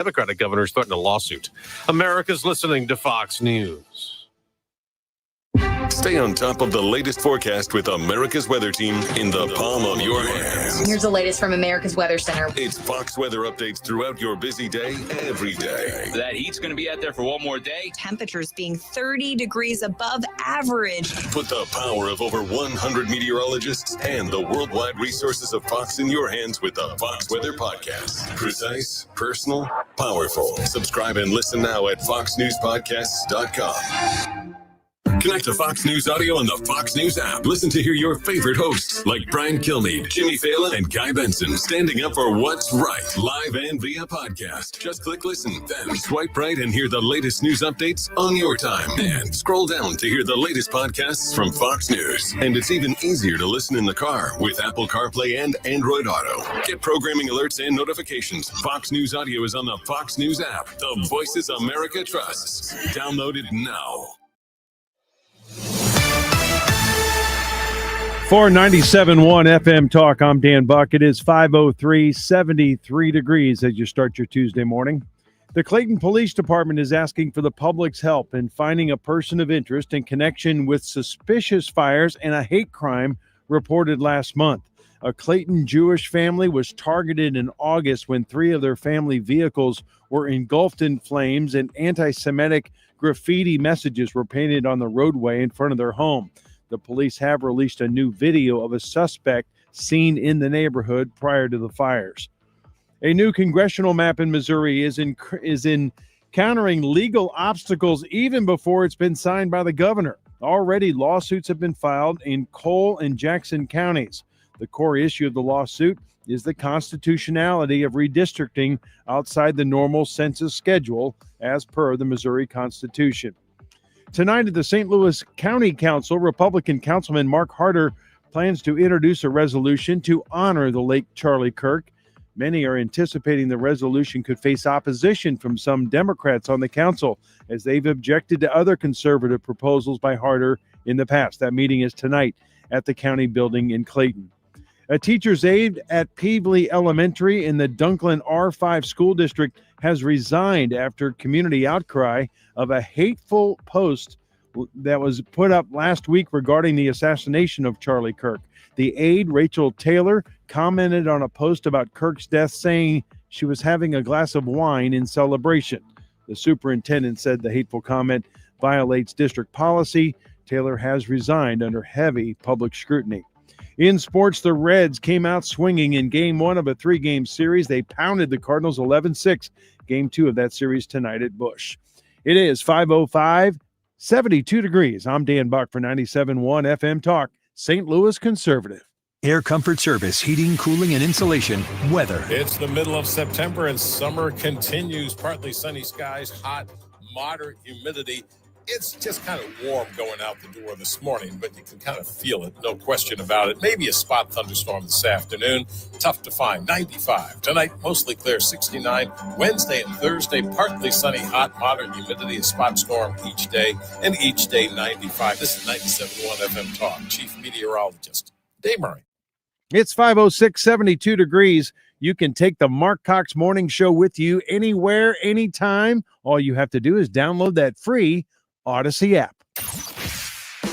Democratic governors threaten a lawsuit. America's listening to Fox News. Stay on top of the latest forecast with America's Weather Team in the palm of your hands. Here's the latest from America's Weather Center. It's Fox weather updates throughout your busy day, every day. That heat's going to be out there for one more day. Temperatures being 30 degrees above average. Put the power of over 100 meteorologists and the worldwide resources of Fox in your hands with the Fox Weather Podcast. Precise, personal, powerful. Subscribe and listen now at foxnewspodcasts.com. Connect to Fox News Audio on the Fox News app. Listen to hear your favorite hosts like Brian Kilmeade, Jimmy Fallon, and Guy Benson standing up for what's right, live and via podcast. Just click listen, then swipe right and hear the latest news updates on your time. And scroll down to hear the latest podcasts from Fox News. And it's even easier to listen in the car with Apple CarPlay and Android Auto. Get programming alerts and notifications. Fox News Audio is on the Fox News app. The voices America trusts. Download it now. For 97.1 FM Talk, I'm Dan Buck. It is 5:03, 73 degrees as you start your Tuesday morning. The Clayton Police Department is asking for the public's help in finding a person of interest in connection with suspicious fires and a hate crime reported last month. A Clayton Jewish family was targeted in August when 3 of their family vehicles were engulfed in flames and anti-Semitic graffiti messages were painted on the roadway in front of their home. The police have released a new video of a suspect seen in the neighborhood prior to the fires. A new congressional map in Missouri is encountering legal obstacles even before it's been signed by the governor. Already, lawsuits have been filed in Cole and Jackson counties. The core issue of the lawsuit is the constitutionality of redistricting outside the normal census schedule as per the Missouri Constitution. Tonight at the St. Louis County Council, Republican Councilman Mark Harder plans to introduce a resolution to honor the late Charlie Kirk. Many are anticipating the resolution could face opposition from some Democrats on the council as they've objected to other conservative proposals by Harder in the past. That meeting is tonight at the county building in Clayton. A teacher's aide at Peevely Elementary in the Dunklin R5 school district has resigned after community outcry of a hateful post that was put up last week regarding the assassination of Charlie Kirk. The aide, Rachel Taylor, commented on a post about Kirk's death saying she was having a glass of wine in celebration. The superintendent said the hateful comment violates district policy. Taylor has resigned under heavy public scrutiny. In sports, the Reds came out swinging in Game 1 of a 3-game series. They pounded the Cardinals 11-6. Game 2 of that series tonight at Busch. It is 5:05, 72 degrees. I'm Dan Buck for 97.1 FM Talk, St. Louis Conservative. Air Comfort Service, heating, cooling, and insulation. Weather. It's the middle of September and summer continues. Partly sunny skies, hot, moderate humidity. It's just kind of warm going out the door this morning, but you can kind of feel it, no question about it. Maybe a spot thunderstorm this afternoon. Tough to find, 95. Tonight, mostly clear, 69. Wednesday and Thursday, partly sunny, hot, moderate humidity, a spot storm each day, and each day 95. This is 97.1 FM Talk. Chief Meteorologist Dave Murray. It's 5:06, 72 degrees. You can take the Marc Cox Morning Show with you anywhere, anytime. All you have to do is download that free Odyssey app.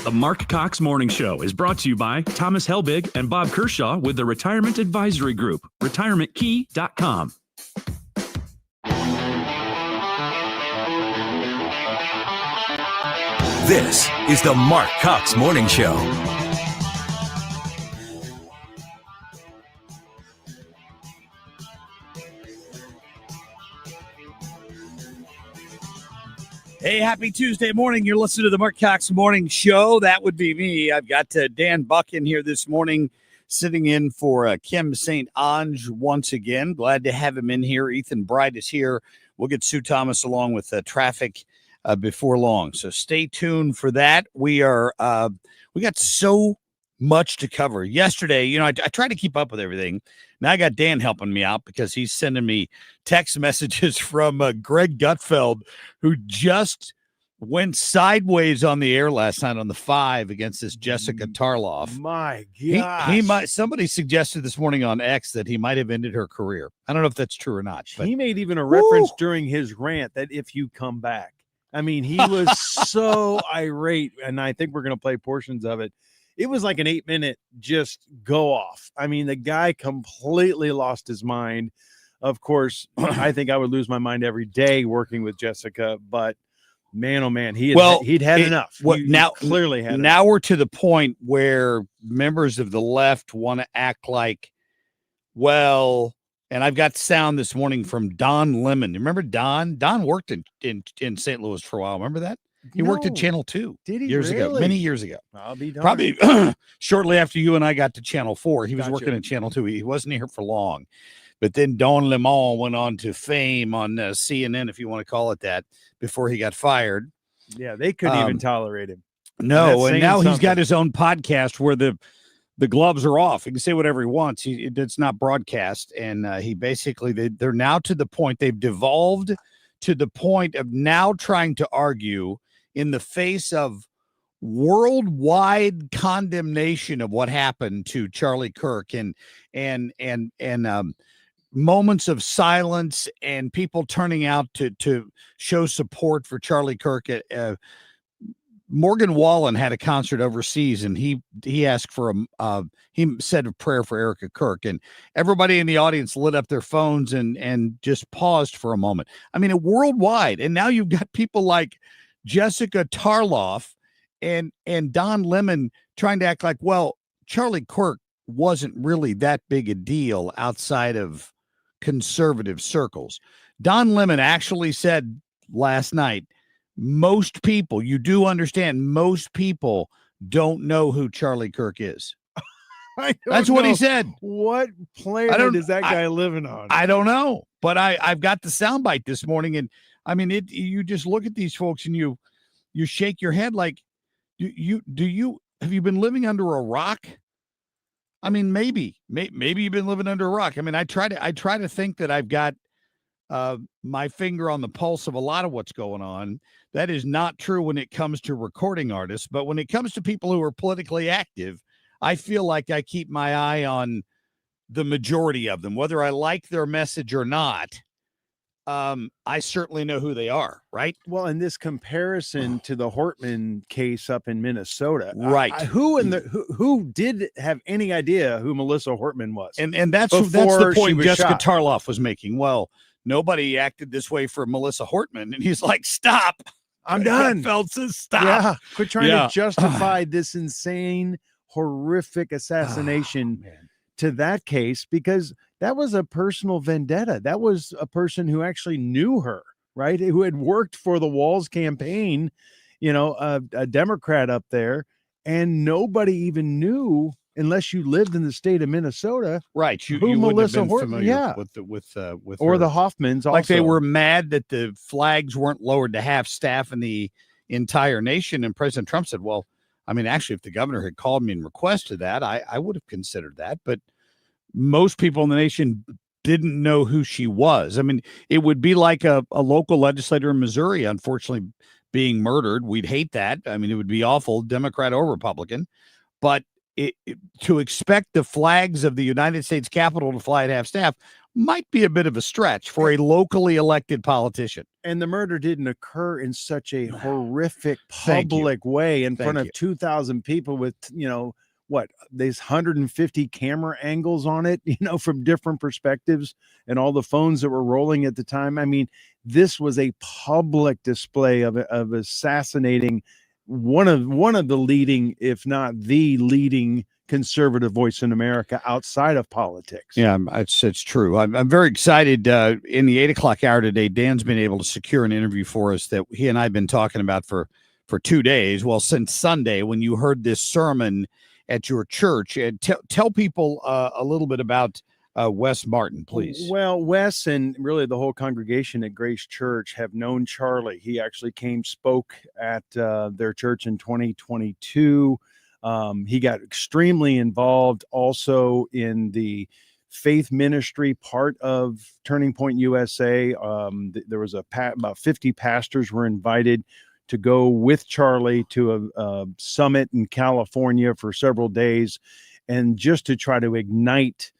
The Marc Cox Morning Show is brought to you by Thomas Helbig and Bob Kershaw with the Retirement Advisory Group, retirementkey.com. This is the Marc Cox Morning Show. Hey, happy Tuesday morning. You're listening to the Marc Cox Morning Show. That would be me. I've got Dan Buck in here this morning, sitting in for Kim St. Ange once again. Glad to have him in here. Ethan Bright is here. We'll get Sue Thomas along with traffic before long. So stay tuned for that. We got so much to cover. Yesterday, I tried to keep up with everything. Now I got Dan helping me out because he's sending me text messages from Greg Gutfeld, who just went sideways on the air last night on the 5 against this Jessica Tarloff. My God. He might. Somebody suggested this morning on X that he might have ended her career. I don't know if that's true or not. But he made even a reference during his rant that if you come back. I mean, he was so irate, and I think we're going to play portions of it. It was like an 8-minute just go off. I mean, the guy completely lost his mind. Of course, I think I would lose my mind every day working with Jessica, but man, oh man, he'd had enough. Now clearly had now enough. we're to the point where members of the left want to act like, well, and I've got sound this morning from Don Lemon. Remember Don? Don worked in St. Louis for a while. Remember that? He worked at Channel 2 Did he years ago, many years ago. I'll be darned. Probably shortly after you and I got to Channel 4. He was Gotcha. working at Channel 2. He wasn't here for long. But then Don Lemon went on to fame on CNN, if you want to call it that, before he got fired. Yeah, they couldn't even tolerate him. No, and now he's got his own podcast where the gloves are off. He can say whatever he wants. It's not broadcast. And he basically, they're now to the point, they've devolved to the point of now trying to argue in the face of worldwide condemnation of what happened to Charlie Kirk and moments of silence and people turning out to show support for Charlie Kirk. Morgan Wallen had a concert overseas, and he asked for he said a prayer for Erica Kirk, and everybody in the audience lit up their phones and just paused for a moment. I mean, worldwide, and now you've got people like Jessica Tarloff and Don Lemon trying to act like, well, Charlie Kirk wasn't really that big a deal outside of conservative circles. Don Lemon actually said last night, most people, you do understand, most people don't know who Charlie Kirk is. That's what he said. What planet is that guy living on? I don't know, but I've got the soundbite this morning, and I mean, you just look at these folks and you shake your head like, have you been living under a rock? I mean, maybe you've been living under a rock. I mean, I try to think that I've got my finger on the pulse of a lot of what's going on. That is not true when it comes to recording artists, but when it comes to people who are politically active, I feel like I keep my eye on the majority of them, whether I like their message or not. I certainly know who they are, right? Well, in this comparison to the Hortman case up in Minnesota, right? Who did have any idea who Melissa Hortman was? And that's the point Jessica Tarloff was making. Well, nobody acted this way for Melissa Hortman, and he's like, "Stop, I'm done." Phelps says, "Stop." Yeah, quit trying to justify this insane, horrific assassination to that case, because that was a personal vendetta. That was a person who actually knew her, right? Who had worked for the Walz campaign, a Democrat up there, and nobody even knew, unless you lived in the state of Minnesota, right? Who Melissa Hortman, with or her. The Hoffmans, also. Like they were mad that the flags weren't lowered to half staff in the entire nation, and President Trump said, "Well, I mean, actually, if the governor had called me and requested that, I would have considered that." But most people in the nation didn't know who she was. I mean, it would be like a local legislator in Missouri, unfortunately, being murdered. We'd hate that. I mean, it would be awful, Democrat or Republican. But to expect the flags of the United States Capitol to fly at half staff might be a bit of a stretch for a locally elected politician. And the murder didn't occur in such a horrific public way in front of 2,000 people with, there's 150 camera angles on it, from different perspectives, and all the phones that were rolling at the time. I mean, this was a public display of assassinating one of the leading, if not the leading, conservative voice in America outside of politics. Yeah, it's true. I'm very excited. In the 8:00 hour today, Dan's been able to secure an interview for us that he and I have been talking about for 2 days. Well, since Sunday, when you heard this sermon at your church, and tell people a little bit about Wes Martin, please. Well, Wes and really the whole congregation at Grace Church have known Charlie. He actually spoke at their church in 2022. He got extremely involved also in the faith ministry part of Turning Point USA. There was about 50 pastors were invited to go with Charlie to a summit in California for several days, and just to try to ignite,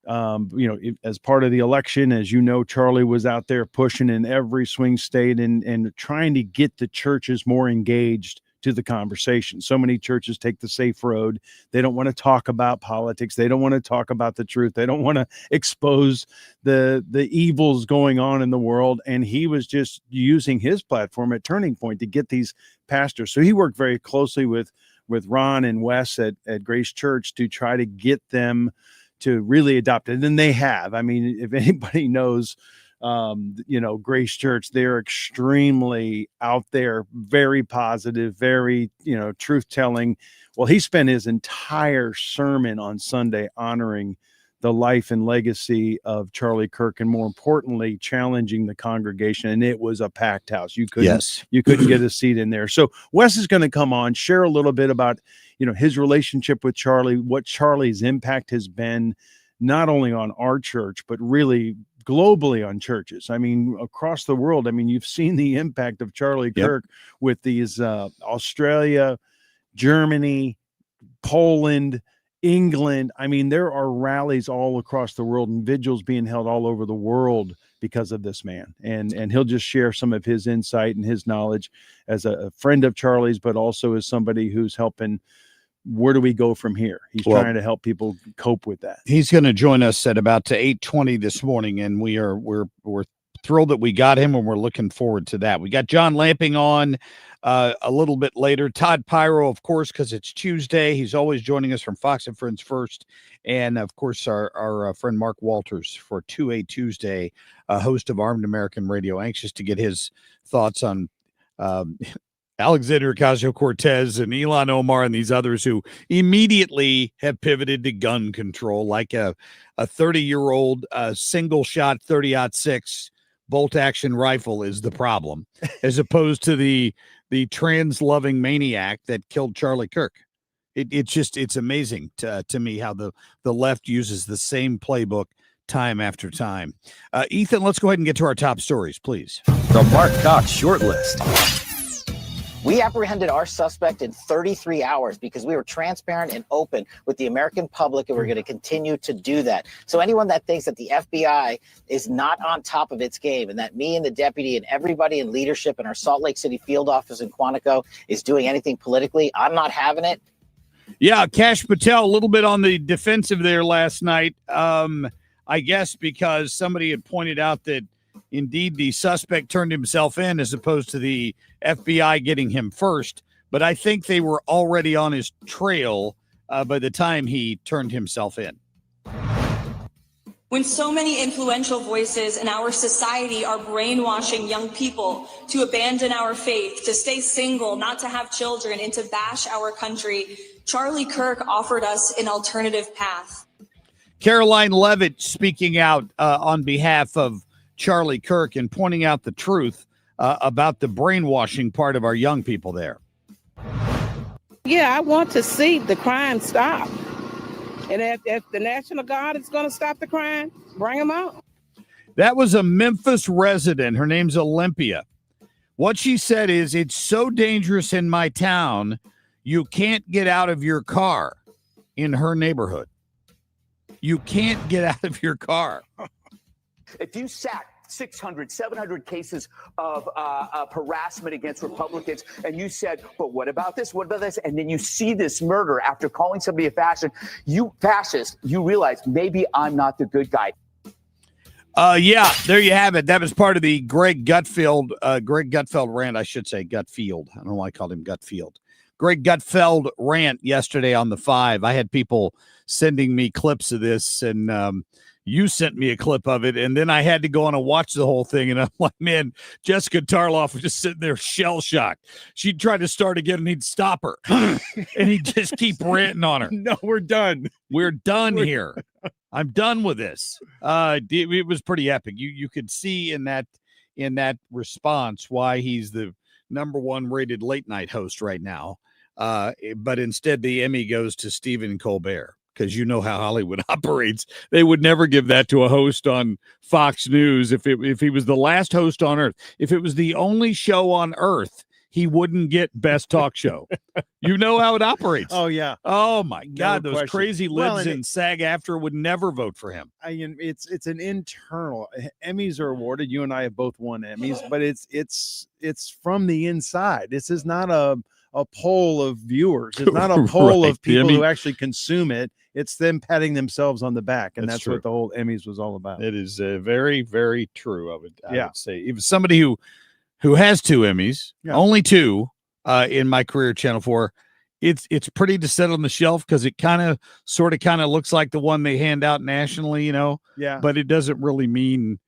as part of the election. As you know, Charlie was out there pushing in every swing state and trying to get the churches more engaged to the conversation. So many churches take the safe road. They don't want to talk about politics. They don't want to talk about the truth. They don't want to expose the evils going on in the world. And he was just using his platform at Turning Point to get these pastors. So he worked very closely with Ron and Wes at Grace Church to try to get them to really adopt it. And they have. I mean, if anybody knows, Grace Church, they're extremely out there, very positive, very, truth telling. Well, he spent his entire sermon on Sunday honoring the life and legacy of Charlie Kirk, and more importantly, challenging the congregation. And it was a packed house. You couldn't get a seat in there. So Wes is going to come on, share a little bit about, his relationship with Charlie, what Charlie's impact has been, not only on our church, but really globally on churches. I mean, across the world. I mean, you've seen the impact of Charlie Kirk with these Australia, Germany, Poland, England. I mean, there are rallies all across the world and vigils being held all over the world because of this man. And he'll just share some of his insight and his knowledge as a friend of Charlie's, but also as somebody who's helping. Where do we go from here? He's trying to help people cope with that. He's going to join us at about 8:20 this morning, and we're thrilled that we got him, and we're looking forward to that. We got John Lamping on a little bit later. Todd Piro, of course, because it's Tuesday. He's always joining us from Fox and Friends First, and of course our friend Mark Walters for 2A Tuesday, host of Armed American Radio. Anxious to get his thoughts on Alexandria Ocasio-Cortez and Ilhan Omar and these others who immediately have pivoted to gun control, like a 30-year-old single shot 30-06 bolt action rifle is the problem, as opposed to the trans-loving maniac that killed Charlie Kirk. It's amazing to me how the left uses the same playbook time after time. Ethan, let's go ahead and get to our top stories, please. The Marc Cox short list. We apprehended our suspect in 33 hours because we were transparent and open with the American public, and we're going to continue to do that. So anyone that thinks that the FBI is not on top of its game and that me and the deputy and everybody in leadership in our Salt Lake City field office in Quantico is doing anything politically, I'm not having it. Yeah, Kash Patel, a little bit on the defensive there last night, I guess because somebody had pointed out that indeed the suspect turned himself in as opposed to the FBI getting him first. But I think they were already on his trail by the time he turned himself in. When so many influential voices in our society are brainwashing young people to abandon our faith, to stay single, not to have children, and to bash our country, Charlie Kirk offered us an alternative path. Caroline Levitt speaking out on behalf of Charlie Kirk and pointing out the truth about the brainwashing part of our young people there. Yeah, I want to see the crime stop. And if the National Guard is going to stop the crime, bring them out. That was a Memphis resident. Her name's Olympia. What she said is, it's so dangerous in my town, you can't get out of your car in her neighborhood. You can't get out of your car. If you sat 600, 700 cases of harassment against Republicans, and you said, but what about this? What about this? And then you see this murder after calling somebody a fascist, you realize maybe I'm not the good guy. Yeah, there you have it. That was part of the Greg Gutfeld rant. I should say Gutfield. I don't know why I called him Gutfield. Greg Gutfeld rant yesterday on the 5. I had people sending me clips of this, and you sent me a clip of it, and then I had to go on and watch the whole thing, and I'm like, man, Jessica Tarloff was just sitting there shell-shocked. She'd try to start again, and he'd stop her, and he'd just keep ranting on her. No, we're done. We're done here. I'm done with this. It was pretty epic. You could see in that response why he's the number 1 rated late night host right now. But instead, the Emmy goes to Stephen Colbert, because you know how Hollywood operates. They would never give that to a host on Fox News if he was the last host on Earth. If it was the only show on Earth, he wouldn't get best talk show. You know how it operates. Oh, yeah. Oh, my God. Those question. crazy libs in SAG-AFTRA would never vote for him. It's an internal. Emmys are awarded. You and I have both won Emmys, but it's from the inside. This is not a poll of viewers. It's not a poll of people who actually consume it. It's them patting themselves on the back, and that's what the whole Emmys was all about. It is very, very true. I would say, even somebody who has 2 Emmys, only 2 in my career at Channel 4. It's pretty to set on the shelf because it kind of looks like the one they hand out nationally, Yeah. But it doesn't really mean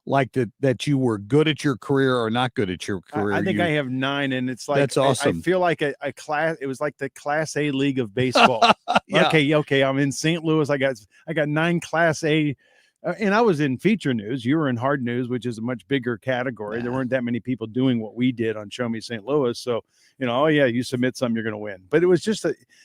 like that you were good at your career or not good at your career. I think I have 9, and it's like that's awesome. I feel like a class. It was like the Class A league of baseball. Okay. I'm in St. Louis. I got 9 Class A. And I was in feature news. You were in hard news, which is a much bigger category. Yeah. There weren't that many people doing what we did on Show Me St. Louis. So, you submit something, you're going to win. But it was just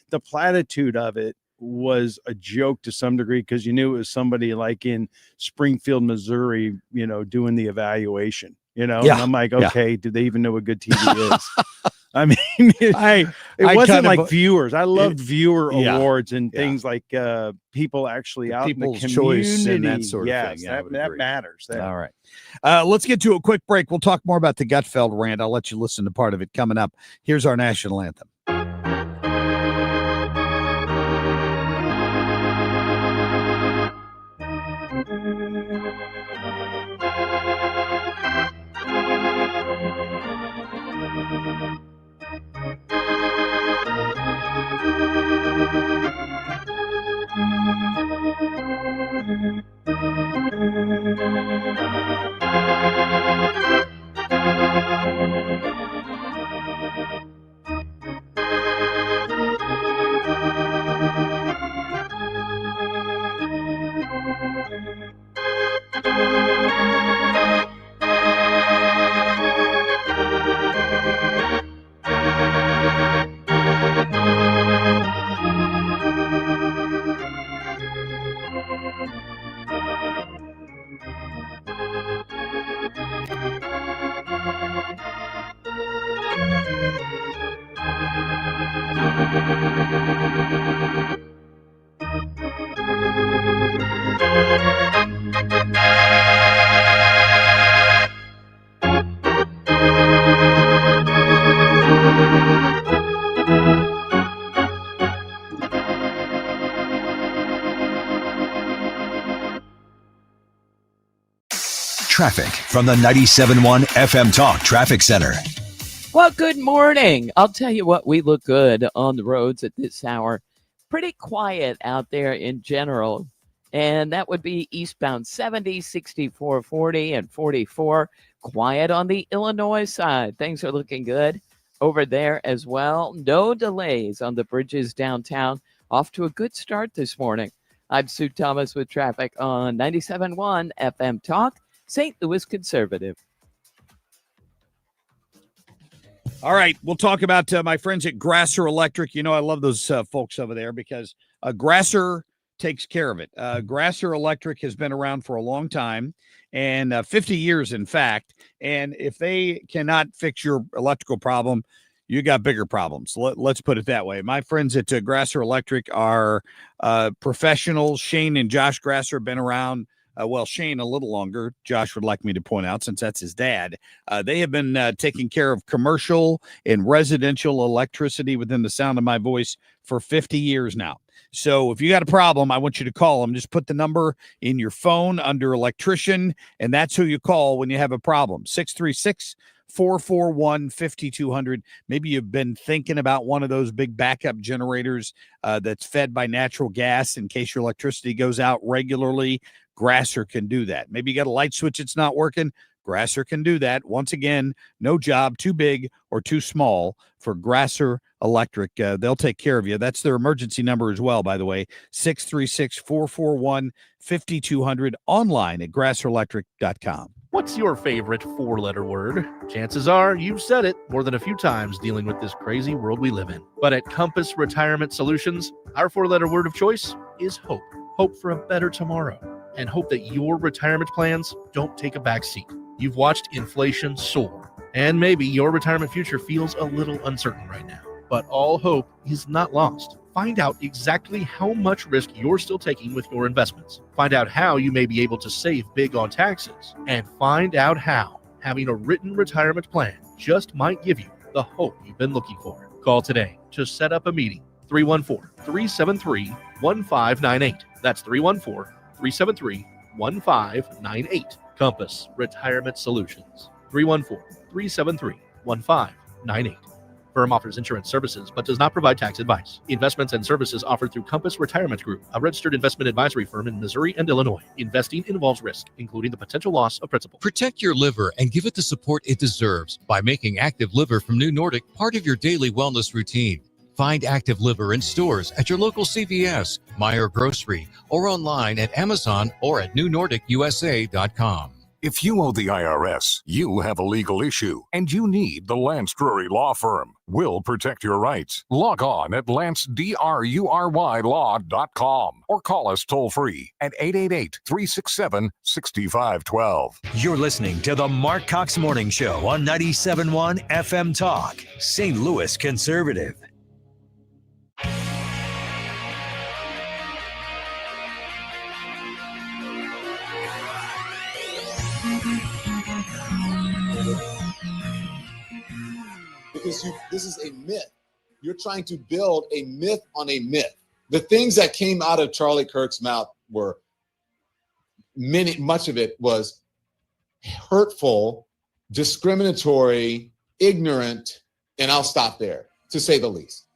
the platitude of it was a joke to some degree because you knew it was somebody like in Springfield, Missouri, doing the evaluation, And I'm like, okay, do they even know what good TV is? I mean, it wasn't like viewers. I loved viewer awards and things like people actually out in the community. Choice and that sort of thing. Yeah, that matters. All right. Let's get to a quick break. We'll talk more about the Gutfeld rant. I'll let you listen to part of it coming up. Here's our national anthem. Traffic from the 97.1 FM Talk Traffic Center. Well, good morning. I'll tell you what, we look good on the roads at this hour. Pretty quiet out there in general. And that would be eastbound 70, 64, 40, and 44. Quiet on the Illinois side. Things are looking good over there as well. No delays on the bridges downtown. Off to a good start this morning. I'm Sue Thomas with traffic on 97.1 FM Talk, St. Louis Conservative. All right, we'll talk about my friends at Grasser Electric. I love those folks over there because Grasser takes care of it. Grasser Electric has been around for a long time, and 50 years, in fact. And if they cannot fix your electrical problem, you got bigger problems. Let's put it that way. My friends at Grasser Electric are professionals. Shane and Josh Grasser have been around. Shane a little longer, Josh would like me to point out, since that's his dad. They have been taking care of commercial and residential electricity within the sound of my voice for 50 years now. So if you got a problem, I want you to call them. Just put the number in your phone under electrician, and that's who you call when you have a problem. 636-441-5200. Maybe you've been thinking about one of those big backup generators that's fed by natural gas in case your electricity goes out regularly. Grasser can do that. Maybe you got a light switch that's not working. Grasser can do that. Once again, no job too big or too small for Grasser Electric. They'll take care of you. That's their emergency number as well, by the way, 636-441-5200, online at grasserelectric.com. What's your favorite four-letter word? Chances are you've said it more than a few times dealing with this crazy world we live in. But at Compass Retirement Solutions, our four-letter word of choice is hope. Hope for a better tomorrow, and hope that your retirement plans don't take a back seat. You've watched inflation soar, And maybe your retirement future feels a little uncertain right now, but all hope is not lost. Find out exactly how much risk you're still taking with your investments. Find out how you may be able to save big on taxes. And find out how having a written retirement plan just might give you the hope you've been looking for. Call today to set up a meeting. 314-373-1598. That's 314-373-1598. Compass Retirement Solutions. 314-373-1598. Firm offers insurance services but does not provide tax advice. Investments and services offered through Compass Retirement Group, a registered investment advisory firm in Missouri and Illinois. Investing involves risk, including the potential loss of principal. Protect your liver and give it the support it deserves by making Active Liver from New Nordic part of your daily wellness routine. Find Active Liver in stores at your local CVS, Meijer Grocery, or online at Amazon or at newnordicusa.com. If you owe the IRS, you have a legal issue, and you need the Lance Drury Law Firm. We'll protect your rights. Log on at lancedrurylaw.com or call us toll-free at 888-367-6512. You're listening to the Marc Cox Morning Show on 97.1 FM Talk, St. Louis Conservative. Because this is a myth. You're trying to build a myth on a myth. The things that came out of Charlie Kirk's mouth were much of it was hurtful, discriminatory, ignorant, and I'll stop there, to say the least.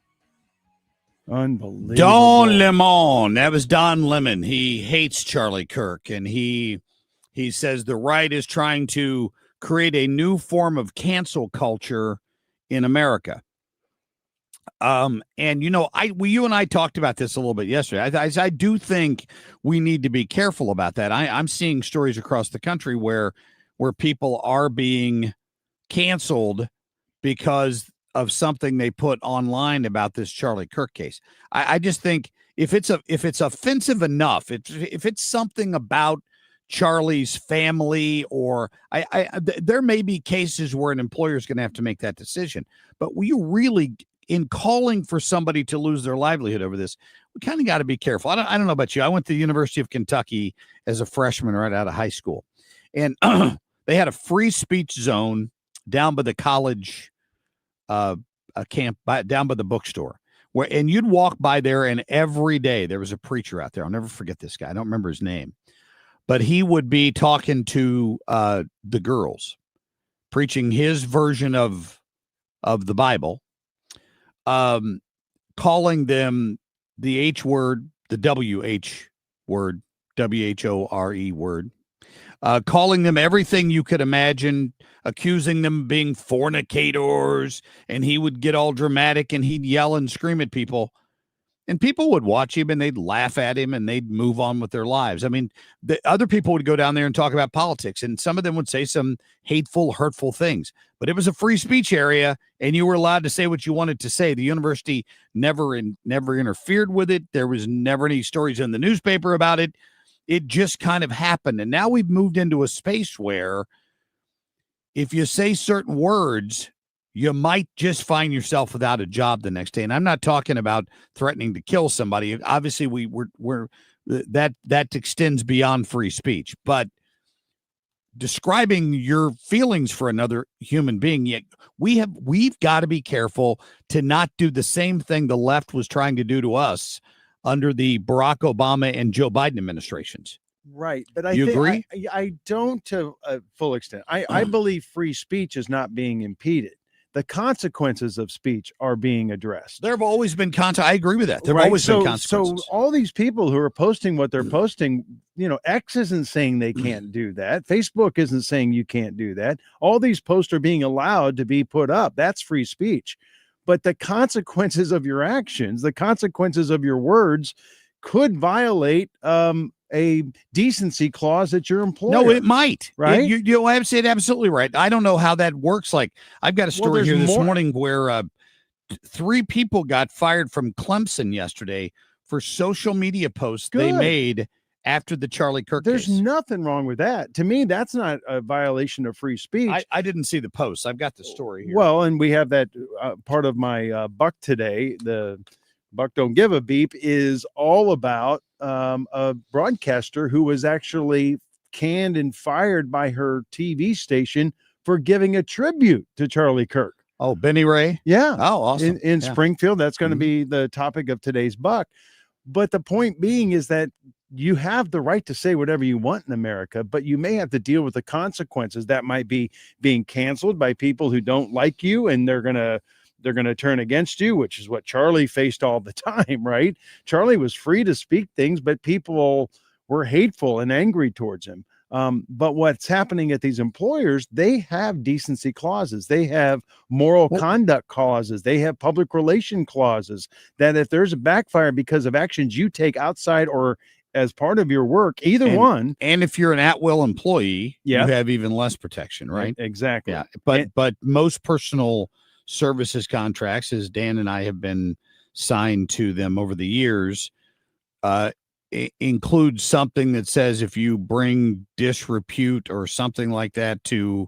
Unbelievable. Don Lemon. That was Don Lemon. He hates Charlie Kirk, and he says the right is trying to create a new form of cancel culture in America. And you and I talked about this a little bit yesterday. I do think we need to be careful about that. I'm seeing stories across the country where people are being canceled because of something they put online about this Charlie Kirk case. I just think if it's offensive enough, if it's something about Charlie's family, or there may be cases where an employer is going to have to make that decision. But we really, in calling for somebody to lose their livelihood over this, we kind of got to be careful. I don't know about you. I went to the University of Kentucky as a freshman right out of high school, and they had a free speech zone down by the college camp, down by the bookstore. And you'd walk by there, and every day there was a preacher out there. I'll never forget this guy. I don't remember his name. But he would be talking to the girls, preaching his version of the Bible, calling them the H word, the WH word, WHORE word, calling them everything you could imagine, accusing them of being fornicators, and he would get all dramatic and he'd yell and scream at people. And people would watch him and they'd laugh at him and they'd move on with their lives. I mean, the other people would go down there and talk about politics, and some of them would say some hateful, hurtful things. But it was a free speech area, and you were allowed to say what you wanted to say. The university never interfered with it. There was never any stories in the newspaper about it. It just kind of happened. And now we've moved into a space where if you say certain words, you might just find yourself without a job the next day. And I'm not talking about threatening to kill somebody. Obviously, that extends beyond free speech. But describing your feelings for another human being, yet we've got to be careful to not do the same thing the left was trying to do to us under the Barack Obama and Joe Biden administrations. Right. But you agree? I don't to a full extent. I believe free speech is not being impeded. The consequences of speech are being addressed. There have always been I agree with that. There have always been consequences. So all these people who are posting what they're posting, X isn't saying they can't do that. Facebook isn't saying you can't do that. All these posts are being allowed to be put up. That's free speech. But the consequences of your actions, the consequences of your words could violate a decency clause at your employer. No, it might. Right? You have said absolutely right. I don't know how that works. Like, I've got a story here this morning where 3 people got fired from Clemson yesterday for social media posts they made after the Charlie Kirk There's case. nothing wrong with that. To me, that's not a violation of free speech. I didn't see the post. I've got the story here. Well, and we have that part of my buck today. The Buck Don't Give a Beep is all about a broadcaster who was actually canned and fired by her TV station for giving a tribute to Charlie Kirk. Oh, Benny Ray? Yeah. Oh, awesome. In Yeah. Springfield, that's going to be the topic of today's buck. But the point being is that you have the right to say whatever you want in America, but you may have to deal with the consequences. That might be being canceled by people who don't like you, and they're going to turn against you, which is what Charlie faced all the time, right? Charlie was free to speak things, but people were hateful and angry towards him. But what's happening at these employers, they have decency clauses. They have moral conduct clauses. They have public relation clauses that if there's a backfire because of actions you take outside or as part of your work, either one. And if you're an at-will employee, Yeah. you have even less protection, right? Exactly. Yeah. But most personal services contracts, as Dan and I have been signed to them over the years, includes something that says if you bring disrepute or something like that to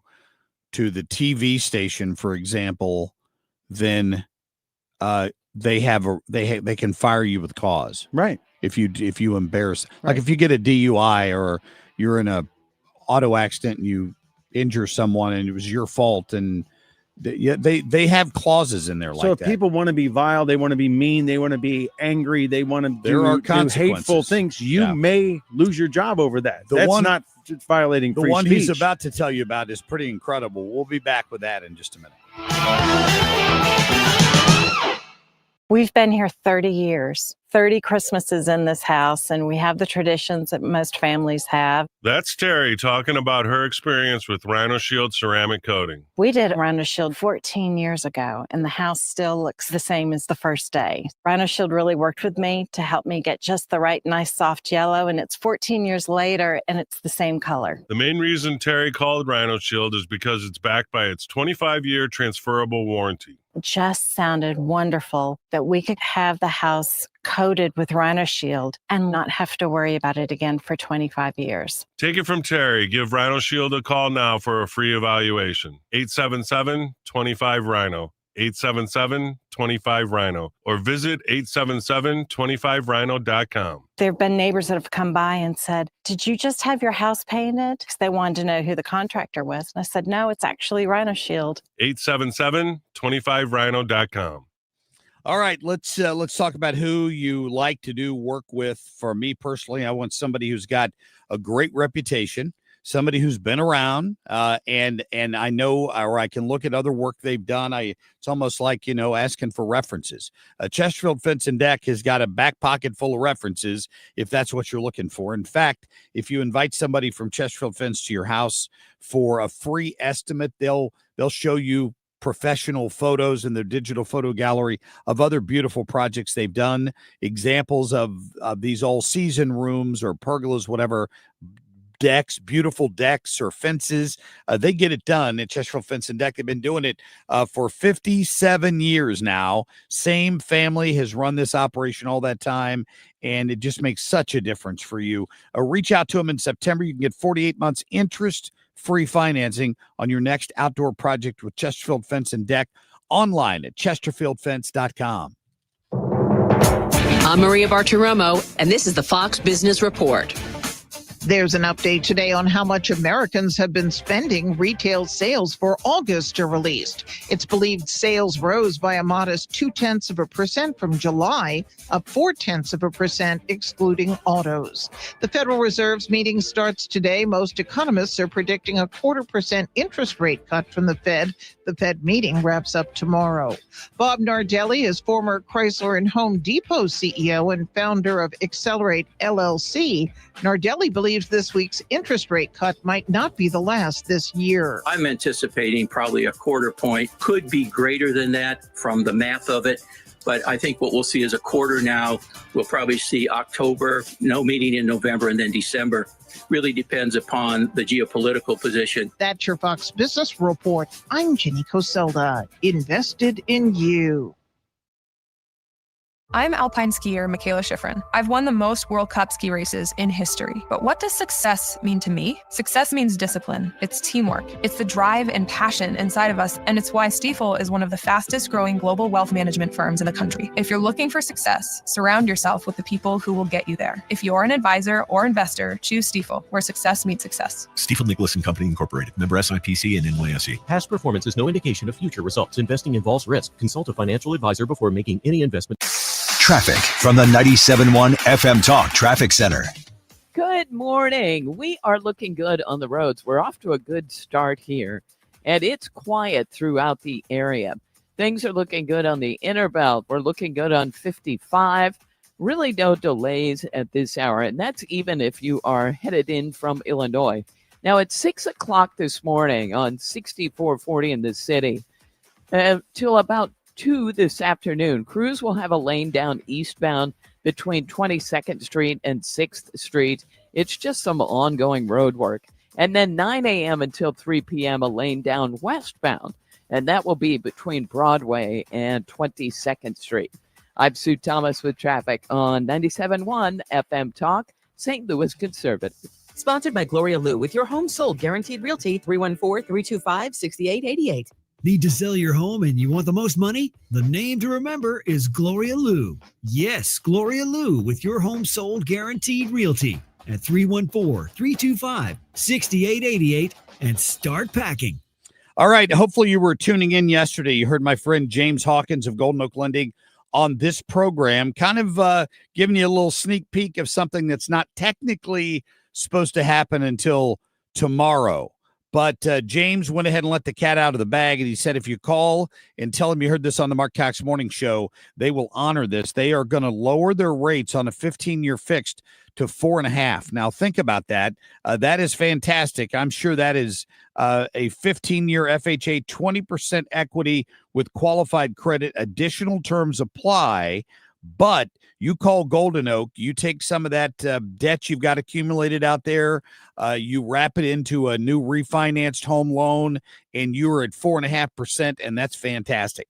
the TV station, for example, then they can fire you with cause. Right. If you embarrass, like if you get a DUI or you're in a auto accident and you injure someone and it was your fault, and they have clauses in there like So if that. people want to be vile, they want to be mean, they want to be angry, they want to There are do consequences. hateful things, you may lose your job over that. That's not violating The free one speech. he's about to tell you about is pretty incredible. We'll be back with that in just a minute. We've been here 30 years, 30 Christmases in this house, and we have the traditions that most families have. That's Terry talking about her experience with Rhino Shield ceramic coating. We did Rhino Shield 14 years ago, and the house still looks the same as the first day. Rhino Shield really worked with me to help me get just the right, nice, soft yellow, and it's 14 years later, and it's the same color. The main reason Terry called Rhino Shield is because it's backed by its 25-year transferable warranty. It just sounded wonderful that we could have the house coated with Rhino Shield and not have to worry about it again for 25 years. Take it from Terry. Give Rhino Shield a call now for a free evaluation. 877-25-RHINO. 877-25-RHINO. Or visit 877-25rhino.com. There have been neighbors that have come by and said, "Did you just have your house painted?" Because they wanted to know who the contractor was. And I said, "No, it's actually Rhino Shield." 877-25rhino.com. All right, let's talk about who you like to do work with. For me personally, I want somebody who's got a great reputation, somebody who's been around, and I know, or I can look at other work they've done. It's almost like, asking for references. Chesterfield Fence and Deck has got a back pocket full of references if that's what you're looking for. In fact, if you invite somebody from Chesterfield Fence to your house for a free estimate, they'll show you professional photos in their digital photo gallery of other beautiful projects they've done, examples of these all-season rooms or pergolas, whatever, decks, beautiful decks or fences. They get it done at Chesterfield Fence and Deck. They've been doing it for 57 years now. Same family has run this operation all that time, and it just makes such a difference for you. Reach out to them in September. You can get 48 months interest-free financing on your next outdoor project with Chesterfield Fence and Deck online at chesterfieldfence.com. I'm Maria Bartiromo, and this is the Fox Business Report. There's an update today on how much Americans have been spending. Retail sales for August are released. It's believed sales rose by a modest 0.2% from July, up 0.4% excluding autos. The Federal Reserve's meeting starts today. Most economists are predicting a 0.25% interest rate cut from the Fed. The Fed meeting wraps up tomorrow. Bob Nardelli is former Chrysler and Home Depot CEO and founder of Accelerate LLC. Nardelli believes this week's interest rate cut might not be the last this year. I'm anticipating probably a 0.25 point, could be greater than that from the math of it. But I think what we'll see is a quarter now. We'll probably see October, no meeting in November, and then December. Really depends upon the geopolitical position. That's your Fox Business Report. I'm Jenny Coselda, invested in you. I'm alpine skier Michaela Schifrin. I've won the most World Cup ski races in history. But what does success mean to me? Success means discipline. It's teamwork. It's the drive and passion inside of us. And it's why Stifel is one of the fastest growing global wealth management firms in the country. If you're looking for success, surround yourself with the people who will get you there. If you're an advisor or investor, choose Stifel, where success meets success. Stifel Nicholas and Company Incorporated. Member SIPC and NYSE. Past performance is no indication of future results. Investing involves risk. Consult a financial advisor before making any investment. Traffic from the 97.1 FM Talk Traffic Center. Good morning. We are looking good on the roads. We're off to a good start here, and it's quiet throughout the area. Things are looking good on the inner belt. We're looking good on 55. Really no delays at this hour, and that's even if you are headed in from Illinois. Now, at 6 o'clock this morning on 6440 in the city, till about 2 this afternoon, crews will have a lane down eastbound between 22nd Street and 6th Street. It's just some ongoing road work. And then 9 a.m. until 3 p.m., a lane down westbound, and that will be between Broadway and 22nd Street. I'm Sue Thomas with traffic on 97.1 FM Talk, St. Louis Conservative. Sponsored by Gloria Lou with your home sold guaranteed realty 314-325-6888. Need to sell your home and you want the most money? The name to remember is Gloria Lou. Yes, Gloria Lou with your home sold guaranteed realty at 314-325-6888 and start packing. All right. Hopefully you were tuning in yesterday. You heard my friend James Hawkins of Golden Oak Lending on this program, kind of giving you a little sneak peek of something that's not technically supposed to happen until tomorrow. But James went ahead and let the cat out of the bag, and he said if you call and tell him you heard this on the Marc Cox Morning Show, they will honor this. They are going to lower their rates on a 15-year fixed to 4.5. Now, think about that. That is fantastic. I'm sure that is a 15-year FHA, 20% equity with qualified credit. Additional terms apply. But you call Golden Oak, you take some of that debt you've got accumulated out there, you wrap it into a new refinanced home loan, and you're at 4.5%, and that's fantastic.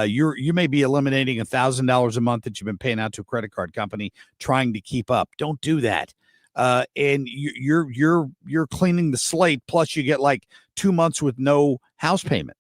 You may be eliminating $1,000 a month that you've been paying out to a credit card company trying to keep up. Don't do that. And you're cleaning the slate. Plus, you get like 2 months with no house payment.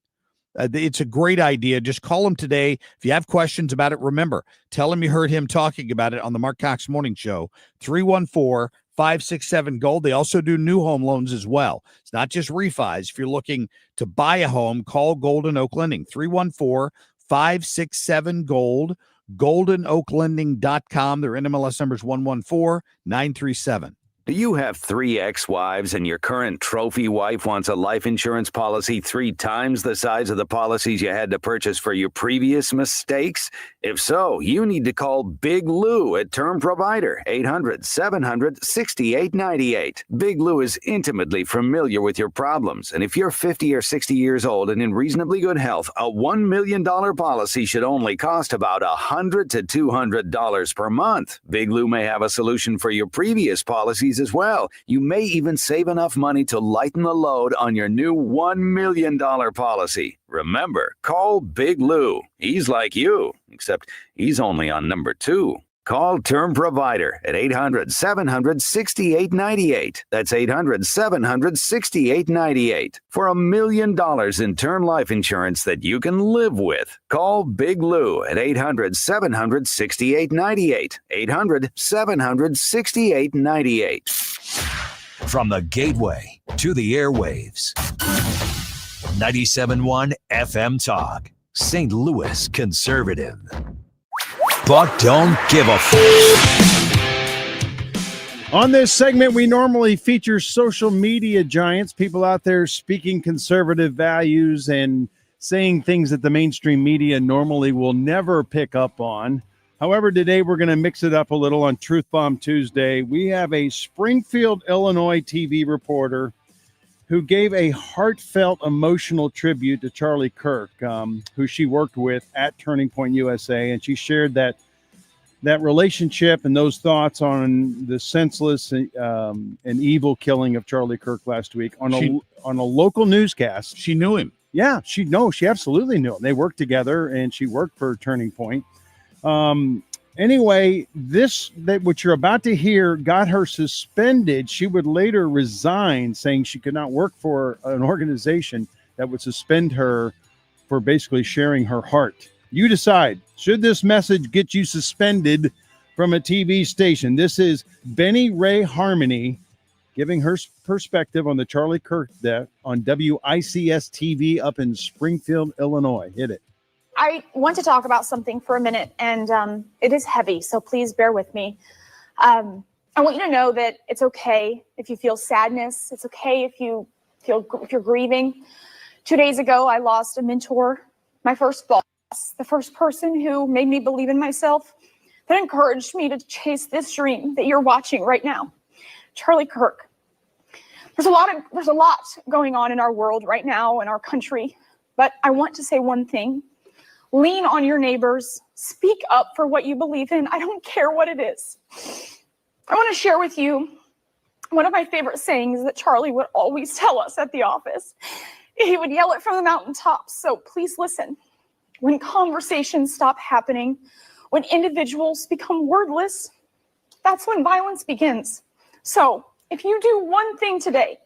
It's a great idea. Just call him today. If you have questions about it, remember, tell him you heard him talking about it on the Marc Cox Morning Show, 314-567-GOLD. They also do new home loans as well. It's not just refis. If you're looking to buy a home, call Golden Oak Lending, 314-567-GOLD, goldenoaklending.com. Their NMLS number is 114937. Do you have 3 ex-wives and your current trophy wife wants a life insurance policy 3 times the size of the policies you had to purchase for your previous mistakes? If so, you need to call Big Lou at Term Provider, 800-700-6898. Big Lou is intimately familiar with your problems, and if you're 50 or 60 years old and in reasonably good health, a $1 million policy should only cost about $100 to $200 per month. Big Lou may have a solution for your previous policies as well. You may even save enough money to lighten the load on your new $1 million policy. Remember, call Big Lou. He's like you, except he's only on number 2. Call Term Provider at 800-700-6898. That's 800-700-6898 for $1 million in term life insurance that you can live with. Call Big Lou at 800-700-6898. 800-700-6898. From the gateway to the airwaves. 97.1 FM Talk, St. Louis Conservative. Buck don't give a f. On this segment, we normally feature social media giants, people out there speaking conservative values and saying things that the mainstream media normally will never pick up on. However, today we're going to mix it up a little on Truth Bomb Tuesday. We have a Springfield, Illinois TV reporter who gave a heartfelt, emotional tribute to Charlie Kirk, who she worked with at Turning Point USA, and she shared that relationship and those thoughts on the senseless and evil killing of Charlie Kirk last week on a local newscast. She knew him. Yeah, she absolutely knew him. They worked together, and she worked for Turning Point. Anyway, what you're about to hear got her suspended. She would later resign, saying she could not work for an organization that would suspend her for basically sharing her heart. You decide, should this message get you suspended from a TV station? This is Benny Ray Harmony giving her perspective on the Charlie Kirk death on WICS TV up in Springfield, Illinois. Hit it. I want to talk about something for a minute, and it is heavy, so please bear with me. I want you to know that it's okay if you feel sadness. It's okay if you're grieving. 2 days ago, I lost a mentor, my first boss, the first person who made me believe in myself, that encouraged me to chase this dream that you're watching right now. Charlie Kirk. There's a lot going on in our world right now, in our country, but I want to say one thing. Lean on your neighbors. Speak up for what you believe in. I don't care what it is. I want to share with you one of my favorite sayings that Charlie would always tell us at the office. He would yell it from the mountaintops, so please listen. When conversations stop happening, when individuals become wordless, that's when violence begins. So if you do one thing today,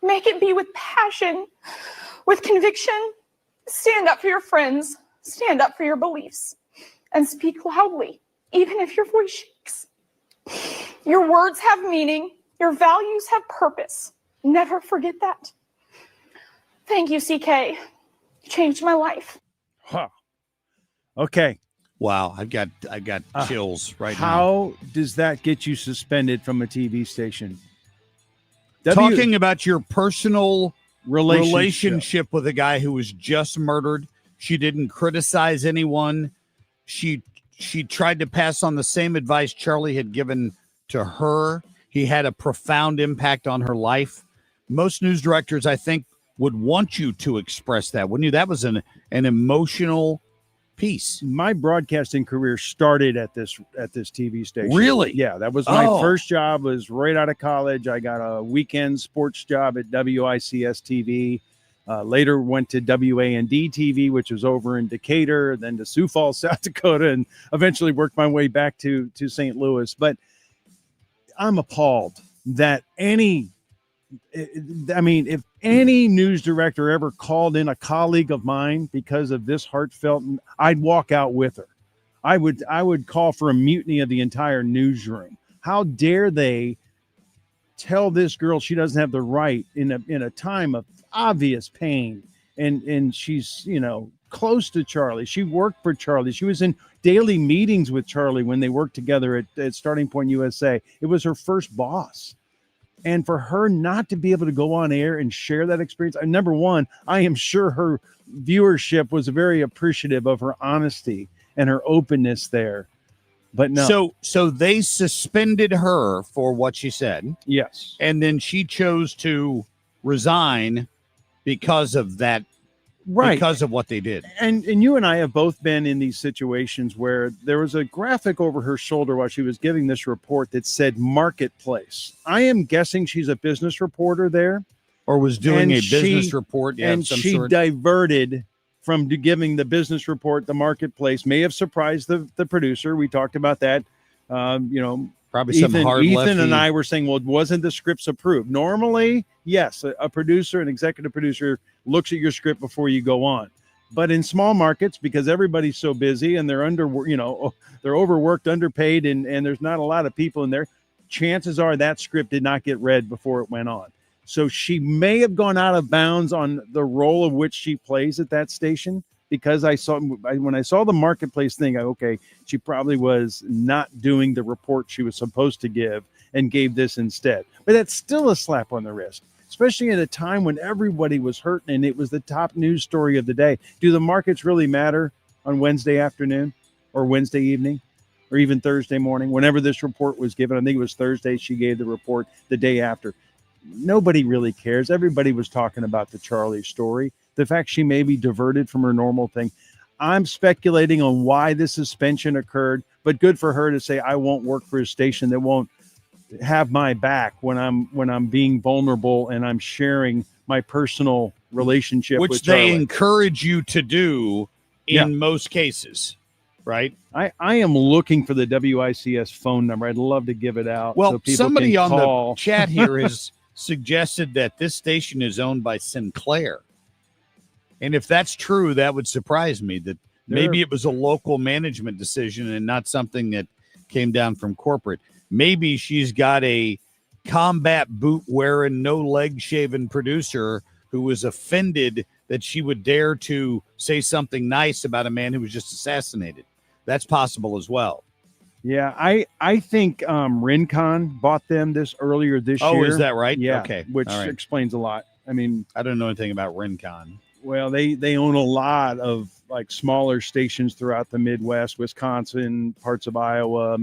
make it be with passion, with conviction. Stand up for your friends. Stand up for your beliefs and speak loudly, even if your voice shakes. Your words have meaning. Your values have purpose. Never forget that. Thank you, CK. You changed my life. Huh. Okay. Wow, I've got chills right now. How does that get you suspended from a TV station? Talking about your personal relationship with a guy who was just murdered. She didn't criticize anyone. She tried to pass on the same advice Charlie had given to her. He had a profound impact on her life. Most news directors, I think, would want you to express that, wouldn't you? That was an emotional piece. My broadcasting career started at this TV station. Really? Yeah, that was my first job. Was right out of college. I got a weekend sports job at WICS TV. Later went to WAND TV, which was over in Decatur, then to Sioux Falls, South Dakota, and eventually worked my way back to St. Louis. But I'm appalled that if any news director ever called in a colleague of mine because of this heartfelt, I'd walk out with her. I would call for a mutiny of the entire newsroom. How dare they tell this girl she doesn't have the right in a time of obvious pain, and she's close to Charlie. She worked for Charlie. She was in daily meetings with Charlie when they worked together at Starting Point USA. It was her first boss. And for her not to be able to go on air and share that experience, number one, I am sure her viewership was very appreciative of her honesty and her openness there. But no. So they suspended her for what she said. Yes. And then she chose to resign because of that, right? Because of what they did. And you and I have both been in these situations where there was a graphic over her shoulder while she was giving this report that said marketplace. I am guessing she's a business reporter there, or was doing a business report. Yeah, and she diverted from giving the business report. The marketplace may have surprised the producer. We talked about that. Probably some hard Ethan lefty. and I were saying, well, wasn't the scripts approved? Normally, yes, a producer, an executive producer looks at your script before you go on. But in small markets, because everybody's so busy and they're they're overworked, underpaid, and there's not a lot of people in there, chances are that script did not get read before it went on. So she may have gone out of bounds on the role of which she plays at that station. Because when I saw the marketplace thing, she probably was not doing the report she was supposed to give and gave this instead. But that's still a slap on the wrist, especially at a time when everybody was hurting and it was the top news story of the day. Do the markets really matter on Wednesday afternoon or Wednesday evening or even Thursday morning? Whenever this report was given, I think it was Thursday, she gave the report the day after. Nobody really cares. Everybody was talking about the Charlie story. The fact she may be diverted from her normal thing. I'm speculating on why this suspension occurred, but good for her to say, I won't work for a station that won't have my back when I'm being vulnerable and I'm sharing my personal relationship which with they Charlie. encourage you to do in most cases, right? I am looking for the WICS phone number. I'd love to give it out. Well, so people somebody can on call. the chat here has suggested that this station is owned by Sinclair. And if that's true, that would surprise me that maybe it was a local management decision and not something that came down from corporate. Maybe she's got a combat boot wearing, no leg shaven producer who was offended that she would dare to say something nice about a man who was just assassinated. That's possible as well. Yeah, I think Rincon bought them earlier this year. Oh, is that right? Yeah, Okay. which All right. explains a lot. I mean, I don't know anything about Rincon. Well, they own a lot of like smaller stations throughout the Midwest, Wisconsin, parts of Iowa,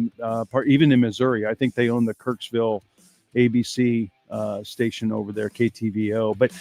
even in Missouri. I think they own the Kirksville ABC station over there, KTVO. But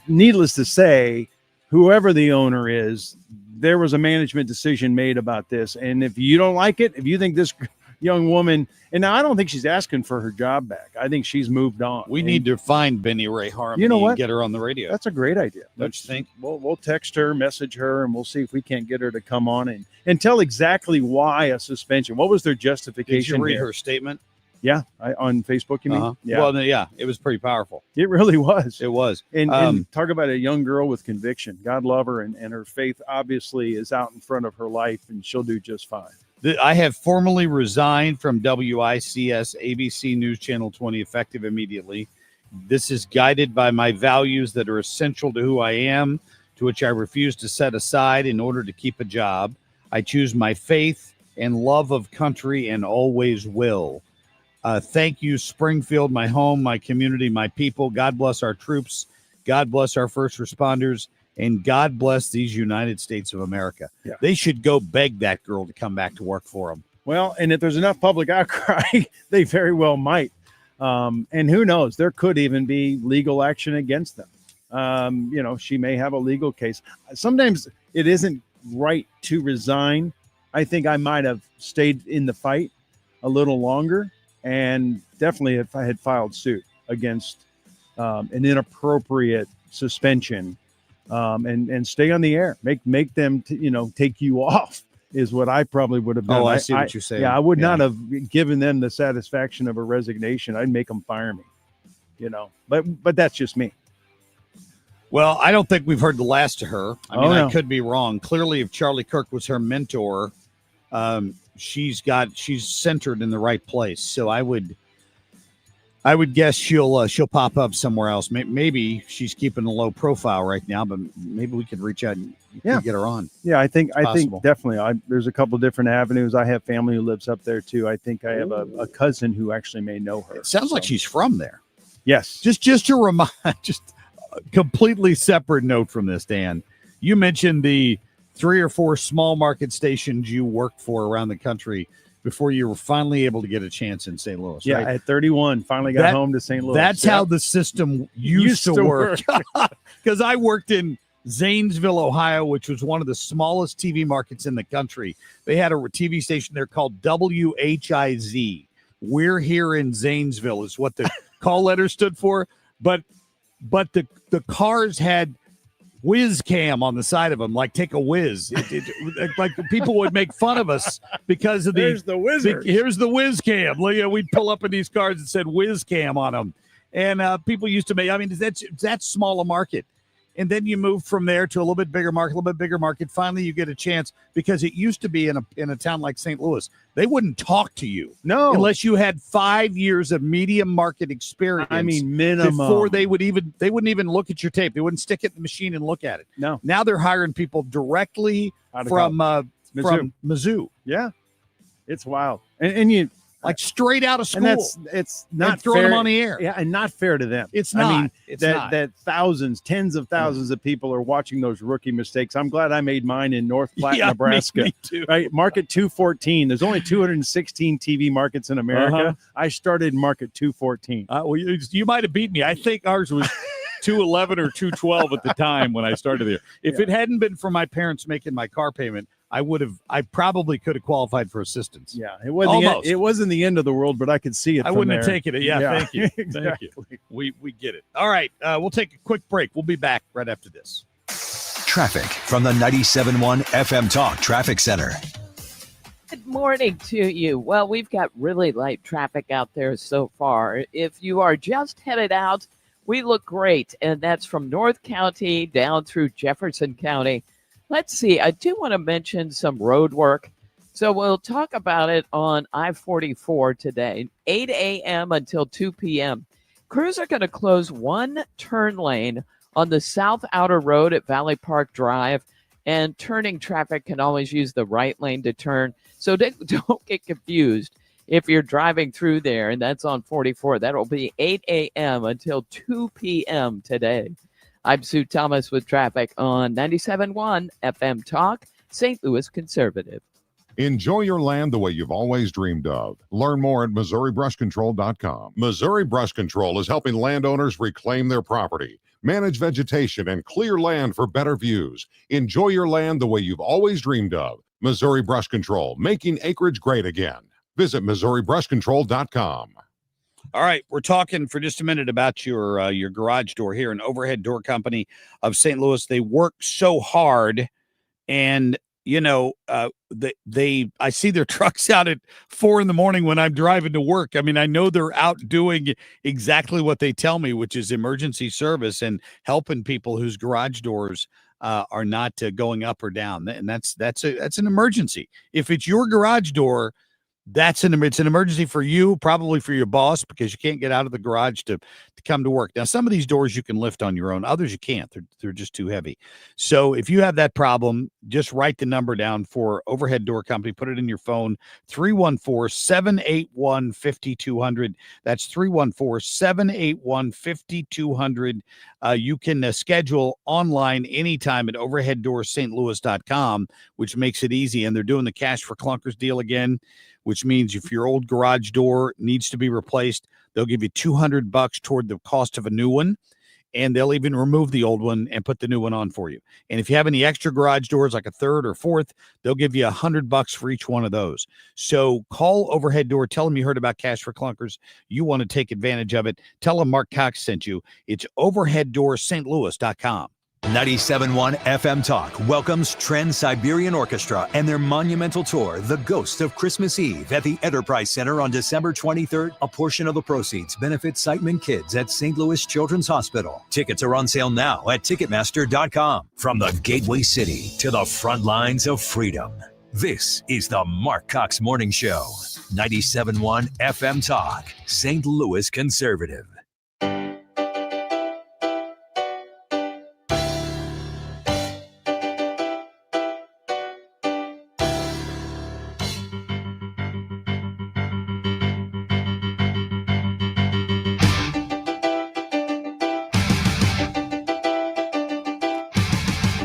needless to say, whoever the owner is, there was a management decision made about this. And if you don't like it, if you think this young woman, and now I don't think she's asking for her job back. I think she's moved on. We need to find Benny Ray Harmony and get her on the radio. That's a great idea. Don't you think? We'll text her, message her, and we'll see if we can't get her to come on and tell exactly why a suspension. What was their justification? Did you read here? her statement? Yeah, on Facebook, you mean? Uh-huh. Yeah. Well, yeah, it was pretty powerful. It really was. It was. And talk about a young girl with conviction. God love her, and her faith obviously is out in front of her life, and she'll do just fine. I have formally resigned from WICS ABC News Channel 20 effective immediately. This is guided by my values that are essential to who I am, to which I refuse to set aside in order to keep a job. I choose my faith and love of country and always will. Thank you, Springfield, my home, my community, my people. God bless our troops. God bless our first responders. And God bless these United States of America. Yeah. They should go beg that girl to come back to work for them. Well, and if there's enough public outcry, they very well might. And who knows? There could even be legal action against them. She may have a legal case. Sometimes it isn't right to resign. I think I might have stayed in the fight a little longer. And definitely if I had filed suit against an inappropriate suspension and stay on the air, make them, take you off is what I probably would have done. Oh, I see what you're saying. Yeah, I would not have given them the satisfaction of a resignation. I'd make them fire me, but that's just me. Well, I don't think we've heard the last of her. No. I could be wrong. Clearly, if Charlie Kirk was her mentor, she's centered in the right place. So I would guess she'll pop up somewhere else. Maybe she's keeping a low profile right now, but maybe we could reach out and get her on. Yeah, I think possible. definitely. There's a couple different avenues. I have family who lives up there too. I think I have a cousin who actually may know her. It sounds like she's from there. Yes. Just to remind, just a completely separate note from this, Dan. You mentioned the 3 or 4 small market stations you worked for around the country before you were finally able to get a chance in St. Louis. Yeah, right? at 31, finally got home to St. Louis. That's how the system used to work. Because I worked in Zanesville, Ohio, which was one of the smallest TV markets in the country. They had a TV station there called WHIZ. We're here in Zanesville is what the call letter stood for. But the cars had whiz cam on the side of them, like take a whiz. Like people would make fun of us because of There's the wizard. Here's the whiz cam. We'd pull up in these cars that said whiz cam on them. And people used to make, that's small a market. And then you move from there to a little bit bigger market. Finally, you get a chance because it used to be in a town like St. Louis. They wouldn't talk to you. No. Unless you had 5 years of medium market experience. Minimum. Before they wouldn't even look at your tape. They wouldn't stick it in the machine and look at it. No. Now they're hiring people directly from Mizzou. Yeah. It's wild. And you like straight out of school. And it's not throwing fair. them on the air. Yeah, and not fair to them. It's not. That thousands, tens of thousands of people are watching those rookie mistakes. I'm glad I made mine in North Platte, Nebraska. Me too. Right, market 214. There's only 216 TV markets in America. Uh-huh. I started market 214. Well, you might have beat me. I think ours was 211 or 212 at the time when I started there. If it hadn't been for my parents making my car payment, I probably could have qualified for assistance. Yeah, it wasn't the end of the world, but I could see it. I wouldn't have taken it. Yeah, thank you. Exactly. Thank you. We get it. All right, we'll take a quick break. We'll be back right after this. Traffic from the 97.1 FM Talk Traffic Center. morning to you. Well, we've got really light traffic out there so far. If you are just headed out, we look great, and that's from North County down through Jefferson County. Let's see, I do want to mention some road work. So we'll talk about it on I-44 today, 8 a.m. until 2 p.m. Crews are going to close one turn lane on the South Outer Road at Valley Park Drive, and turning traffic can always use the right lane to turn. So don't get confused if you're driving through there, and that's on 44. That'll be 8 a.m. until 2 p.m. today. I'm Sue Thomas with traffic on 97.1 FM Talk, St. Louis Conservative. Enjoy your land the way you've always dreamed of. Learn more at MissouriBrushControl.com. Missouri Brush Control is helping landowners reclaim their property, manage vegetation, and clear land for better views. Enjoy your land the way you've always dreamed of. Missouri Brush Control, making acreage great again. Visit MissouriBrushControl.com. All right, we're talking for just a minute about your garage door here, an Overhead Door Company of St. Louis. They work so hard, and I see their trucks out at 4 a.m. when I'm driving to work. I mean, I know they're out doing exactly what they tell me, which is emergency service and helping people whose garage doors are not going up or down. And that's an emergency. If it's your garage door, it's an emergency for you, probably for your boss, because you can't get out of the garage to come to work. Now, some of these doors you can lift on your own. Others you can't. They're just too heavy. So if you have that problem, just write the number down for Overhead Door Company. Put it in your phone, 314-781-5200. That's 314-781-5200. You can schedule online anytime at overheaddoorsstlouis.com, which makes it easy. And they're doing the Cash for Clunkers deal again, which means if your old garage door needs to be replaced, they'll give you $200 toward the cost of a new one, and they'll even remove the old one and put the new one on for you. And if you have any extra garage doors, like a third or fourth, they'll give you $100 for each one of those. So call Overhead Door. Tell them you heard about Cash for Clunkers. You want to take advantage of it. Tell them Marc Cox sent you. It's overheaddoorsstlouis.com. 97.1 FM Talk welcomes Trans-Siberian Orchestra and their monumental tour, The Ghost of Christmas Eve, at the Enterprise Center on December 23rd. A portion of the proceeds benefits Siteman Kids at St. Louis Children's Hospital. Tickets are on sale now at Ticketmaster.com. From the Gateway City to the front lines of freedom, this is the Marc Cox Morning Show. 97.1 FM Talk, St. Louis Conservative.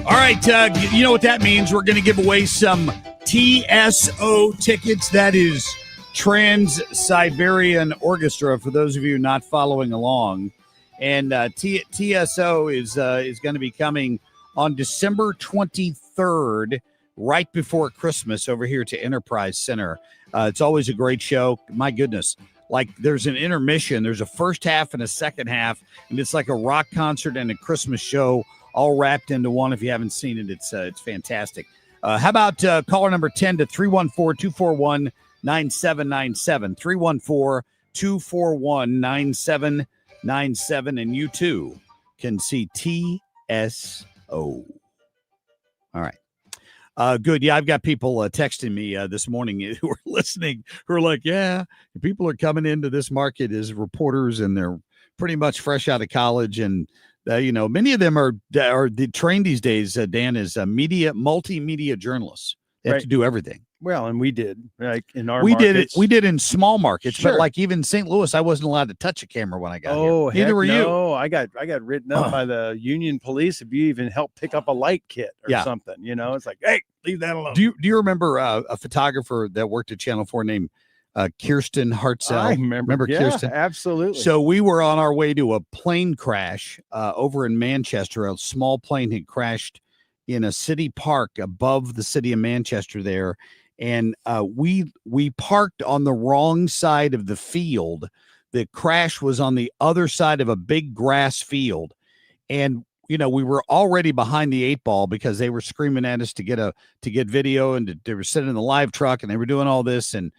All right, you know what that means. We're going to give away some TSO tickets. That is Trans-Siberian Orchestra, for those of you not following along. And TSO is going to be coming on December 23rd, right before Christmas, over here to Enterprise Center. It's always a great show. My goodness. Like, there's an intermission. There's a first half and a second half, and it's like a rock concert and a Christmas show all wrapped into one. If you haven't seen it, it's fantastic. How about caller number 10 to 314-241-9797, 314-241-9797, and you too can see TSO. All right. Good. Yeah, I've got people texting me this morning who are listening, who are like, yeah, people are coming into this market as reporters, and they're pretty much fresh out of college, and many of them are trained these days, Dan, as multimedia journalists. They have to do everything. Well, and we did, like in our we markets. We did in small markets, Sure. but like even St. Louis, I wasn't allowed to touch a camera when I got Oh, here. Neither were you. No, I got written up by the Union Police if you even help pick up a light kit or something. It's like, hey, leave that alone. Do you remember a photographer that worked at Channel 4 named Kirsten Hartzell? I remember Kirsten? Absolutely. So we were on our way to a plane crash over in Manchester. A small plane had crashed in a city park above the city of Manchester there. And we parked on the wrong side of the field. The crash was on the other side of a big grass field. And we were already behind the 8 ball because they were screaming at us to get video, and they were sitting in the live truck and they were doing all this. And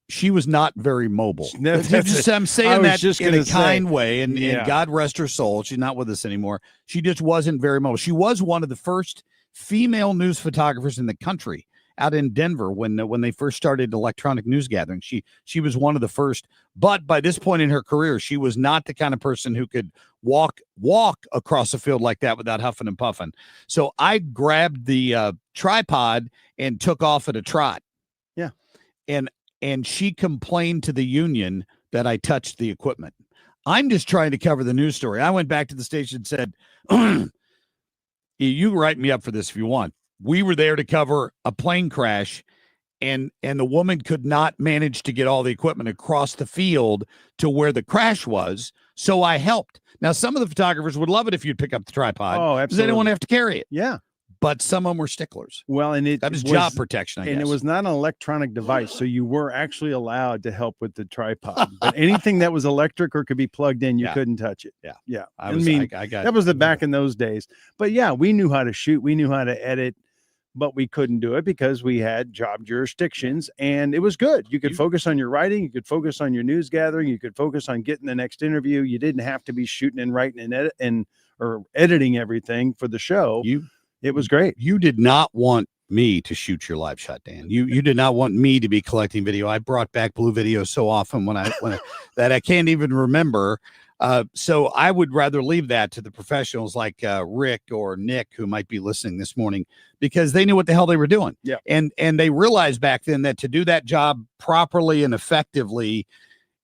she was not very mobile. I'm saying that in a kind way, and God rest her soul. She's not with us anymore. She just wasn't very mobile. She was one of the first female news photographers in the country out in Denver when they first started electronic news gathering. She was one of the first, but by this point in her career, she was not the kind of person who could walk across a field like that without huffing and puffing. So I grabbed the tripod and took off at a trot. Yeah. And she complained to the union that I touched the equipment. I'm just trying to cover the news story. I went back to the station and said, you write me up for this if you want. We were there to cover a plane crash, and the woman could not manage to get all the equipment across the field to where the crash was, so I helped. Now, some of the photographers would love it if you'd pick up the tripod. Oh, absolutely. Because they didn't want to have to carry it. Yeah. But some of them were sticklers. Well, and that was job protection, I guess. And it was not an electronic device, so you were actually allowed to help with the tripod. But anything that was electric or could be plugged in, you couldn't touch it. Yeah. Yeah. I got that was the back in those days. But yeah, we knew how to shoot. We knew how to edit, but we couldn't do it because we had job jurisdictions, and it was good. You could focus on your writing. You could focus on your news gathering. You could focus on getting the next interview. You didn't have to be shooting and writing and or editing everything for the show. It was great. You did not want me to shoot your live shot, Dan. You did not want me to be collecting video. I brought back blue video so often that I can't even remember. So I would rather leave that to the professionals like Rick or Nick, who might be listening this morning, because they knew what the hell they were doing. Yeah. And they realized back then that to do that job properly and effectively,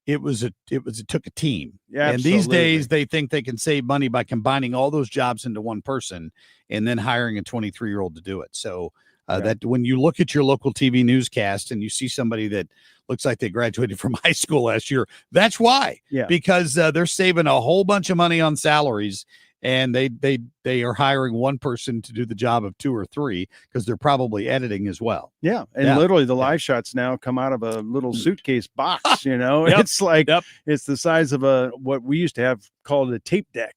it took a team. Yeah, and these days they think they can save money by combining all those jobs into one person and then hiring a 23-year-old to do it. So that when you look at your local TV newscast and you see somebody that looks like they graduated from high school last year, that's why. Yeah. Because they're saving a whole bunch of money on salaries, and they are hiring one person to do the job of 2 or 3 because they're probably editing as well. Yeah. And literally the live shots now come out of a little suitcase box, Yep. It's like, it's the size of what we used to have called a tape deck,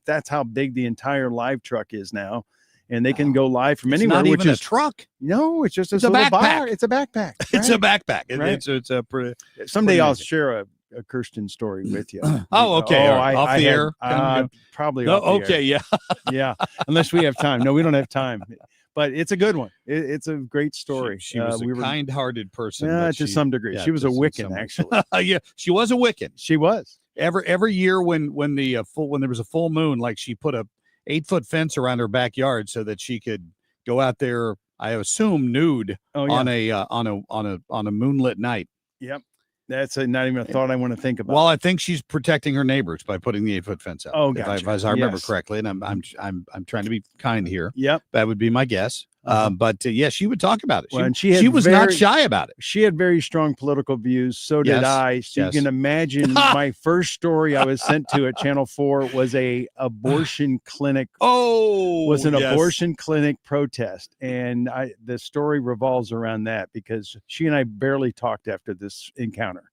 that's how big the entire live truck is now. And they can go live from anywhere. Not even which is a truck. No, it's just a backpack. It's a backpack. It's a backpack. Right? It's a pretty. Someday I'll share a Kirsten story with you. Oh, okay. Off the air? Probably. No, off the okay. air. Yeah. Yeah. Unless we have time. No, we don't have time. But it's a good one. It's a great story. She was a kind-hearted person. Yeah, to some degree. She was a Wiccan, actually. Yeah, she was a Wiccan. She was. Every year when there was a full moon, like she put a 8-foot fence around her backyard so that she could go out there, I assume nude, on a moonlit night. Yep. That's not even a thought I want to think about. Well, I think she's protecting her neighbors by putting the 8-foot fence out. Oh, gotcha. If I remember correctly, and I'm trying to be kind here. Yep, that would be my guess. But yeah, she would talk about it. Well, she was not shy about it. She had very strong political views. So did I. So you can imagine my first story I was sent to at Channel 4 was a abortion clinic. Abortion clinic protest, and the story revolves around that because she and I barely talked after this encounter.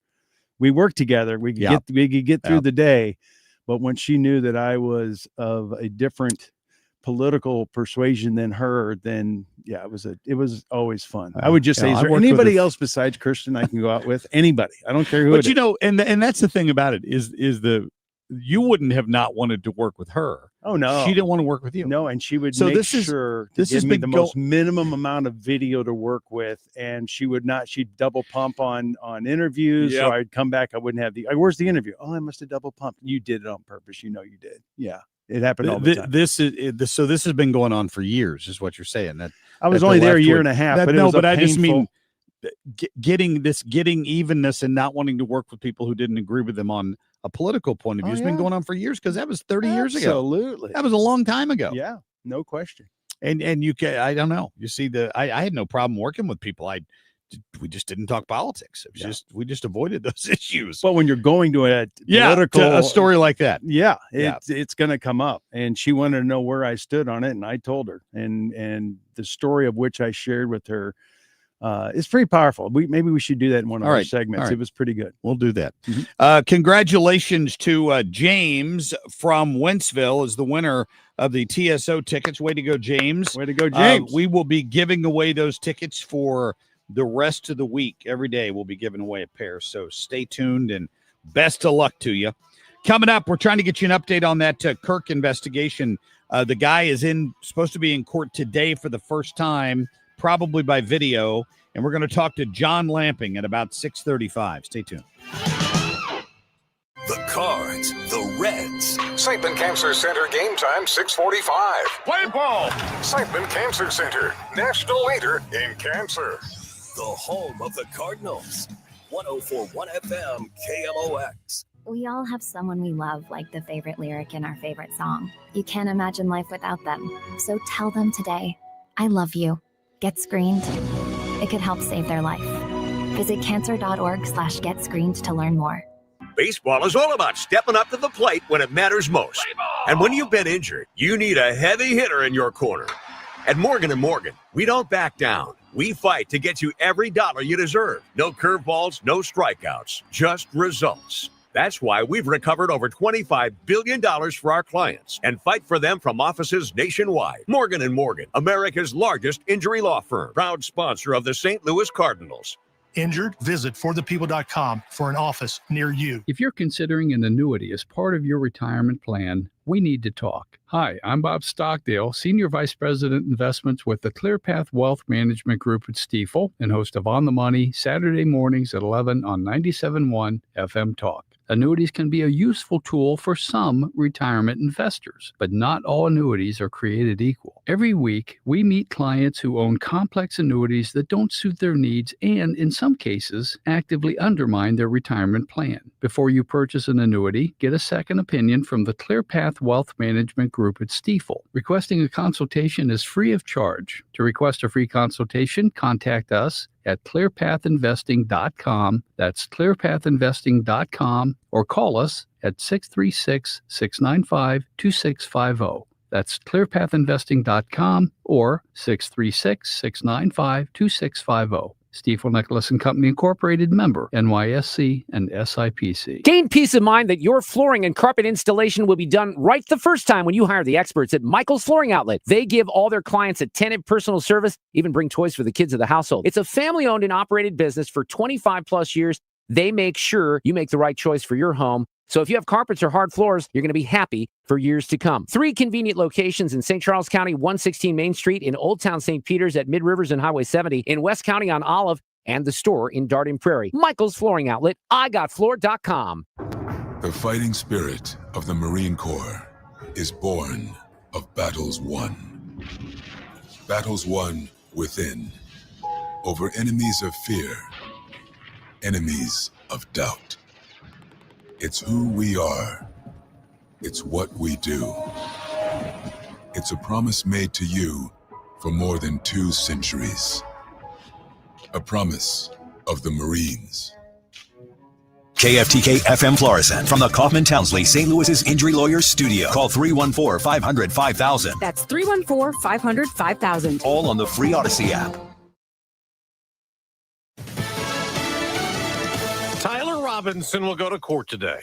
We worked together. We could get through the day, but when she knew that I was of a different political persuasion than her, then it was always fun. I would just say, is there anybody else besides Kirsten I can go out with? Anybody. I don't care who. But and that's the thing about it is you wouldn't have not wanted to work with her. Oh no, she didn't want to work with you. No, and she would make sure to give me the most minimum amount of video to work with, and she'd double pump on interviews. So I'd come back, I wouldn't have where's the interview? Oh, I must have double pumped. You did it on purpose. You did. Yeah. It happened all the time. This has been going on for years, is what you're saying. That I was only there a year and a half, but I just mean getting evenness and not wanting to work with people who didn't agree with them on a political point of view has been going on for years, because that was 30 years ago. Absolutely, that was a long time ago. Yeah, no question. And I don't know. You see, I had no problem working with people. We just didn't talk politics. It was we just avoided those issues. But when you're going to a story like that, it's going to come up. And she wanted to know where I stood on it, and I told her. And the story of which I shared with her It's pretty powerful. Maybe we should do that in one of All our right. segments. All right. It was pretty good. We'll do that. Mm-hmm. Congratulations to James from Wentzville as the winner of the TSO tickets. Way to go, James. Way to go, James. We will be giving away those tickets for the rest of the week. Every day we'll be giving away a pair. So stay tuned and best of luck to you. Coming up, we're trying to get you an update on that Kirk investigation. The guy is supposed to be in court today for the first time, probably by video. And we're going to talk to John Lamping at about 6:35. Stay tuned. The Cards, the Reds. Siteman Cancer Center game time 6:45. Play ball. Siteman Cancer Center, national leader in cancer. The home of the Cardinals. 104.1 FM KMOX. We all have someone we love, like the favorite lyric in our favorite song. You can't imagine life without them. So tell them today, I love you. Get screened. It could help save their life. Visit cancer.org/getscreened to learn more. Baseball is all about stepping up to the plate when it matters most. And when you've been injured, you need a heavy hitter in your corner. At Morgan & Morgan, we don't back down. We fight to get you every dollar you deserve. No curveballs, no strikeouts, just results. That's why we've recovered over $25 billion for our clients and fight for them from offices nationwide. Morgan & Morgan, America's largest injury law firm, proud sponsor of the St. Louis Cardinals. Injured? Visit forthepeople.com for an office near you. If you're considering an annuity as part of your retirement plan, we need to talk. Hi, I'm Bob Stockdale, Senior Vice President Investments with the ClearPath Wealth Management Group at Stifel and host of On the Money, Saturday mornings at 11 on 97.1 FM Talk. Annuities can be a useful tool for some retirement investors, but not all annuities are created equal. Every week, we meet clients who own complex annuities that don't suit their needs and, in some cases, actively undermine their retirement plan. Before you purchase an annuity, get a second opinion from the ClearPath Wealth Management Group at Stifel. Requesting a consultation is free of charge. To request a free consultation, contact us at clearpathinvesting.com. That's clearpathinvesting.com, or call us at 636-695-2650. That's clearpathinvesting.com or 636-695-2650. Stifel Nicholas & Company Incorporated, member NYSE and SIPC. Gain peace of mind that your flooring and carpet installation will be done right the first time when you hire the experts at Michael's Flooring Outlet. They give all their clients attentive personal service, even bring toys for the kids of the household. It's a family-owned and operated business for 25 plus years. They make sure you make the right choice for your home. So if you have carpets or hard floors, you're going to be happy for years to come. 3 convenient locations in St. Charles County, 116 Main Street, in Old Town St. Peters at Mid Rivers and Highway 70, in West County on Olive, and the store in Darden Prairie. Michael's Flooring Outlet, igotfloor.com. The fighting spirit of the Marine Corps is born of battles won. Battles won within, over enemies of fear, enemies of doubt. It's who we are. It's what we do. It's a promise made to you for more than 2 centuries. A promise of the Marines. KFTK FM Florissant from the Kaufman Townsley St. Louis's Injury Lawyers Studio. Call 314-500-5000. That's 314-500-5000. All on the free Odyssey app. Tyler Robinson will go to court today.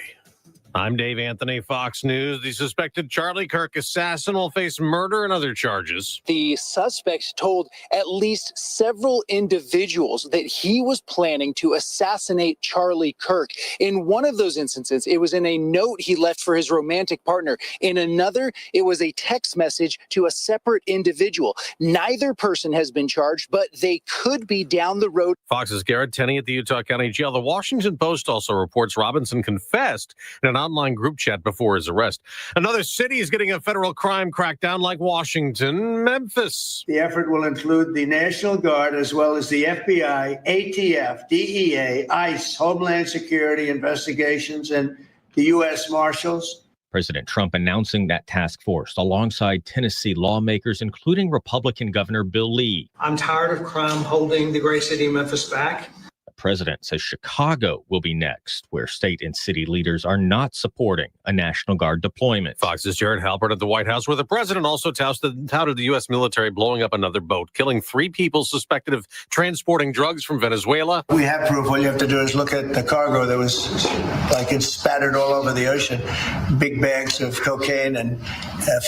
I'm Dave Anthony, Fox News. The suspected Charlie Kirk assassin will face murder and other charges. The suspect told at least several individuals that he was planning to assassinate Charlie Kirk. In one of those instances, it was in a note he left for his romantic partner. In another, it was a text message to a separate individual. Neither person has been charged, but they could be down the road. Fox's Garrett Tenney at the Utah County Jail. The Washington Post also reports Robinson confessed in an online group chat before his arrest. Another city is getting a federal crime crackdown like Washington, Memphis. The effort will include the National Guard as well as the FBI, ATF, DEA, ICE, Homeland Security investigations, and the U.S. Marshals. President Trump announcing that task force alongside Tennessee lawmakers, including Republican Governor Bill Lee. I'm tired of crime holding the great city of Memphis back. president says Chicago will be next, where state and city leaders are not supporting a National Guard deployment. Fox's Jared Halpern at the White House, where the president also touted the U.S. military blowing up another boat, killing 3 people suspected of transporting drugs from Venezuela. We have proof. All you have to do is look at the cargo that was like it's spattered all over the ocean. Big bags of cocaine and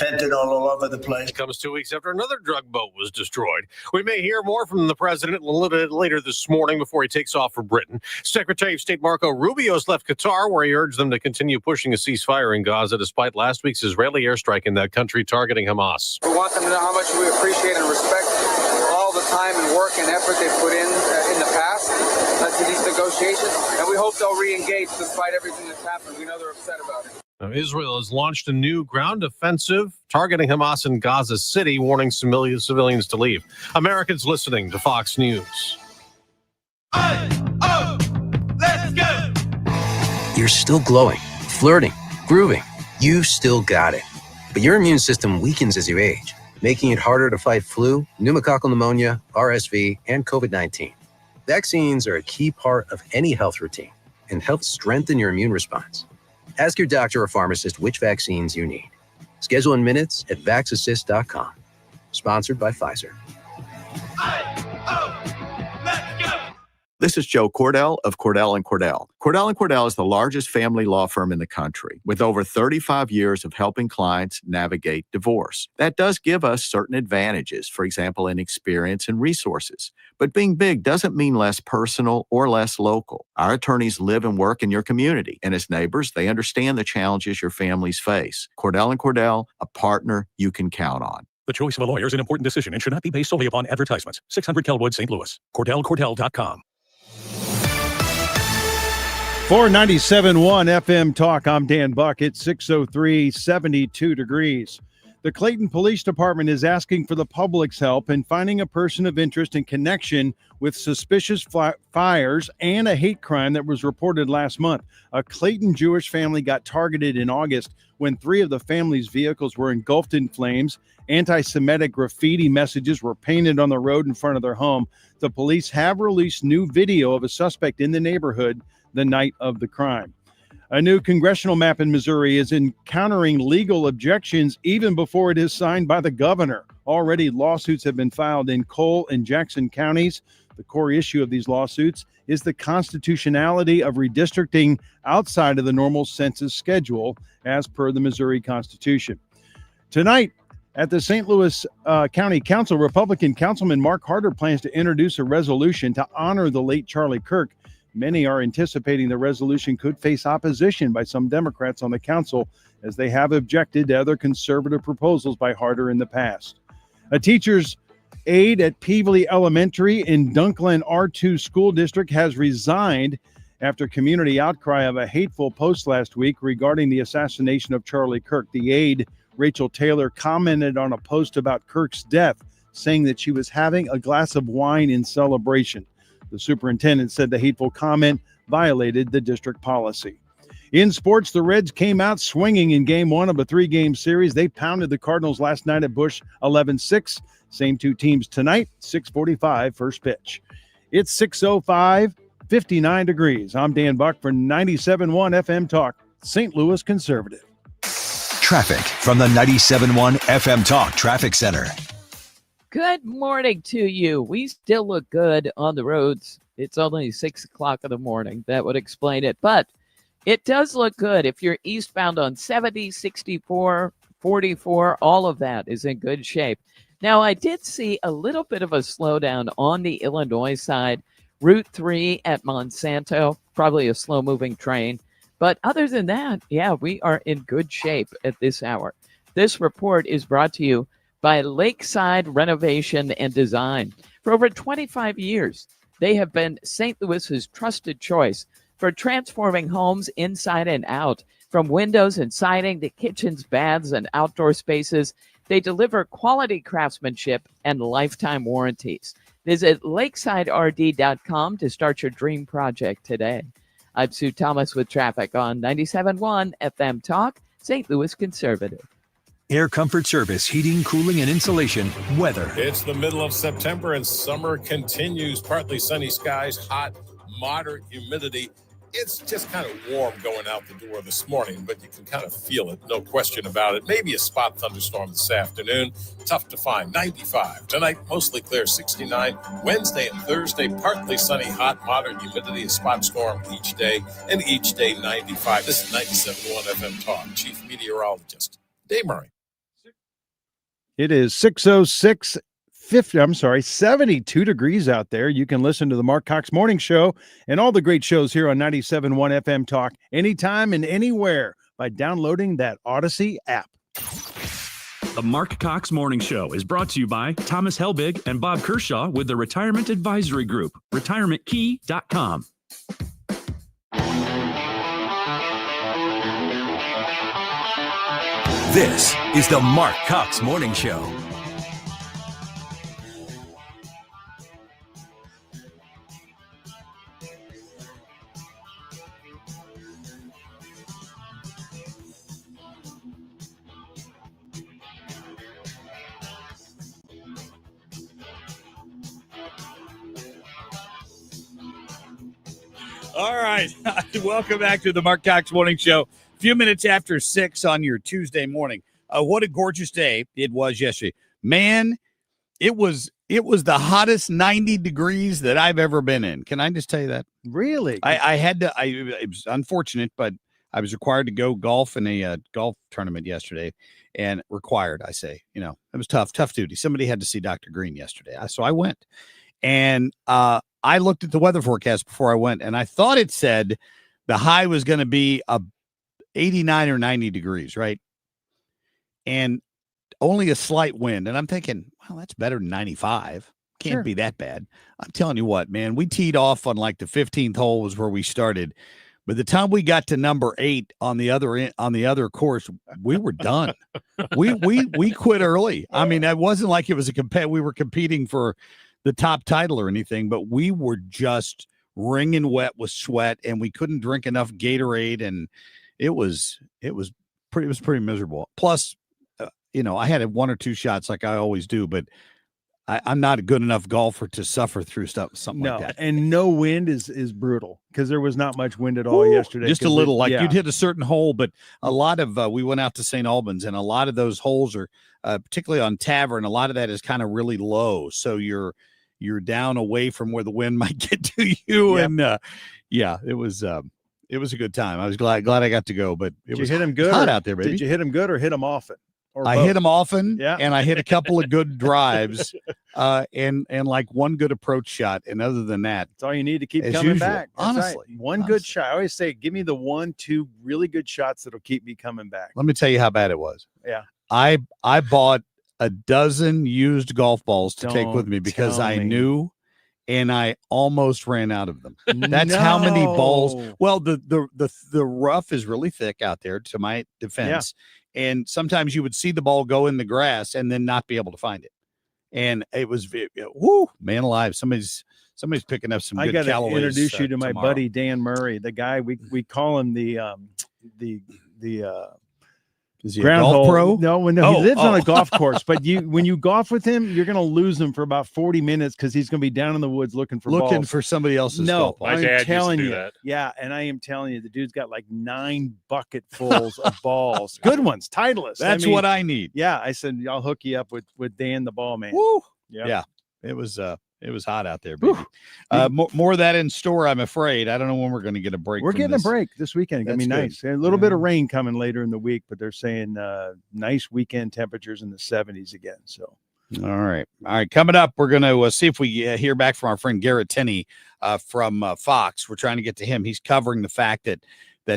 fentanyl all over the place. It comes 2 weeks after another drug boat was destroyed. We may hear more from the president a little bit later this morning before he takes off for Britain. Secretary of State Marco Rubio's left Qatar, where he urged them to continue pushing a ceasefire in Gaza despite last week's Israeli airstrike in that country targeting Hamas. We want them to know how much we appreciate and respect all the time and work and effort they put in the past to these negotiations, and we hope they'll re-engage despite everything that's happened. We know they're upset about it. Now, Israel has launched a new ground offensive targeting Hamas in Gaza City, warning civilians to leave. Americans listening to Fox News. Let's go! You're still glowing, flirting, grooving. You still got it. But your immune system weakens as you age, making it harder to fight flu, pneumococcal pneumonia, RSV, and COVID-19. Vaccines are a key part of any health routine and help strengthen your immune response. Ask your doctor or pharmacist which vaccines you need. Schedule in minutes at vaxassist.com. Sponsored by Pfizer. This is Joe Cordell of Cordell & Cordell. Cordell & Cordell is the largest family law firm in the country with over 35 years of helping clients navigate divorce. That does give us certain advantages, for example, in experience and resources. But being big doesn't mean less personal or less local. Our attorneys live and work in your community, and as neighbors, they understand the challenges your families face. Cordell & Cordell, a partner you can count on. The choice of a lawyer is an important decision and should not be based solely upon advertisements. 600 Kelwood, St. Louis. CordellCordell.com. For 97.1 FM Talk, I'm Dan Buck. It's 6:03, 72 degrees. The Clayton Police Department is asking for the public's help in finding a person of interest in connection with suspicious fires and a hate crime that was reported last month. A Clayton Jewish family got targeted in August when 3 of the family's vehicles were engulfed in flames. Anti-Semitic graffiti messages were painted on the road in front of their home. The police have released new video of a suspect in the neighborhood the night of the crime. A new congressional map in Missouri is encountering legal objections even before it is signed by the governor. Already, lawsuits have been filed in Cole and Jackson counties. The core issue of these lawsuits is the constitutionality of redistricting outside of the normal census schedule as per the Missouri Constitution. Tonight, at the St. Louis County Council, Republican Councilman Mark Harder plans to introduce a resolution to honor the late Charlie Kirk. Many are anticipating the resolution could face opposition by some Democrats on the council, as they have objected to other conservative proposals by Harder in the past. A teacher's aide at Peevely Elementary in Dunklin R2 School District has resigned after community outcry of a hateful post last week regarding the assassination of Charlie Kirk. The aide, Rachel Taylor, commented on a post about Kirk's death, saying that she was having a glass of wine in celebration. The superintendent said the hateful comment violated the district policy. In sports, the Reds came out swinging in Game 1 of a 3-game series. They pounded the Cardinals last night at Busch 11-6. Same 2 teams tonight, 6:45 first pitch. It's 6:05, 59 degrees. I'm Dan Buck for 97.1 FM Talk, St. Louis Conservative. Traffic from the 97.1 FM Talk Traffic Center. Good morning to you. We still look good on the roads. It's only 6 o'clock in the morning. That would explain it. But it does look good. If you're eastbound on 70, 64, 44, all of that is in good shape. Now, I did see a little bit of a slowdown on the Illinois side. Route 3 at Monsanto, probably a slow-moving train. But other than that, yeah, we are in good shape at this hour. This report is brought to you by Lakeside Renovation and Design. For over 25 years, they have been St. Louis's trusted choice for transforming homes inside and out. From windows and siding to kitchens, baths, and outdoor spaces, they deliver quality craftsmanship and lifetime warranties. Visit lakesiderd.com to start your dream project today. I'm Sue Thomas with traffic on 97.1 FM Talk, St. Louis Conservative. Air Comfort Service, heating, cooling, and insulation. Weather. It's the middle of September and summer continues. Partly sunny skies, hot, moderate humidity. It's just kind of warm going out the door this morning, but you can kind of feel it, no question about it. Maybe a spot thunderstorm this afternoon. Tough to find. 95. Tonight, mostly clear, 69. Wednesday and Thursday, partly sunny, hot, moderate humidity, a spot storm each day, and each day 95. This is 97.1 FM Talk. Chief Meteorologist Dave Murray. It is 6:06. 72 degrees out there. You can listen to the Marc Cox Morning Show and all the great shows here on 97.1 FM Talk anytime and anywhere by downloading that Odyssey app. The Marc Cox Morning Show is brought to you by Thomas Helbig and Bob Kershaw with the Retirement Advisory Group, retirementkey.com. This is the Marc Cox Morning Show. All right. Welcome back to the Marc Cox Morning Show. A few minutes after 6 on your Tuesday morning. What a gorgeous day it was yesterday. Man, it was the hottest 90 degrees that I've ever been in. Can I just tell you that? Really? I had to. It was unfortunate, but I was required to go golf in a golf tournament yesterday. And required, I say. You know, it was tough duty. Somebody had to see Dr. Green yesterday. So I went. And I looked at the weather forecast before I went, and I thought it said the high was going to be 89 or 90 degrees, right? And only a slight wind. And I'm thinking, well, that's better than 95. Can't be that bad. I'm telling you what, man, we teed off on like the 15th hole was where we started. By the time we got to number 8 on the other course, we were done. we quit early. I mean, it wasn't like it was we were competing for the top title or anything, but we were just wringing wet with sweat, and we couldn't drink enough Gatorade, and it was pretty miserable. Plus, I had 1 or 2 shots like I always do, but I'm not a good enough golfer to suffer through something like that. And no wind is brutal because there was not much wind at all yesterday. Just a little, you'd hit a certain hole, but a lot of we went out to St. Albans, and a lot of those holes are, particularly on Tavern, a lot of that is kind of really low, so you're down away from where the wind might get to you. Yep. And it was a good time. I was glad I got to go, but it was hit him good hot out there, baby. Did you hit him good or hit him often? I hit him often, and I hit a couple of good drives, and like one good approach shot. And other than that, that's all you need to keep coming back. Honestly, right. Good shot. I always say, give me the 1-2 really good shots that'll keep me coming back. Let me tell you how bad it was. Yeah, I bought a dozen used golf balls to take with me because I knew, and I almost ran out of them. That's how many balls. Well, the rough is really thick out there, to my defense. Yeah. And sometimes you would see the ball go in the grass and then not be able to find it. And it was, man alive. Somebody's picking up some good Callaways. I got to introduce you to my buddy, Dan Murray, the guy, we call him the is he a golf pro? No, he lives on a golf course. But when you golf with him, you're going to lose him for about 40 minutes because he's going to be down in the woods looking for somebody else's golf ball. I'm telling you. Yeah, and I am telling you, the dude's got like 9 bucketfuls of balls. Good ones, Titleist. That's what I need. Yeah, I said, I'll hook you up with Dan the ball man. Woo! Yeah. It was hot out there, baby. More of that in store, I'm afraid. I don't know when we're going to get a break. We're getting a break this weekend. It's going to be nice. A little bit of rain coming later in the week, but they're saying nice weekend temperatures in the 70s again. So, all right. Coming up, we're going to see if we hear back from our friend Garrett Tenney from Fox. We're trying to get to him. He's covering the fact that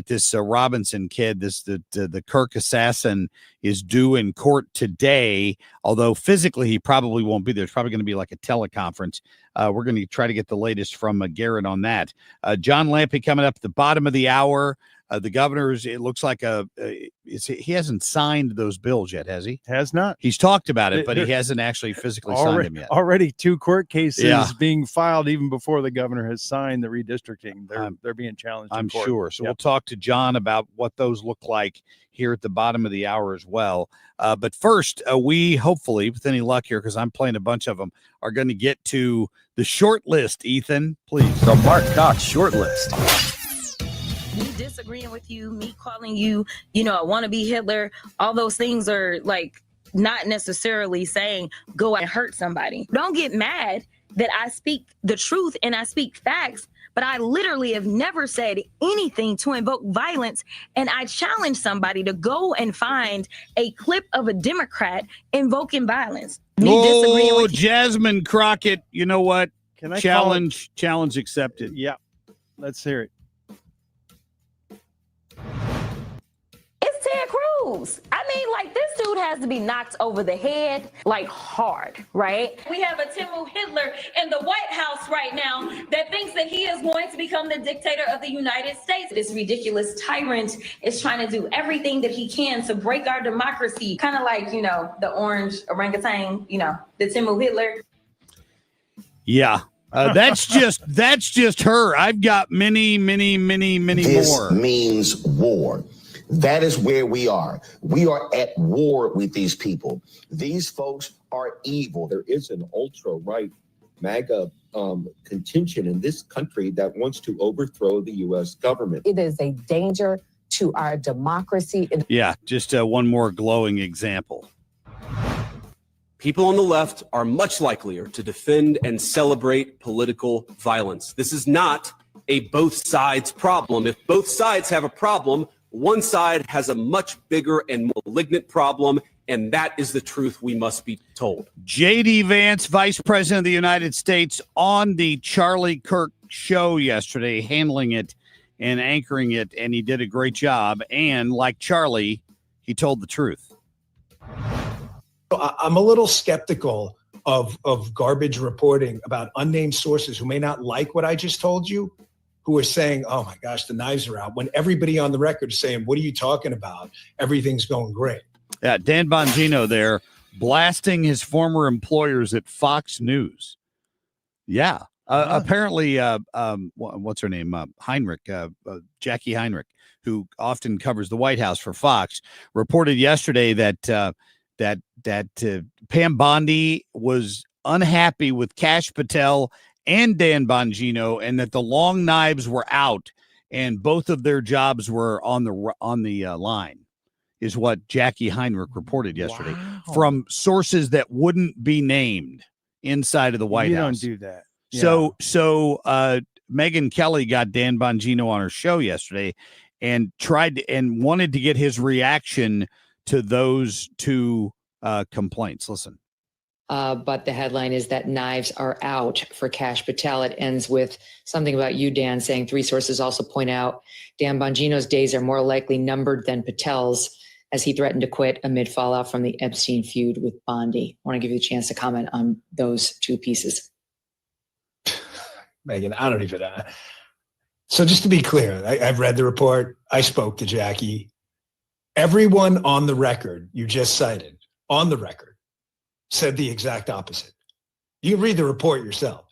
this Robinson kid, the Kirk assassin, is due in court today, although physically he probably won't be there. It's probably going to be like a teleconference. We're going to try to get the latest from Garrett on that. John Lampe coming up at the bottom of the hour. The governor's, it looks like he hasn't signed those bills yet, has he? Has not. He's talked about it, but he hasn't actually physically signed them yet. Already 2 court cases being filed even before the governor has signed the redistricting. They're being challenged. I'm sure. So we'll talk to John about what those look like here at the bottom of the hour as well. But first, we hopefully, with any luck here, because I'm playing a bunch of them, are going to get to the short list. Ethan, please. The Marc Cox short list. Me disagreeing with you, me calling you, I want to be Hitler. All those things are like not necessarily saying go and hurt somebody. Don't get mad that I speak the truth and I speak facts, but I literally have never said anything to invoke violence. And I challenge somebody to go and find a clip of a Democrat invoking violence. disagreeing with you. Jasmine Crockett, you know what? Can I challenge accepted. Yeah. Let's hear it. It's Ted Cruz. I mean, like, this dude has to be knocked over the head, like, hard, right? We have a Timu Hitler in the White House right now that thinks that he is going to become the dictator of the United States. This ridiculous tyrant is trying to do everything that he can to break our democracy. Kind of like, the orange orangutan, the Timu Hitler. Yeah. That's just her. I've got many This more. Means war. That is where we are. We are at war with these people. These folks are evil. There is an ultra-right MAGA contingent in this country that wants to overthrow the U.S. government. It is a danger to our democracy. Yeah, just one more glowing example. People on the left are much likelier to defend and celebrate political violence. This is not a both sides problem. If both sides have a problem, one side has a much bigger and malignant problem, and that is the truth we must be told. J.D. Vance, Vice President of the United States, on the Charlie Kirk show yesterday, handling it and anchoring it, and he did a great job. And like Charlie, he told the truth. I'm a little skeptical of garbage reporting about unnamed sources who may not like what I just told you, who are saying, oh my gosh, the knives are out, when everybody on the record is saying, what are you talking about? Everything's going great. Yeah, Dan Bongino there blasting his former employers at Fox News. Yeah. Apparently, what's her name? Heinrich, Jackie Heinrich, who often covers the White House for Fox, reported yesterday that Pam Bondi was unhappy with Kash Patel and Dan Bongino, and that the long knives were out, and both of their jobs were on the line, is what Jackie Heinrich reported yesterday from sources that wouldn't be named inside of the White House. You don't do that. So Megyn Kelly got Dan Bongino on her show yesterday and wanted to get his reaction to those two complaints. Listen. But the headline is that knives are out for Kash Patel. It ends with something about you, Dan, saying 3 sources also point out Dan Bongino's days are more likely numbered than Patel's, as he threatened to quit amid fallout from the Epstein feud with Bondi. I want to give you a chance to comment on those 2 pieces. Megan, I don't even. So just to be clear, I've read the report. I spoke to Jackie. Everyone on the record you just cited, on the record, said the exact opposite. You can read the report yourself.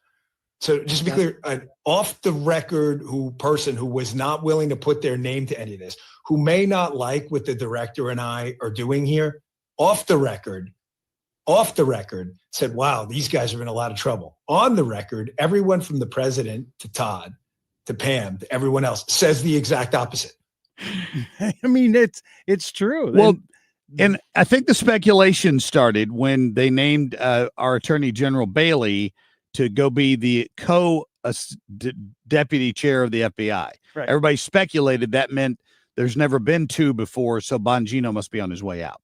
So just to be clear, an off-the-record person who was not willing to put their name to any of this, who may not like what the director and I are doing here, off the record, said, wow, these guys are in a lot of trouble. On the record, everyone from the president to Todd to Pam to everyone else says the exact opposite. I mean, it's true. Well, and I think the speculation started when they named our Attorney General Bailey to go be the deputy chair of the FBI. Right. Everybody speculated that meant there's never been 2 before, so Bongino must be on his way out.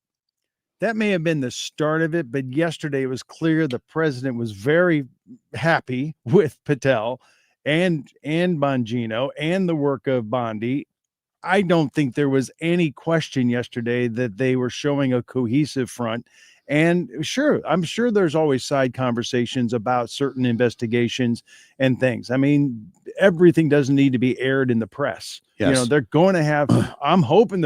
That may have been the start of it, but yesterday it was clear the president was very happy with Patel and Bongino and the work of Bondi. I don't think there was any question yesterday that they were showing a cohesive front. And sure, I'm sure there's always side conversations about certain investigations and things. I mean, everything doesn't need to be aired in the press. Yes. You know, they're going to have, I'm hoping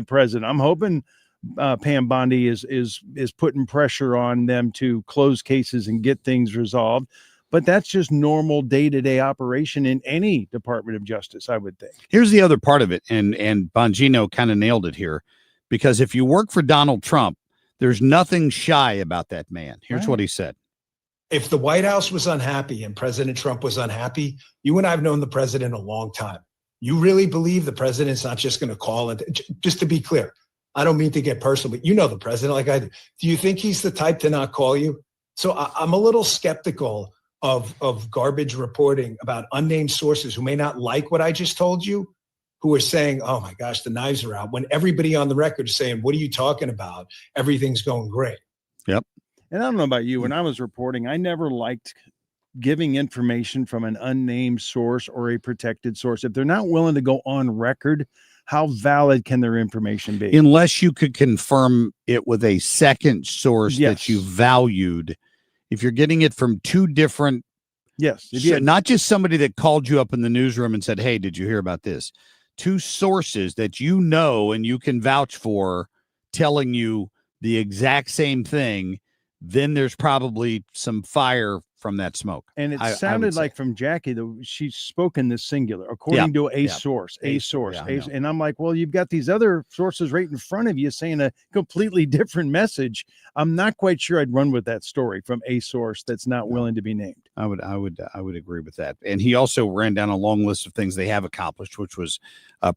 Pam Bondi is putting pressure on them to close cases and get things resolved. But that's just normal day-to-day operation in any Department of Justice, I would think. Here's the other part of it, and Bongino kind of nailed it here, because if you work for Donald Trump, there's nothing shy about that man. Here's what he said. If the White House was unhappy and President Trump was unhappy, you and I have known the president a long time. You really believe the president's not just going to call and just to be clear, I don't mean to get personal, but you know the president like I do. Do you think he's the type to not call you? So I'm a little skeptical of garbage reporting about unnamed sources who may not like what I just told you, who are saying, oh my gosh, the knives are out, when everybody on the record is saying, what are you talking about? Everything's going great. Yep. And I don't know about you, when I was reporting, I never liked giving information from an unnamed source or a protected source. If they're not willing to go on record, how valid can their information be? Unless you could confirm it with a second source that you valued. If you're getting it from two different, not just somebody that called you up in the newsroom and said, hey, did you hear about this? Two sources that you know and you can vouch for telling you the exact same thing, then there's probably some fire from that smoke. And it sounded like from Jackie, she's spoken this singular, according to a source. And I'm like, well, you've got these other sources right in front of you saying a completely different message. I'm not quite sure I'd run with that story from a source that's not willing to be named. I would agree with that. And he also ran down a long list of things they have accomplished, which was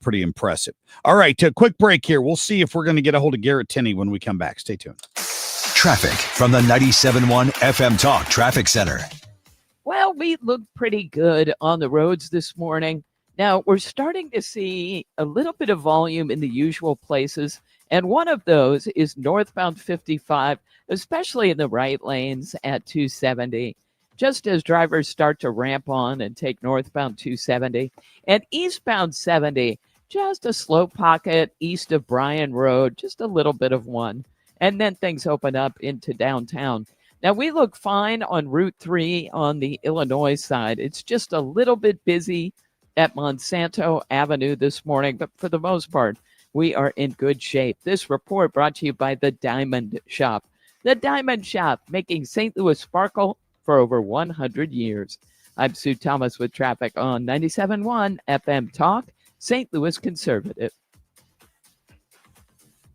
pretty impressive. All right, a quick break here. We'll see if we're going to get a hold of Garrett Tenney when we come back. Stay tuned. Traffic from the 97.1 FM Talk Traffic Center. Well, we look pretty good on the roads this morning. Now, we're starting to see a little bit of volume in the usual places, and one of those is northbound 55, especially in the right lanes at 270, just as drivers start to ramp on and take northbound 270. And eastbound 70, just a slow pocket east of Bryan Road, just a little bit of one. And then things open up into downtown. Now, we look fine on Route 3 on the Illinois side. It's just a little bit busy at Monsanto Avenue this morning, but for the most part, we are in good shape. This report brought to you by the Diamond Shop. The Diamond Shop, making St. Louis sparkle for over 100 years. I'm Sue Thomas with traffic on 97.1 FM Talk, St. Louis Conservative.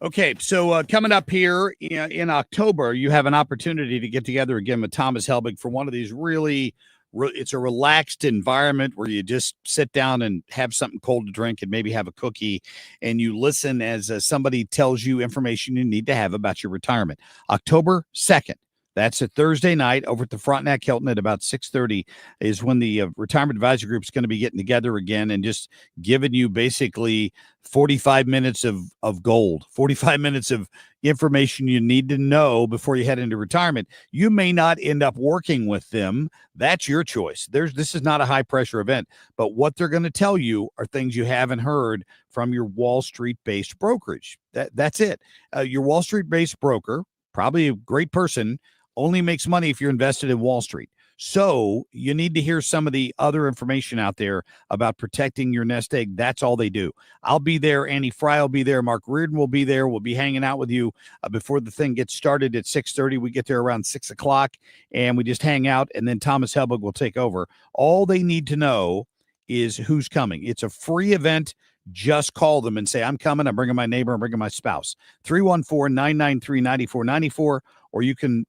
Okay, so coming up here in October, you have an opportunity to get together again with Thomas Helbig for one of these it's a relaxed environment where you just sit down and have something cold to drink and maybe have a cookie, and you listen as somebody tells you information you need to have about your retirement. October 2nd. That's a Thursday night over at the Frontenac Hilton at about 6:30 is when the Retirement Advisory Group is going to be getting together again and just giving you basically 45 minutes of gold, 45 minutes of information you need to know before you head into retirement. You may not end up working with them. That's your choice. This is not a high-pressure event, but what they're going to tell you are things you haven't heard from your Wall Street-based brokerage. That's it. Your Wall Street-based broker, probably a great person, only makes money if you're invested in Wall Street. So you need to hear some of the other information out there about protecting your nest egg. That's all they do. I'll be there. Annie Fry will be there. Mark Reardon will be there. We'll be hanging out with you before the thing gets started at 6:30. We get there around 6 o'clock and we just hang out, and then Thomas Helbig will take over. All they need to know is who's coming. It's a free event. Just call them and say, I'm coming. I'm bringing my neighbor. I'm bringing my spouse. 314-993-9494. Or you can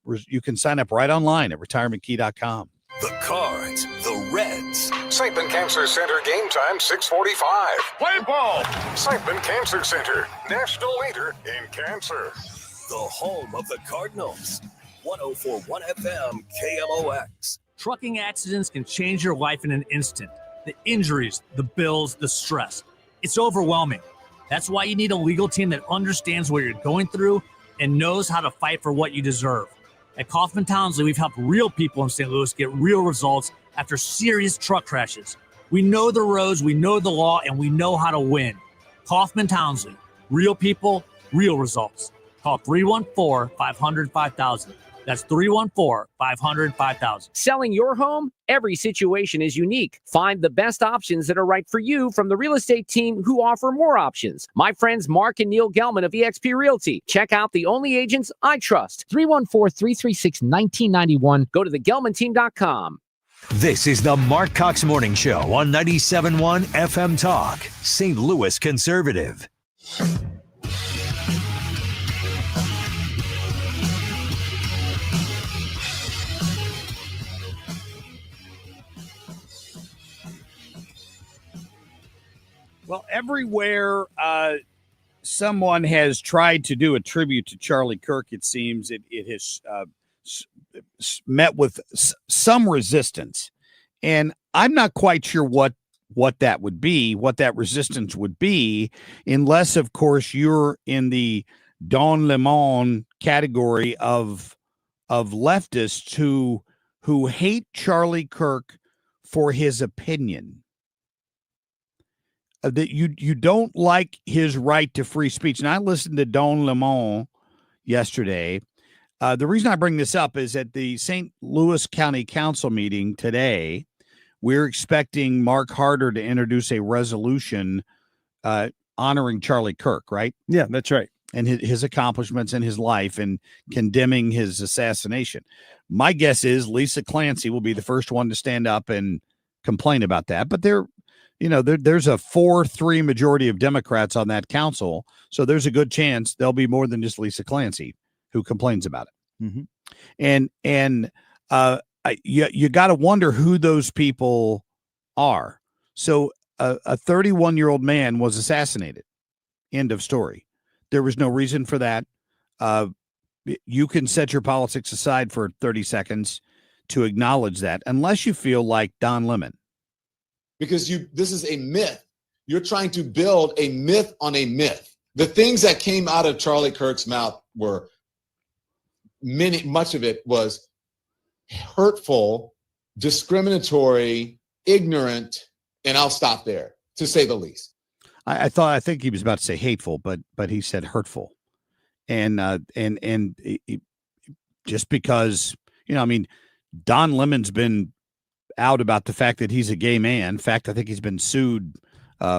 sign up right online at retirementkey.com. The Cards, the Reds. Siteman Cancer Center, game time 6:45. Play ball. Siteman Cancer Center, national leader in cancer. The home of the Cardinals. 104.1 FM KMOX. Trucking accidents can change your life in an instant. The injuries, the bills, the stress. It's overwhelming. That's why you need a legal team that understands what you're going through and knows how to fight for what you deserve. At Kaufman Townsley, we've helped real people in St. Louis get real results after serious truck crashes. We know the roads, we know the law, and we know how to win. Kaufman Townsley, real people, real results. Call 314-500-5000. That's 314-500-5000. Selling your home? Every situation is unique. Find the best options that are right for you from the real estate team who offer more options. My friends Mark and Neil Gelman of eXp Realty. Check out the only agents I trust. 314-336-1991. Go to thegelmanteam.com. This is the Marc Cox Morning Show on 97.1 FM Talk, St. Louis Conservative. Well, everywhere someone has tried to do a tribute to Charlie Kirk, it seems it has met with some resistance. And I'm not quite sure what that would be, what that resistance would be, unless, of course, you're in the Don Lemon category of leftists who hate Charlie Kirk for his opinion. That you don't like his right to free speech. And I listened to Don Lemon yesterday. The reason I bring this up is at the St. Louis County Council meeting today, we're expecting Mark Harder to introduce a resolution honoring Charlie Kirk, right? Yeah, that's right. And his accomplishments in his life and condemning his assassination. My guess is Lisa Clancy will be the first one to stand up and complain about that. But there's a 4-3 majority of Democrats on that council. So there's a good chance there'll be more than just Lisa Clancy who complains about it. Mm-hmm. And you got to wonder who those people are. So a 31-year-old man was assassinated. End of story. There was no reason for that. You can set your politics aside for 30 seconds to acknowledge that, unless you feel like Don Lemon. Because this is a myth. You're trying to build a myth on a myth. The things that came out of Charlie Kirk's mouth were much of it was hurtful, discriminatory, ignorant, and I'll stop there, to say the least. I think he was about to say hateful, but he said hurtful, and just because Don Lemon's been out about the fact that he's a gay man. In fact, I think he's been sued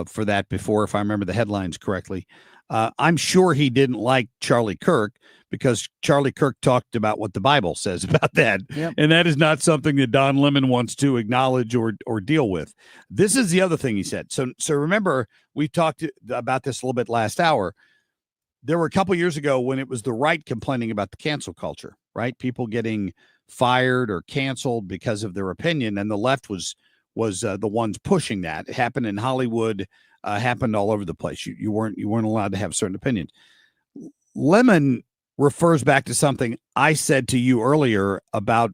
for that before, if I remember the headlines correctly. I'm sure he didn't like Charlie Kirk because Charlie Kirk talked about what the Bible says about that. Yep. And that is not something that Don Lemon wants to acknowledge or deal with. This is the other thing he said. So remember, we talked about this a little bit last hour. There were a couple years ago when it was the right complaining about the cancel culture, right? People getting fired or canceled because of their opinion. And the left was the ones pushing that. It happened in Hollywood, happened all over the place. You weren't allowed to have certain opinions. Lemon refers back to something I said to you earlier about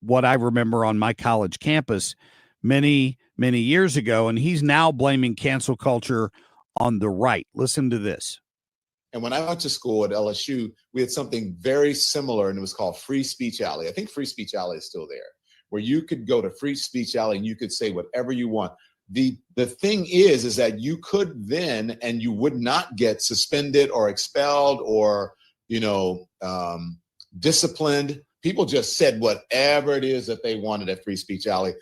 what I remember on my college campus many, many years ago. And he's now blaming cancel culture on the right. Listen to this. And when I went to school at LSU, we had something very similar, and it was called Free Speech Alley. I think Free Speech Alley is still there, where you could go to Free Speech Alley and you could say whatever you want. The thing is that you could then, and you would not get suspended or expelled or, disciplined. People just said whatever it is that they wanted at Free Speech Alley.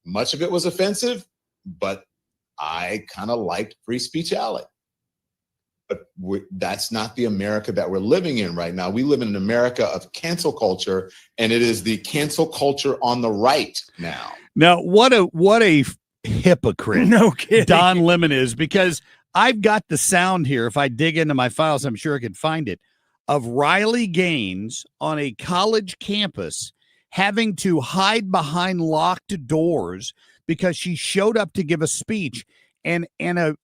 Much of it was offensive, but I kind of liked Free Speech Alley. But that's not the America that we're living in right now. We live in an America of cancel culture, and it is the cancel culture on the right now. Now, what a hypocrite No kidding. Don Lemon is, because I've got the sound here. If I dig into my files, I'm sure I could find it, of Riley Gaines on a college campus having to hide behind locked doors because she showed up to give a speech, and an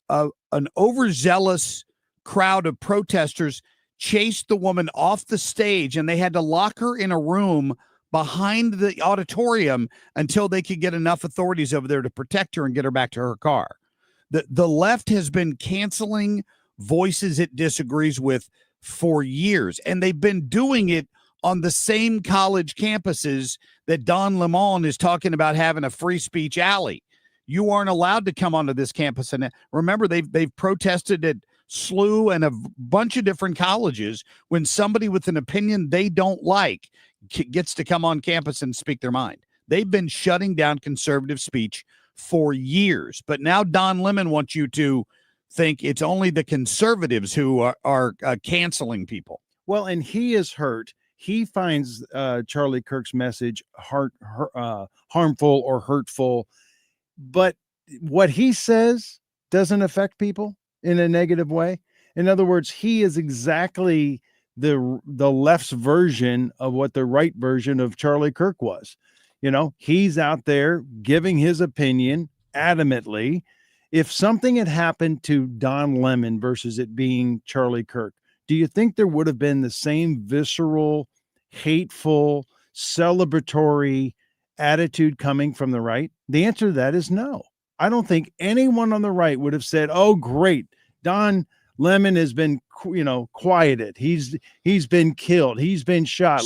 overzealous crowd of protesters chased the woman off the stage, and they had to lock her in a room behind the auditorium until they could get enough authorities over there to protect her and get her back to her car. The left has been canceling voices it disagrees with for years, and they've been doing it on the same college campuses that Don Lemon is talking about having a free speech alley. You aren't allowed to come onto this campus. And remember, they've protested at SLU and a bunch of different colleges when somebody with an opinion they don't like gets to come on campus and speak their mind. They've been shutting down conservative speech for years, but now Don Lemon wants you to think it's only the conservatives who are canceling people. Well, and he is hurt. He finds Charlie Kirk's message harmful or hurtful, but what he says doesn't affect people in a negative way. In other words, he is exactly the left's version of what the right version of Charlie Kirk was. You know, he's out there giving his opinion adamantly. If something had happened to Don Lemon versus it being Charlie Kirk, do you think there would have been the same visceral, hateful, celebratory attitude coming from the right? The answer to that is no. I don't think anyone on the right would have said, "Oh, great, Don Lemon has been, quieted. He's been killed. He's been shot.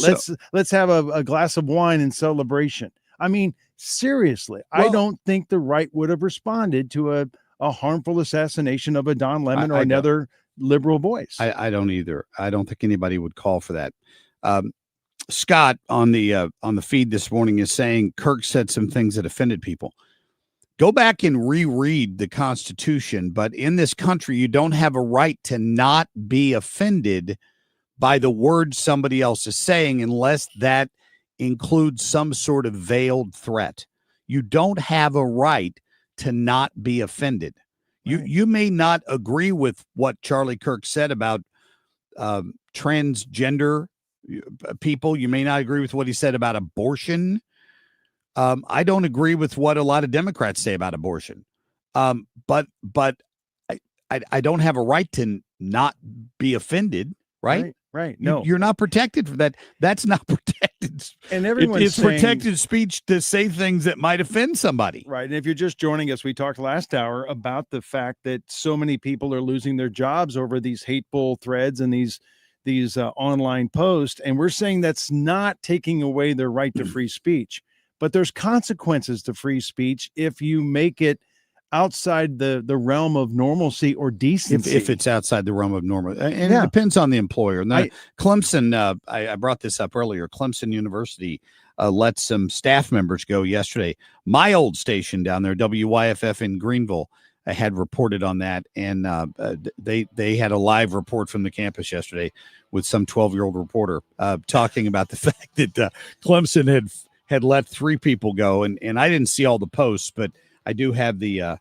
Let's have a glass of wine in celebration." I mean, seriously, I don't think the right would have responded to a harmful assassination of a Don Lemon or another liberal voice. I don't either. I don't think anybody would call for that. Scott on the feed this morning is saying Kirk said some things that offended people. Go back and reread the Constitution, but in this country, you don't have a right to not be offended by the words somebody else is saying unless that includes some sort of veiled threat. You don't have a right to not be offended. Right. You may not agree with what Charlie Kirk said about transgender people. You may not agree with what he said about abortion. I don't agree with what a lot of Democrats say about abortion. But I don't have a right to not be offended, right? Right. No, you're not protected for that. That's not protected. And everyone's it's protected speech to say things that might offend somebody. Right. And if you're just joining us, we talked last hour about the fact that so many people are losing their jobs over these hateful threads and these online posts. And we're saying that's not taking away their right to free speech. But there's consequences to free speech if you make it outside the realm of normalcy or decency. If it's outside the realm of normal. And it depends on the employer. Now, Clemson, I brought this up earlier, Clemson University let some staff members go yesterday. My old station down there, WYFF in Greenville, had reported on that. And they had a live report from the campus yesterday with some 12-year-old reporter talking about the fact that Clemson had let 3 people go, and I didn't see all the posts, but I do have the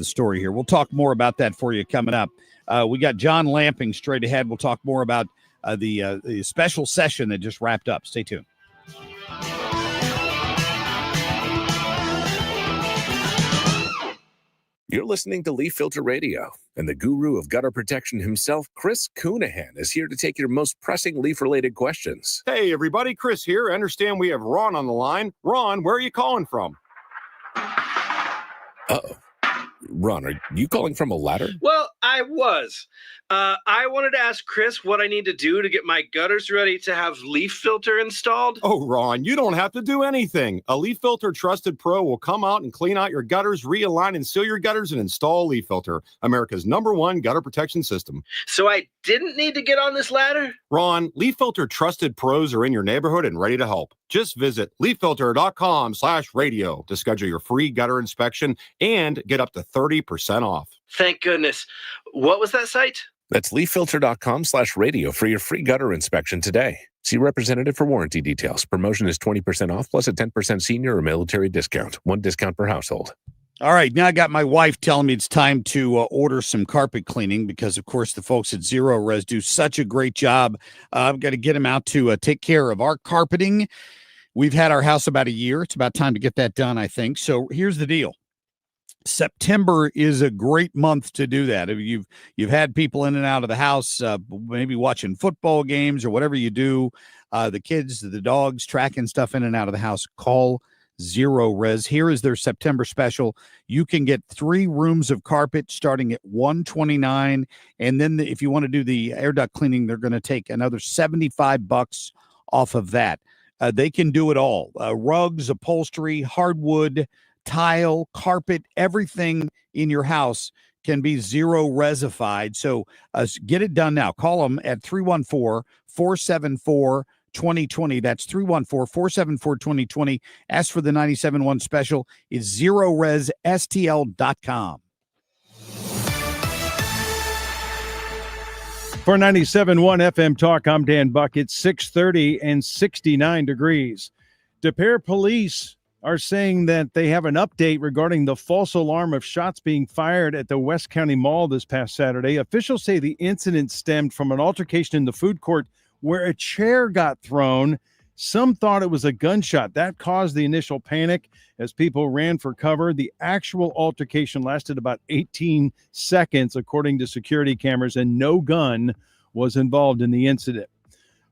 story here. We'll talk more about that for you coming up. We got John Lamping straight ahead. We'll talk more about the special session that just wrapped up. Stay tuned. You're listening to Leaf Filter Radio, and the guru of gutter protection himself, Chris Coonahan, is here to take your most pressing leaf-related questions. Hey, everybody, Chris here. I understand we have Ron on the line. Ron, where are you calling from? Uh-oh. Ron, are you calling from a ladder? Well, I was. I wanted to ask Chris what I need to do to get my gutters ready to have Leaf Filter installed. Oh, Ron, you don't have to do anything. A Leaf Filter Trusted Pro will come out and clean out your gutters, realign and seal your gutters, and install Leaf Filter, America's #1 gutter protection system. So I didn't need to get on this ladder? Ron, Leaf Filter Trusted Pros are in your neighborhood and ready to help. Just visit leaffilter.com/radio to schedule your free gutter inspection and get up to 30% off. Thank goodness. What was that site? That's leaffilter.com/radio for your free gutter inspection today. See representative for warranty details. Promotion is 20% off plus a 10% senior or military discount. 1 discount per household. All right, now I got my wife telling me it's time to order some carpet cleaning because, of course, the folks at Zero Res do such a great job. I've got to get them out to take care of our carpeting. We've had our house about a year. It's about time to get that done, I think. So here's the deal. September is a great month to do that. If you've had people in and out of the house, maybe watching football games or whatever you do, the kids, the dogs, tracking stuff in and out of the house, call Zero Res. Here is their September special. You can get 3 rooms of carpet starting at $129, and then if you want to do the air duct cleaning, they're going to take another $75 off of that. They can do it all. Rugs, upholstery, hardwood, tile, carpet, everything in your house can be Zero Resified. So get it done now. Call them at 314-474 2020. That's 314-474-2020. Ask for the 97.1 special. It's ZeroResSTL.com. For 97.1 FM Talk, I'm Dan Buck. It's 6:30 and 69 degrees. De Pere police are saying that they have an update regarding the false alarm of shots being fired at the West County Mall this past Saturday. Officials say the incident stemmed from an altercation in the food court where a chair got thrown. Some thought it was a gunshot. That caused the initial panic as people ran for cover. The actual altercation lasted about 18 seconds, according to security cameras, and no gun was involved in the incident.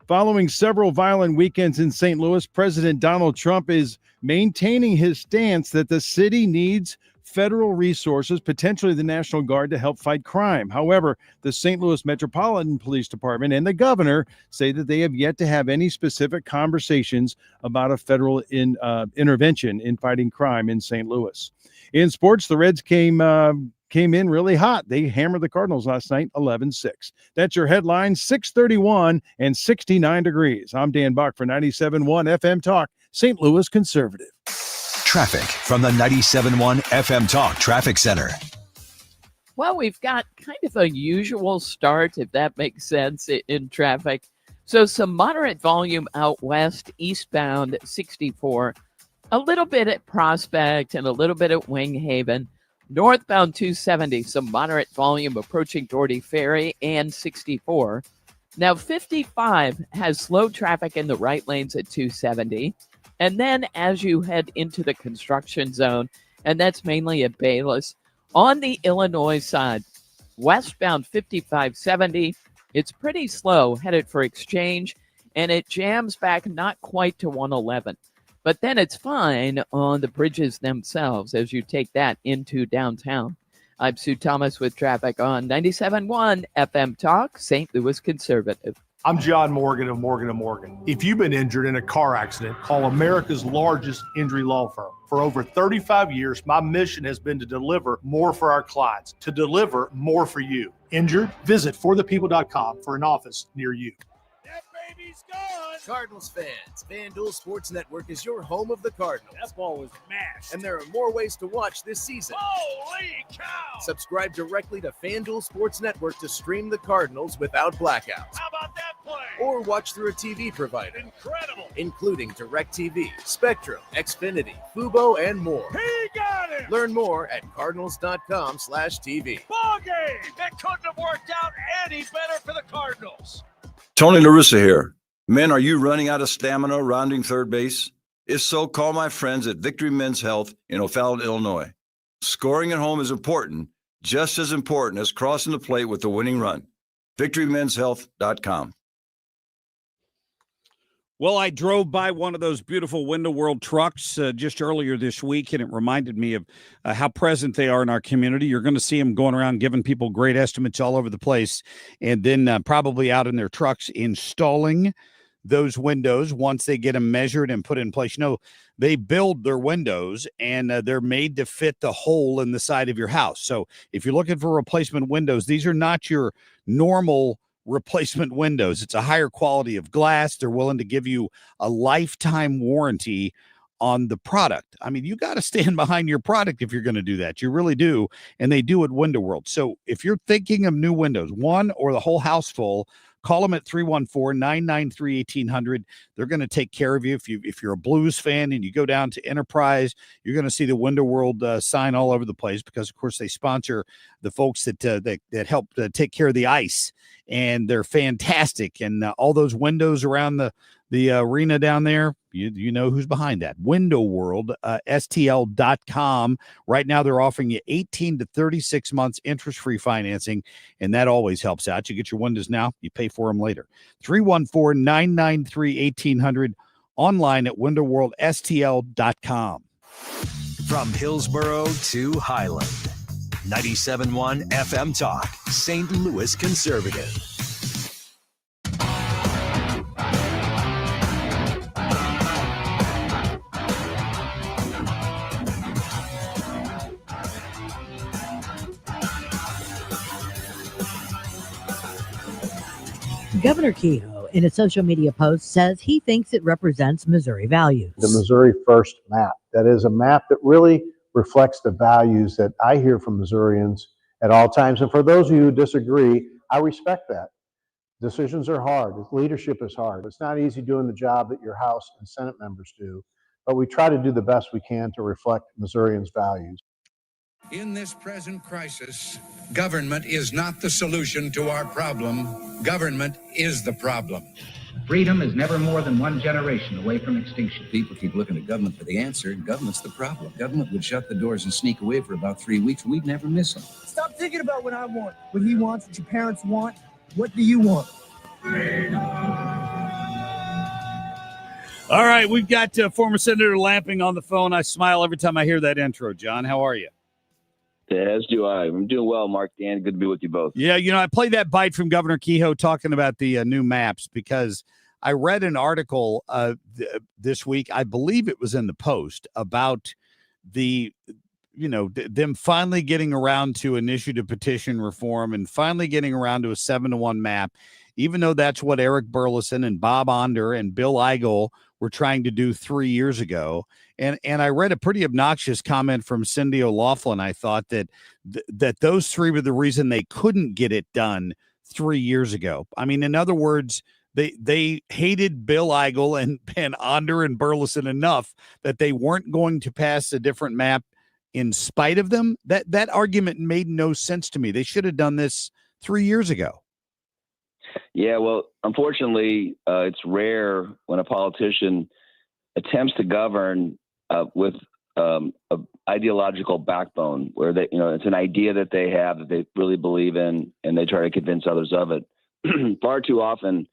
Following several violent weekends in St. Louis, President Donald Trump is maintaining his stance that the city needs federal resources, potentially the National Guard, to help fight crime. However, the St. Louis Metropolitan Police Department and the governor say that they have yet to have any specific conversations about a federal intervention in fighting crime in St. Louis. In sports, the Reds came in really hot. They hammered the Cardinals last night, 11-6. That's your headline, 6:31 and 69 degrees. I'm Dan Buck for 97.1 FM Talk, St. Louis Conservative. Traffic from the 97.1 FM Talk Traffic Center. Well, we've got kind of a usual start, if that makes sense, in traffic. So some moderate volume out west, eastbound 64, a little bit at Prospect and a little bit at Wing Haven. Northbound 270, some moderate volume approaching Doherty Ferry and 64. Now 55 has slow traffic in the right lanes at 270. And then as you head into the construction zone, and that's mainly at Bayless, on the Illinois side, westbound 5570, it's pretty slow, headed for Exchange, and it jams back not quite to 111. But then it's fine on the bridges themselves as you take that into downtown. I'm Sue Thomas with traffic on 97.1 FM Talk, St. Louis Conservative. I'm John Morgan of Morgan & Morgan. If you've been injured in a car accident, call America's largest injury law firm. For over 35 years, my mission has been to deliver more for our clients, to deliver more for you. Injured? Visit forthepeople.com for an office near you. Cardinals fans, FanDuel Sports Network is your home of the Cardinals. That ball was mashed. And there are more ways to watch this season. Holy cow! Subscribe directly to FanDuel Sports Network to stream the Cardinals without blackouts. How about that play? Or watch through a TV provider. Incredible! Including DirecTV, Spectrum, Xfinity, Fubo, and more. He got it! Learn more at cardinals.com/TV. Ball game! That couldn't have worked out any better for the Cardinals. Tony La Russa here. Men, are you running out of stamina rounding third base? If so, call my friends at Victory Men's Health in O'Fallon, Illinois. Scoring at home is important, just as important as crossing the plate with the winning run. VictoryMen'sHealth.com. Well, I drove by one of those beautiful Window World trucks just earlier this week, and it reminded me of how present they are in our community. You're going to see them going around giving people great estimates all over the place, and then probably out in their trucks installing those windows once they get them measured and put in place. You know, they build their windows, and they're made to fit the hole in the side of your house. So if you're looking for replacement windows, these are not your normal replacement windows. It's a higher quality of glass. They're willing to give you a lifetime warranty on the product. I mean, you got to stand behind your product if you're going to do that. You really do. And they do at Window World. So if you're thinking of new windows, one or the whole house full, call them at 314-993-1800. They're going to take care of you. If you're a Blues fan and you go down to Enterprise, you're going to see the Window World sign all over the place because, of course, they sponsor the folks that help take care of the ice, and they're fantastic. And all those windows around the arena down there, you know who's behind that. Window World, STL.com. Right now, they're offering you 18 to 36 months interest-free financing, and that always helps out. You get your windows now, you pay for them later. 314-993-1800, online at windowworldstl.com. From Hillsboro to Highland, 97.1 FM Talk, St. Louis Conservative. Governor Kehoe in a social media post, says he thinks it represents Missouri values. The Missouri First map. That is a map that really reflects the values that I hear from Missourians at all times. And for those of you who disagree, I respect that. Decisions are hard. Leadership is hard. It's not easy doing the job that your House and Senate members do, but we try to do the best we can to reflect Missourians' values. In this present crisis, government is not the solution to our problem. Government is the problem. Freedom is never more than one generation away from extinction. People keep looking to government for the answer, and government's the problem. Government would shut the doors and sneak away for about 3 weeks, and we'd never miss them. Stop thinking about what I want, what he wants, what your parents want. What do you want? All right, we've got former Senator Lamping on the phone. I smile every time I hear that intro. John, how are you? As do I. I'm doing well, Mark. Dan, good to be with you both. Yeah, I played that bite from Governor Kehoe talking about the new maps because I read an article this week, I believe it was in the Post, about them finally getting around to initiative petition reform and finally getting around to a 7-to-1 map, even though that's what Eric Burleson and Bob Onder and Bill Eigel were trying to do 3 years ago. And I read a pretty obnoxious comment from Cindy O'Loughlin. I thought that those three were the reason they couldn't get it done 3 years ago. I mean, in other words, they hated Bill Eigel and Onder and Burleson enough that they weren't going to pass a different map in spite of them. That argument made no sense to me. They should have done this 3 years ago. Yeah, well, unfortunately, it's rare when a politician attempts to govern with an ideological backbone, where it's an idea that they have that they really believe in, and they try to convince others of it. Far too often,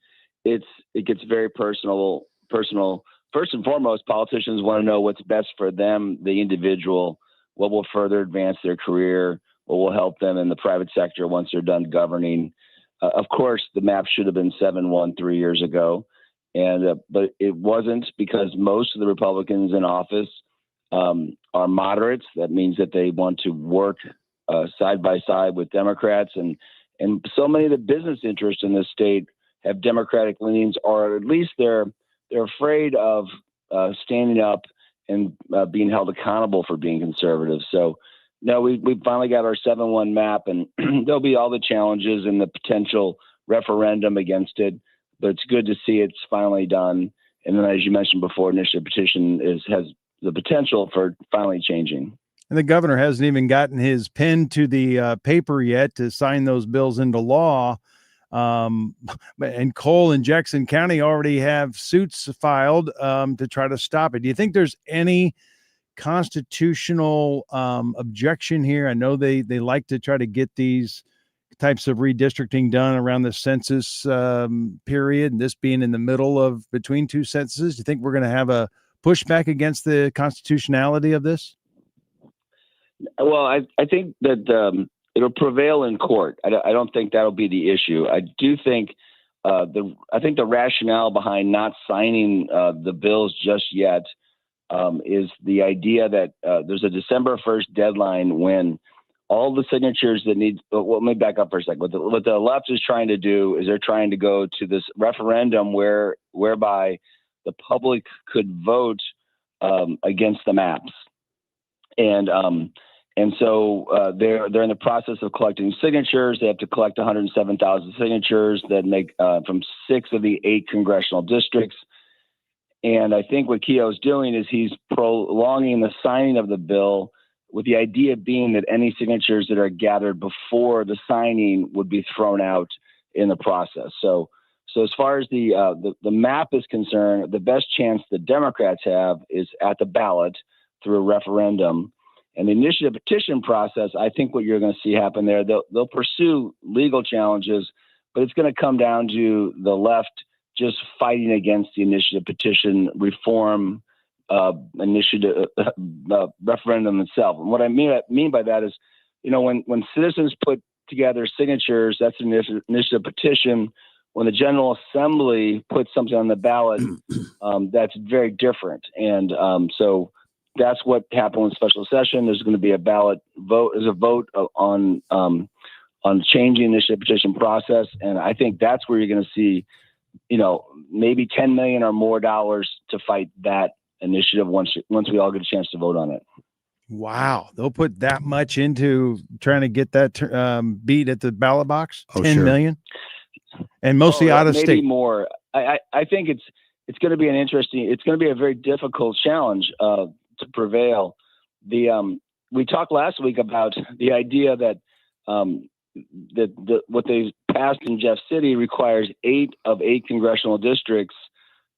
it gets very personal. First and foremost, politicians want to know what's best for them, the individual, what will further advance their career, what will help them in the private sector once they're done governing. Of course, the map should have been 7-1 3 years ago, but it wasn't, because most of the Republicans in office are moderates. That means that they want to work side by side with Democrats, and so many of the business interests in this state have Democratic leanings, or at least they're afraid of standing up and being held accountable for being conservative. So, no, we finally got our 7-1 map, and there'll be all the challenges and the potential referendum against it, but it's good to see it's finally done. And then, as you mentioned before, initiative petition has the potential for finally changing. And the governor hasn't even gotten his pen to the paper yet to sign those bills into law. And Cole and Jackson County already have suits filed to try to stop it. Do you think there's any constitutional objection here? I know they like to try to get these types of redistricting done around the census period, and this being in the middle of between two censuses. Do you think we're going to have a pushback against the constitutionality of this? Well, I think that it'll prevail in court. I don't think that'll be the issue. I do think I think the rationale behind not signing the bills just yet is the idea that there's a December 1st deadline when all the signatures that need. Well, let me back up for a second. What the left is trying to do is they're trying to go to this referendum whereby the public could vote against the maps, and so they're in the process of collecting signatures. They have to collect 107,000 signatures that make from 6 of the 8 congressional districts. And I think what Kehoe's doing is he's prolonging the signing of the bill, with the idea being that any signatures that are gathered before the signing would be thrown out in the process. So as far as the map is concerned, the best chance the Democrats have is at the ballot through a referendum. And the initiative petition process, I think what you're going to see happen there, they'll pursue legal challenges, but it's going to come down to the left just fighting against the initiative petition reform initiative referendum itself. And what I mean by that is, when citizens put together signatures, that's an initiative petition. When the General Assembly puts something on the ballot, that's very different. And so that's what happened in special session. There's going to be a ballot vote. There's a vote on changing the initiative petition process, and I think that's where you're going to see maybe $10 million or more dollars to fight that initiative once we all get a chance to vote on it. Wow, they'll put that much into trying to get that beat at the ballot box. Oh, 10 sure. million, and mostly out of maybe state. More. I think it's going to be it's going to be a very difficult challenge to prevail. We talked last week about the idea that what they passed in Jeff City requires 8 of 8 congressional districts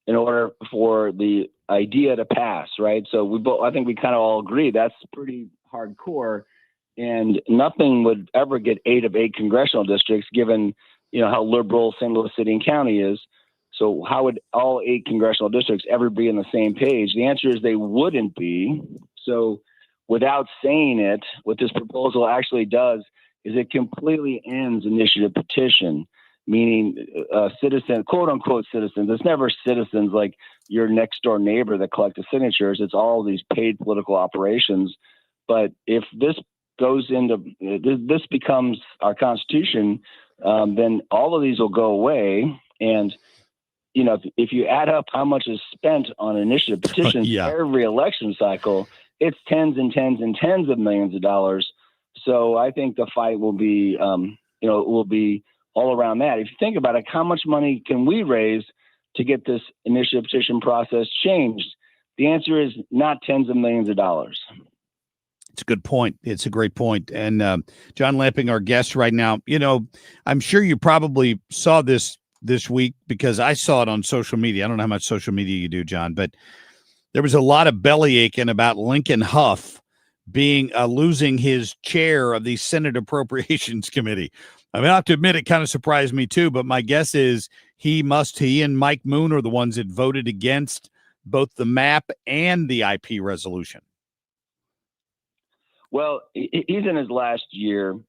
in order for the idea to pass, right? So I think we kind of all agree that's pretty hardcore, and nothing would ever get 8 of 8 congressional districts, given how liberal St. Louis City and County is. So how would all 8 congressional districts ever be on the same page? The answer is they wouldn't be. So without saying it, what this proposal actually does is it completely ends initiative petition, meaning citizen, quote unquote citizens. It's never citizens like your next door neighbor that collect the signatures. It's all these paid political operations. But if this this becomes our Constitution, then all of these will go away. And if you add up how much is spent on initiative petitions every election cycle, it's tens and tens and tens of millions of dollars. So I think the fight will be, will be all around that. If you think about it, how much money can we raise to get this initiative petition process changed? The answer is not tens of millions of dollars. It's a good point. It's a great point. And John Lamping, our guest right now, I'm sure you probably saw this week because I saw it on social media. I don't know how much social media you do, John, but there was a lot of belly aching about Lincoln Huff being losing his chair of the Senate Appropriations Committee. I mean, I have to admit, it kind of surprised me too, but my guess is he and Mike Moon are the ones that voted against both the map and the IP resolution. Well, he's in his last year,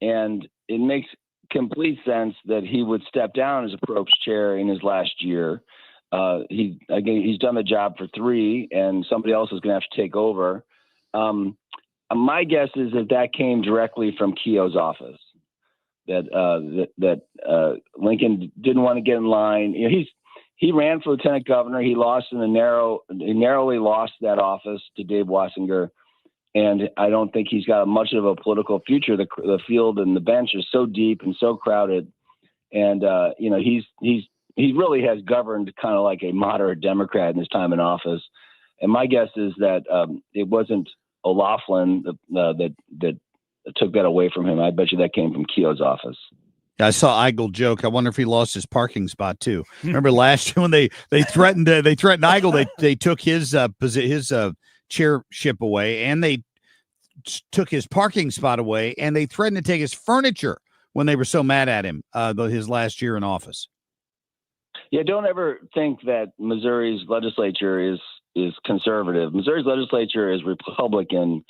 and it makes complete sense that he would step down as Approps chair in his last year. He's done the job for 3, and somebody else is going to have to take over. My guess is that came directly from Keogh's office. That Lincoln didn't want to get in line. He ran for lieutenant governor. He narrowly lost that office to Dave Wassinger. And I don't think he's got much of a political future. The field and the bench is so deep and so crowded. And, he really has governed kind of like a moderate Democrat in his time in office. And my guess is that it wasn't O'Laughlin that took that away from him. I bet you that came from Keogh's office. I saw Eigel joke. I wonder if he lost his parking spot too. Remember last year when they threatened Eigel, they took his chairship away, and they took his parking spot away, and they threatened to take his furniture when they were so mad at him his last year in office. Yeah, don't ever think that Missouri's legislature is conservative. Missouri's legislature is Republican,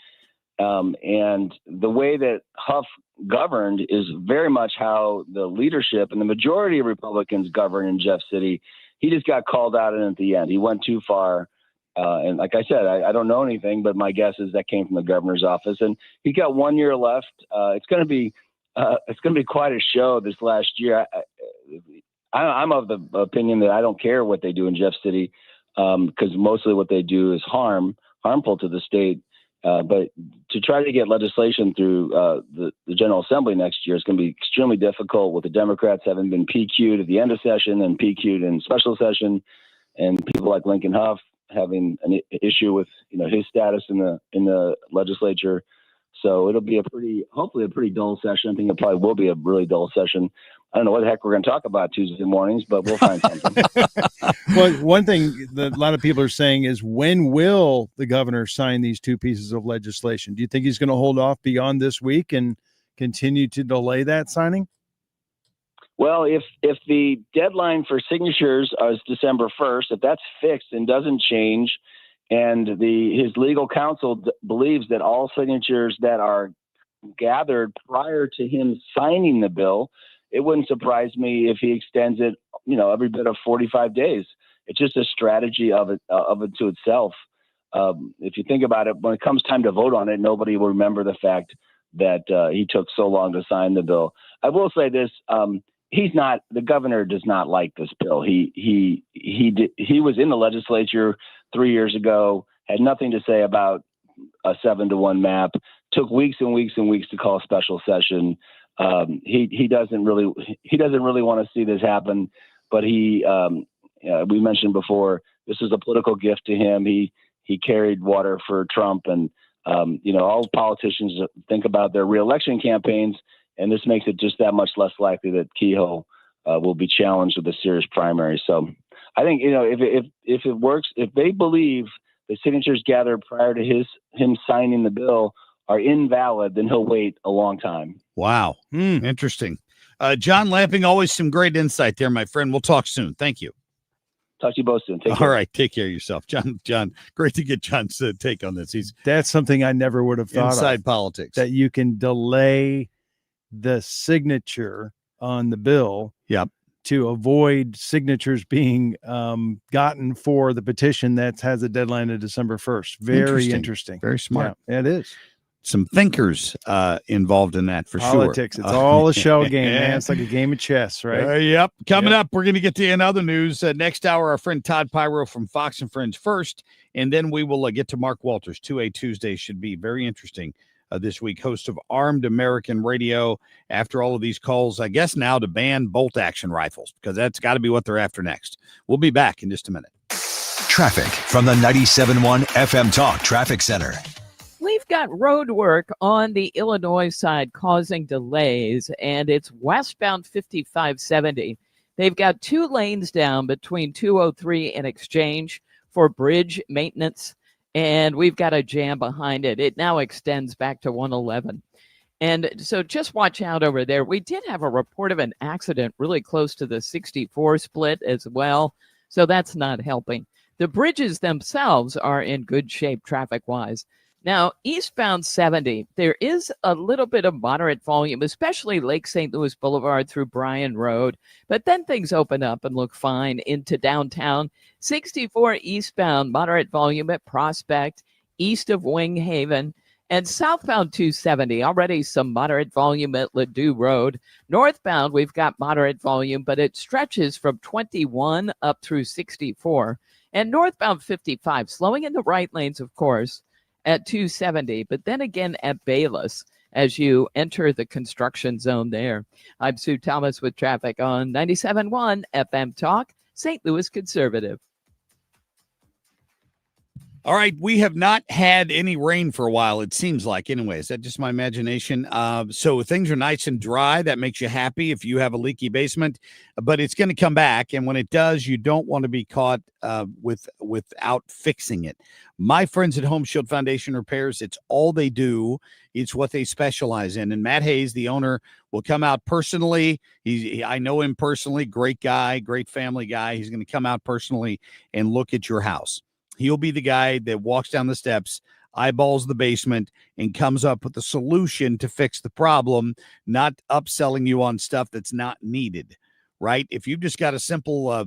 and the way that Huff governed is very much how the leadership and the majority of Republicans govern in Jeff City. He just got called out, and at the end, he went too far. And like I said, I don't know anything, but my guess is that came from the governor's office. And he got 1 year left. It's going to be quite a show this last year. I'm of the opinion that I don't care what they do in Jeff City, because mostly what they do is harmful to the state. But to try to get legislation through the General Assembly next year is going to be extremely difficult, with the Democrats having been PQ'd at the end of session and PQ'd in special session, and people like Lincoln Huff having an issue with his status in the legislature. So it'll be hopefully a pretty dull session. I think it probably will be a really dull session. I don't know what the heck we're going to talk about Tuesday mornings, but we'll find something. Well, one thing that a lot of people are saying is, when will the governor sign these 2 pieces of legislation? Do you think he's going to hold off beyond this week and continue to delay that signing? Well, if the deadline for signatures is December 1st, if that's fixed and doesn't change, and his legal counsel believes that all signatures that are gathered prior to him signing the bill, it wouldn't surprise me if he extends it, every bit of 45 days. It's just a strategy of it to itself. If you think about it, when it comes time to vote on it, nobody will remember the fact that he took so long to sign the bill. I will say this. the governor does not like this bill. He was in the legislature 3 years ago, had nothing to say about a 7-to-1 map, took weeks and weeks and weeks to call a special session. He doesn't really want to see this happen, but we mentioned before, this is a political gift to him. He carried water for Trump, and all politicians think about their reelection campaigns, and this makes it just that much less likely that Kehoe will be challenged with a serious primary. So I think, if it works, if they believe the signatures gathered prior to him signing the bill are invalid, then he'll wait a long time. Wow. Interesting. John Lamping, always some great insight there, my friend. We'll talk soon. Thank you. Talk to you both soon. All right. Take care of yourself. John, great to get John's take on this. That's something I never would have thought inside of, politics. that you can delay the signature on the bill. Yep. To avoid signatures being gotten for the petition that has a deadline of December 1st. Very interesting. Very smart. Yeah, it is. Some thinkers involved in that for Politics. sure. It's all a shell game, man. It's like a game of chess, right? Yep. Coming up, we're going to get to in other news. Next hour, our friend Todd Piro from Fox and Friends first, and then we will get to Mark Walters. 2A Tuesday should be very interesting this week. Host of Armed American Radio. After all of these calls, I guess now to ban bolt action rifles, because that's got to be what they're after next. We'll be back in just a minute. Traffic from the 97.1 FM Talk Traffic Center. We've got road work on the Illinois side causing delays, and it's westbound 5570. They've got 2 lanes down between 203 and Exchange for bridge maintenance, and we've got a jam behind it. It now extends back to 111. And so just watch out over there. We did have a report of an accident really close to the 64 split as well, so that's not helping. The bridges themselves are in good shape traffic-wise. Now, eastbound 70, there is a little bit of moderate volume, especially Lake St. Louis Boulevard through Bryan Road, but then things open up and look fine into downtown. 64 eastbound, moderate volume at Prospect, east of Wing Haven, and southbound 270, already some moderate volume at Ladue Road. Northbound, we've got moderate volume, but it stretches from 21 up through 64. And northbound 55, slowing in the right lanes, of course, at 270, but then again at Bayless as you enter the construction zone there. I'm Sue Thomas with traffic on 97.1 FM Talk, St. Louis Conservative. All right, we have not had any rain for a while, it seems like. Anyway, is that just my imagination? So things are nice and dry. That makes you happy if you have a leaky basement, but it's going to come back. And when it does, you don't want to be caught without fixing it. My friends at Home Shield Foundation Repairs, it's all they do. It's what they specialize in. And Matt Hayes, the owner, will come out personally. I know him personally. Great guy, great family guy. He's going to come out personally and look at your house. He'll be the guy that walks down the steps, eyeballs the basement, and comes up with a solution to fix the problem, not upselling you on stuff that's not needed, right? If you've just got a simple,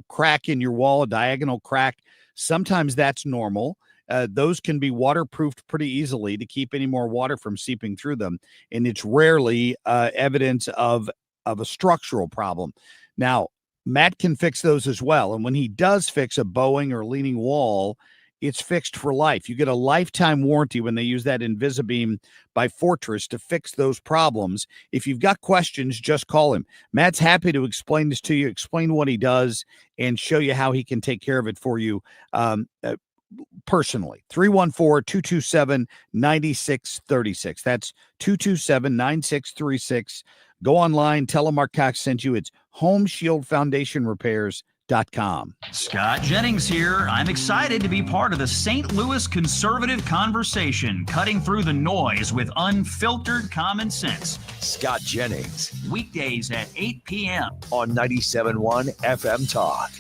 crack in your wall, a diagonal crack, sometimes that's normal. Those can be waterproofed pretty easily to keep any more water from seeping through them, and it's rarely evidence of a structural problem. Now, Matt can fix those as well. And when he does fix a bowing or leaning wall, it's fixed for life. You get a lifetime warranty when they use that Invisibeam by Fortress to fix those problems. If you've got questions, just call him. Matt's happy to explain this to you, explain what he does, and show you how he can take care of it for you personally. 314-227-9636. That's 227-9636. Go online, tell them Marc Cox sent you. It's HomeshieldFoundationRepairs.com. Scott Jennings here. I'm excited to be part of the St. Louis conservative conversation, cutting through the noise with unfiltered common sense. Scott Jennings. Weekdays at 8 p.m. on 97.1 FM Talk.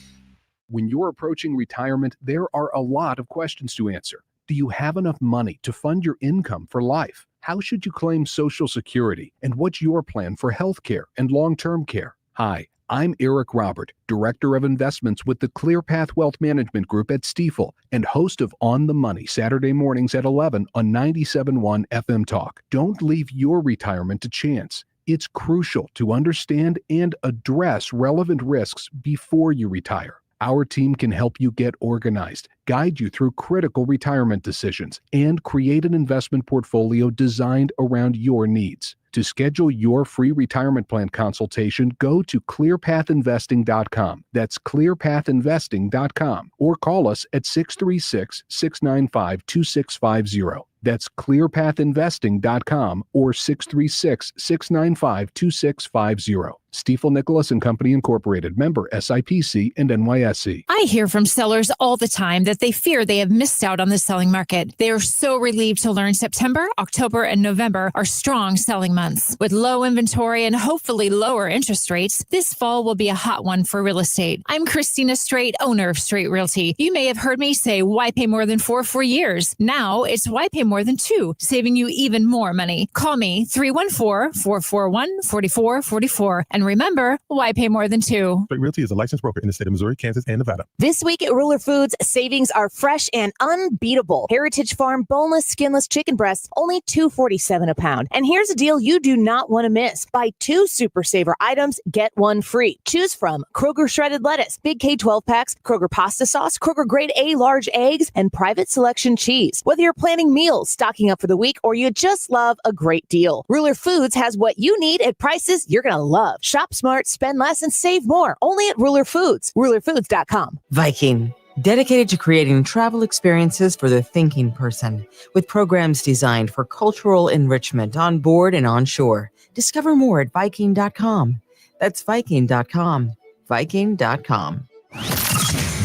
When you're approaching retirement, there are a lot of questions to answer. Do you have enough money to fund your income for life? How should you claim Social Security? And what's your plan for health care and long-term care? Hi, I'm Eric Robert, Director of Investments with the ClearPath Wealth Management Group at Stifel and host of On the Money Saturday mornings at 11 on 97.1 FM Talk. Don't leave your retirement to chance. It's crucial to understand and address relevant risks before you retire. Our team can help you get organized, guide you through critical retirement decisions, and create an investment portfolio designed around your needs. To schedule your free retirement plan consultation, go to clearpathinvesting.com. That's clearpathinvesting.com, or call us at 636-695-2650. That's clearpathinvesting.com or 636-695-2650. Stifel Nicholas and Company Incorporated, member SIPC and NYSE. I hear from sellers all the time that they fear they have missed out on the selling market. They are so relieved to learn September, October, and November are strong selling months. With low inventory and hopefully lower interest rates, this fall will be a hot one for real estate. I'm Christina Straight, owner of Straight Realty. You may have heard me say, why pay more than 4 for years? Now it's why pay more than 2, saving you even more money. Call me 314-441-4444. And remember, why pay more than 2? Straight Realty is a licensed broker in the state of Missouri, Kansas, and Nevada. This week at Ruler Foods, savings are fresh and unbeatable. Heritage Farm boneless, skinless chicken breasts, only $2.47 a pound. And here's a deal you do not want to miss. Buy 2 Super Saver items, get 1 free. Choose from Kroger shredded lettuce, Big K 12 packs, Kroger pasta sauce, Kroger grade A large eggs, and private selection cheese. Whether you're planning meals, stocking up for the week, or you just love a great deal, Ruler Foods has what you need at prices you're going to love. Shop smart, spend less, and save more. Only at Ruler Foods. RulerFoods.com. Viking, dedicated to creating travel experiences for the thinking person, with programs designed for cultural enrichment on board and on shore. Discover more at Viking.com. That's Viking.com. Viking.com.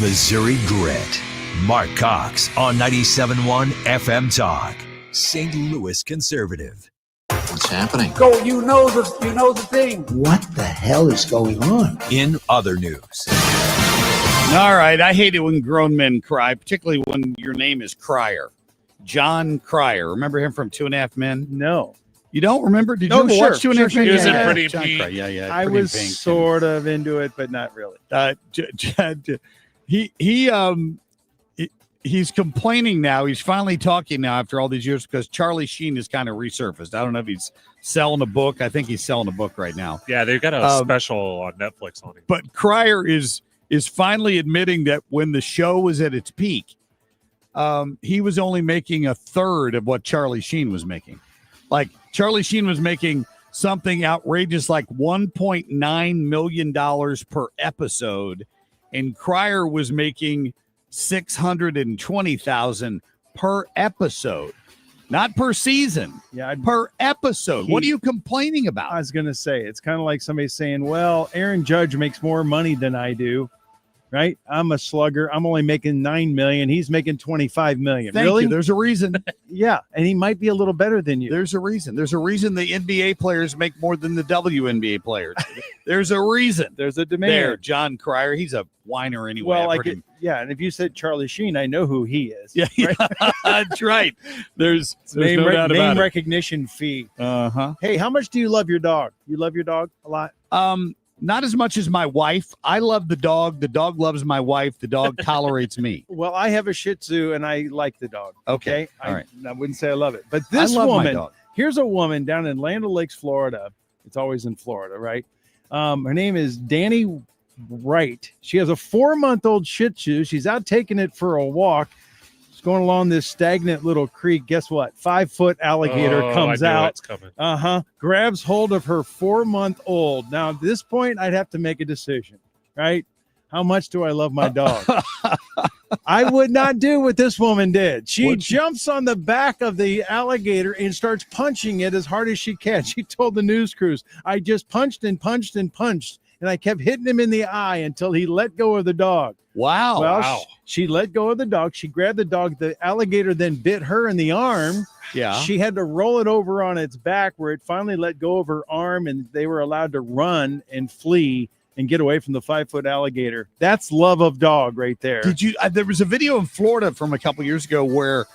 Missouri Grit. Marc Cox on 97.1 FM Talk. St. Louis Conservative. What's happening? Go, you know the thing. What the hell is going on? In other news. All right. I hate it when grown men cry, particularly when your name is Cryer. John Cryer. Remember him from 2.5 Men? No. You don't remember? Did you ever watch 2.5 Men? He was in Pretty Pink. Yeah. I was sort of into it, but not really. He's complaining now. He's finally talking now after all these years because Charlie Sheen has kind of resurfaced. I don't know if he's selling a book. I think he's selling a book right now. Yeah, they've got a special on Netflix on him. But Cryer is finally admitting that when the show was at its peak, he was only making a third of what Charlie Sheen was making. Like Charlie Sheen was making something outrageous like $1.9 million per episode, and Cryer was making $620,000 per episode, not per season. Yeah, per episode. What are you complaining about? I was going to say, it's kind of like somebody saying, well, Aaron Judge makes more money than I do, right? I'm a slugger. I'm only making $9 million. He's making $25 million. Thank really? you. There's a reason. Yeah, and he might be a little better than you. There's a reason. There's a reason the NBA players make more than the WNBA players. There's a reason. There's a demand. There, John Cryer. He's a whiner anyway. Well, and if you said Charlie Sheen, I know who he is. Yeah, right? That's right. There's name, no doubt about name it. recognition fee. Uh-huh. Hey, how much do you love your dog? You love your dog a lot? Not as much as my wife. I love the dog. The dog loves my wife. The dog tolerates me. Well, I have a Shih Tzu, and I like the dog. Okay. All right. I wouldn't say I love it. But this I love my woman, dog. here's a woman down in Land O'Lakes, Florida. It's always in Florida, right? Her name is Danny Wright. She has a 4-month-old Shih Tzu. She's out taking it for a walk. She's going along this stagnant little creek. Guess what? 5-foot alligator comes out. Grabs hold of her 4-month-old. Now, at this point, I'd have to make a decision, right? How much do I love my dog? I would not do what this woman did. She jumps on the back of the alligator and starts punching it as hard as she can. She told the news crews, I just punched and punched and punched, and I kept hitting him in the eye until he let go of the dog. Wow. Well, she let go of the dog. She grabbed the dog. The alligator then bit her in the arm. Yeah. She had to roll it over on its back where it finally let go of her arm, and they were allowed to run and flee and get away from the 5-foot alligator. That's love of dog right there. Did you? There was a video in Florida from a couple years ago where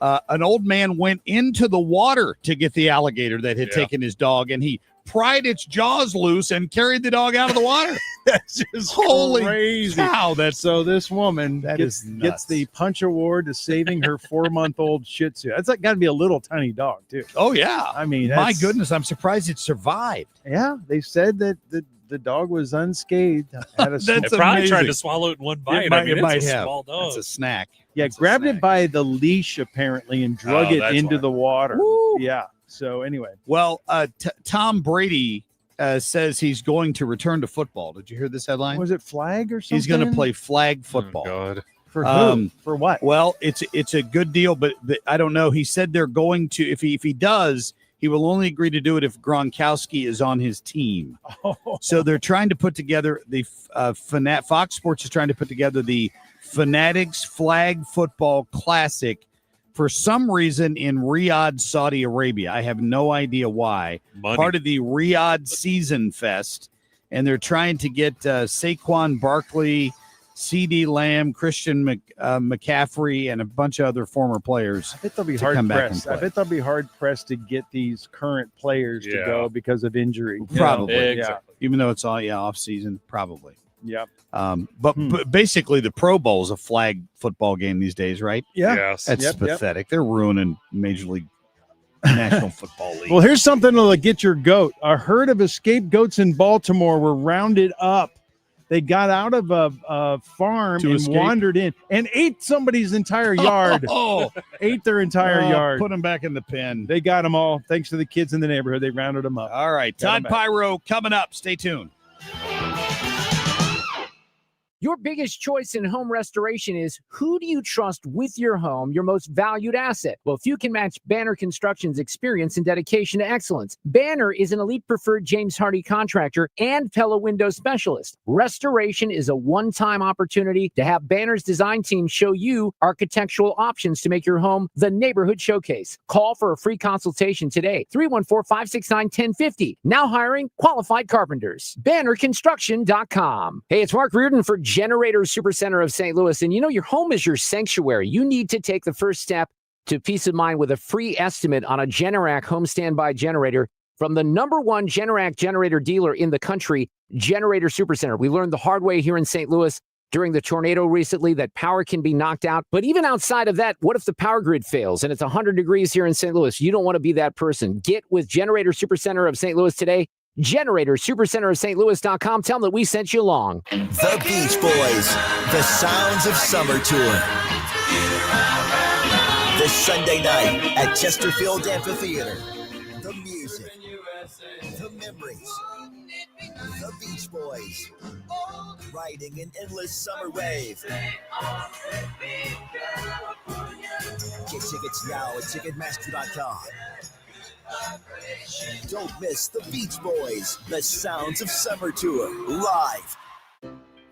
an old man went into the water to get the alligator that had taken his dog, and he pried its jaws loose and carried the dog out of the water. That's just Holy crazy. cow, So this woman is gets nuts. the punch award to saving her 4-month-old Shih Tzu. That's got to be a little tiny dog too. Oh yeah, I mean, my goodness, I'm surprised it survived. Yeah, they said that the dog was unscathed. Had a They probably tried to swallow it in one bite. It might it's a have. small dog. It's a snack. Yeah, grabbed it by the leash apparently and drug it into the water. Woo. Yeah. So anyway, Well, Tom Brady says he's going to return to football. Did you hear this headline? was it flag or something? He's going to play flag football. God. For who? For what? Well, it's a good deal, but I don't know. He said they're going to if he does, he will only agree to do it if Gronkowski is on his team. So they're trying to put together the Fox Sports is trying to put together the Fanatics Flag Football Classic for some reason in Riyadh, Saudi Arabia. I have no idea why. Money. Part of the Riyadh Season Fest, and they're trying to get Saquon Barkley, C.D. Lamb, Christian McCaffrey, and a bunch of other former players. I bet they'll be to hard come back and pressed. play. I bet they'll be hard pressed to get these current players to go because of injury. Probably, exactly. Even though it's all off season, probably. Yep. But basically, the Pro Bowl is a flag football game these days, right? Yeah. Yes. That's pathetic. They're ruining Major League National Football League. Well, here's something to get your goat. A herd of escaped goats in Baltimore were rounded up. They got out of a farm To and escape? wandered in and ate somebody's entire yard. Ate their entire yard. Put them back in the pen. They got them all. Thanks to the kids in the neighborhood. They rounded them up. All right. Got 'em Todd back. Piro coming up. Stay tuned. Your biggest choice in home restoration is who do you trust with your home, your most valued asset? Well, few can match Banner Construction's experience and dedication to excellence. Banner is an elite preferred James Hardy contractor and Pella window specialist. Restoration is a one-time opportunity to have Banner's design team show you architectural options to make your home the neighborhood showcase. Call for a free consultation today, 314-569-1050. Now hiring qualified carpenters. BannerConstruction.com. Hey, it's Mark Reardon for Generator Supercenter of St. Louis. And you know, your home is your sanctuary. You need to take the first step to peace of mind with a free estimate on a Generac home standby generator from the #1 Generac generator dealer in the country, Generator Supercenter. We learned the hard way here in St. Louis during the tornado recently that power can be knocked out. But even outside of that, what if the power grid fails and it's 100 degrees here in St. Louis? You don't want to be that person. Get with Generator Supercenter of St. Louis today. Generator Supercenter of St. Louis.com. Tell them that we sent you along. The Beach Boys, the Sounds of Summer Tour. This Sunday night at Chesterfield Amphitheater. The music, the memories, the Beach Boys, riding an endless summer wave. Get tickets now at Ticketmaster.com. Don't miss the Beach Boys, the Sounds of Summer Tour, live.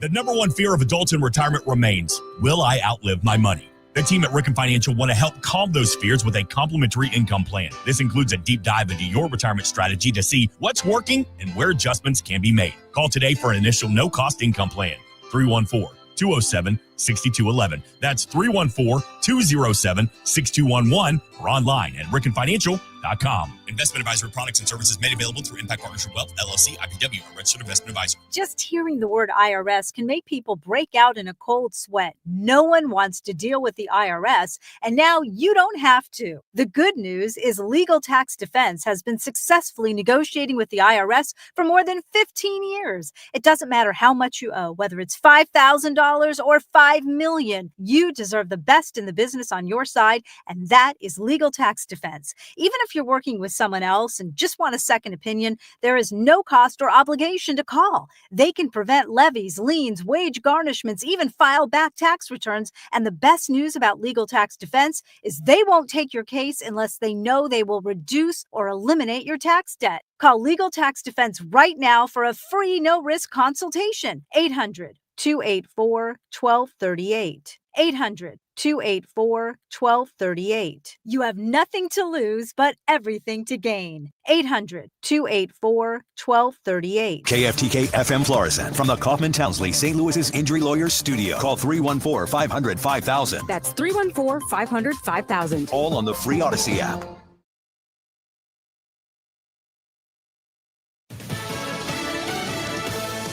The #1 fear of adults in retirement remains, will I outlive my money? The team at Ricken Financial want to help calm those fears with a complimentary income plan. This includes a deep dive into your retirement strategy to see what's working and where adjustments can be made. Call today for an initial no-cost income plan, 314-207-6211. That's 314-207-6211 or online at rickenfinancial.com. Investment advisory products and services made available through Impact Partnership Wealth, LLC, IPW, a registered investment advisor. Just hearing the word IRS can make people break out in a cold sweat. No one wants to deal with the IRS, and now you don't have to. The good news is Legal Tax Defense has been successfully negotiating with the IRS for more than 15 years. It doesn't matter how much you owe, whether it's $5,000 or $5 million. You deserve the best in the business on your side, and that is Legal Tax Defense. Even if you're working with someone else and just want a second opinion, there is no cost or obligation to call. They can prevent levies, liens, wage garnishments, even file back tax returns. And the best news about Legal Tax Defense is they won't take your case unless they know they will reduce or eliminate your tax debt. Call Legal Tax Defense right now for a free no-risk consultation. 800-284-1238. 800-284-1238. You have nothing to lose, but everything to gain. 800-284-1238. KFTK FM Florissant from the Kaufman Townsley St. Louis's Injury Lawyers Studio. Call 314-500-5000. That's 314-500-5000. All on the free Odyssey app.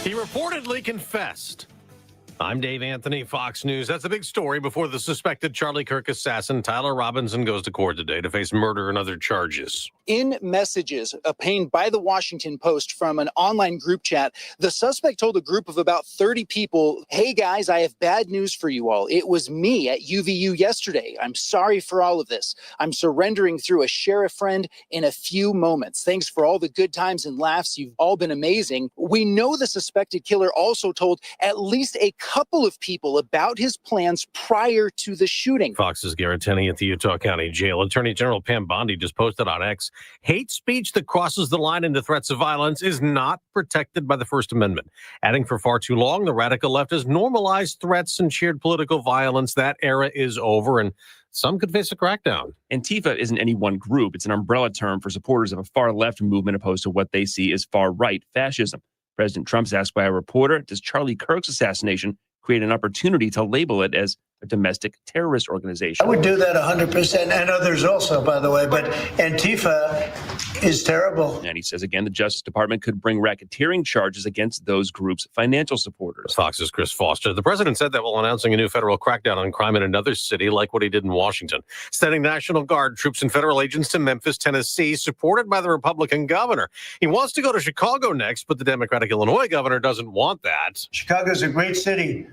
He reportedly confessed. I'm Dave Anthony, Fox News. That's a big story before the suspected Charlie Kirk assassin, Tyler Robinson, goes to court today to face murder and other charges. In messages obtained by the Washington Post from an online group chat, the suspect told a group of about 30 people, "Hey guys, I have bad news for you all. It was me at UVU yesterday. I'm sorry for all of this. I'm surrendering through a sheriff friend in a few moments. Thanks for all the good times and laughs. You've all been amazing." We know the suspected killer also told at least a couple of people about his plans prior to the shooting. Fox's Garrett Tenney at the Utah County Jail. Attorney General Pam Bondi just posted on X, hate speech that crosses the line into threats of violence is not protected by the First Amendment. Adding, for far too long, the radical left has normalized threats and shared political violence. That era is over, and some could face a crackdown. Antifa isn't any one group. It's an umbrella term for supporters of a far-left movement opposed to what they see as far-right fascism. President Trump's asked by a reporter, does Charlie Kirk's assassination create an opportunity to label it as a domestic terrorist organization? I would do that 100%, and others also, by the way, but Antifa is terrible. And he says, again, the Justice Department could bring racketeering charges against those groups' financial supporters. Fox's Chris Foster. The president said that while announcing a new federal crackdown on crime in another city, like what he did in Washington, sending National Guard troops and federal agents to Memphis, Tennessee, supported by the Republican governor. He wants to go to Chicago next, but the Democratic Illinois governor doesn't want that. Chicago's a great city,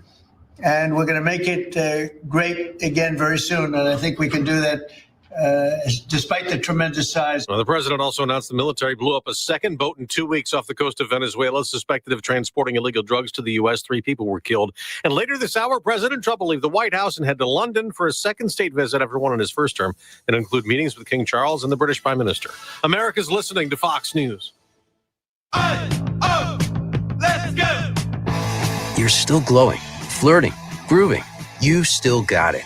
and we're going to make it great again very soon. And I think we can do that despite the tremendous size. Well, the president also announced the military blew up a second boat in 2 weeks off the coast of Venezuela, suspected of transporting illegal drugs to the U.S. 3 people were killed. And later this hour, President Trump will leave the White House and head to London for a second state visit after one in his first term, and include meetings with King Charles and the British Prime Minister. America's listening to Fox News. Let's go! You're still glowing, flirting, grooving. You still got it.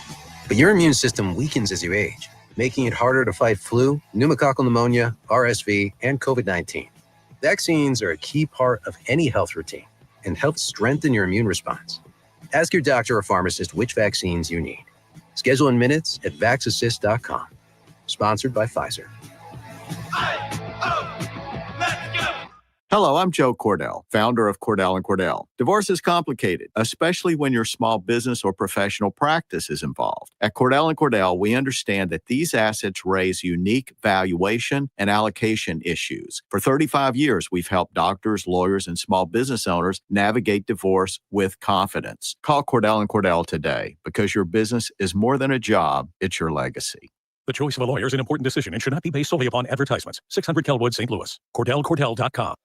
But your immune system weakens as you age, making it harder to fight flu, pneumococcal pneumonia, RSV, and COVID-19. Vaccines are a key part of any health routine and help strengthen your immune response. Ask your doctor or pharmacist which vaccines you need. Schedule in minutes at vaxassist.com. Sponsored by Pfizer. Hello, I'm Joe Cordell, founder of Cordell & Cordell. Divorce is complicated, especially when your small business or professional practice is involved. At Cordell & Cordell, we understand that these assets raise unique valuation and allocation issues. For 35 years, we've helped doctors, lawyers, and small business owners navigate divorce with confidence. Call Cordell & Cordell today, because your business is more than a job, it's your legacy. The choice of a lawyer is an important decision and should not be based solely upon advertisements. 600 Kelwood, St. Louis. CordellCordell.com.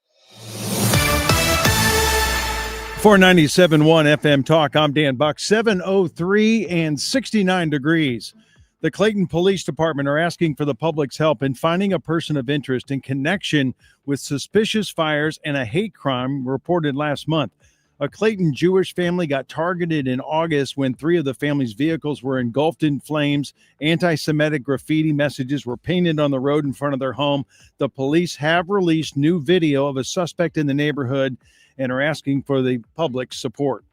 497.1 FM Talk. I'm Dan Buck. 7:03 and 69 degrees. The Clayton Police Department are asking for the public's help in finding a person of interest in connection with suspicious fires and a hate crime reported last month. A Clayton Jewish family got targeted in August when 3 of the family's vehicles were engulfed in flames. Anti-Semitic graffiti messages were painted on the road in front of their home. The police have released new video of a suspect in the neighborhood and are asking for the public's support.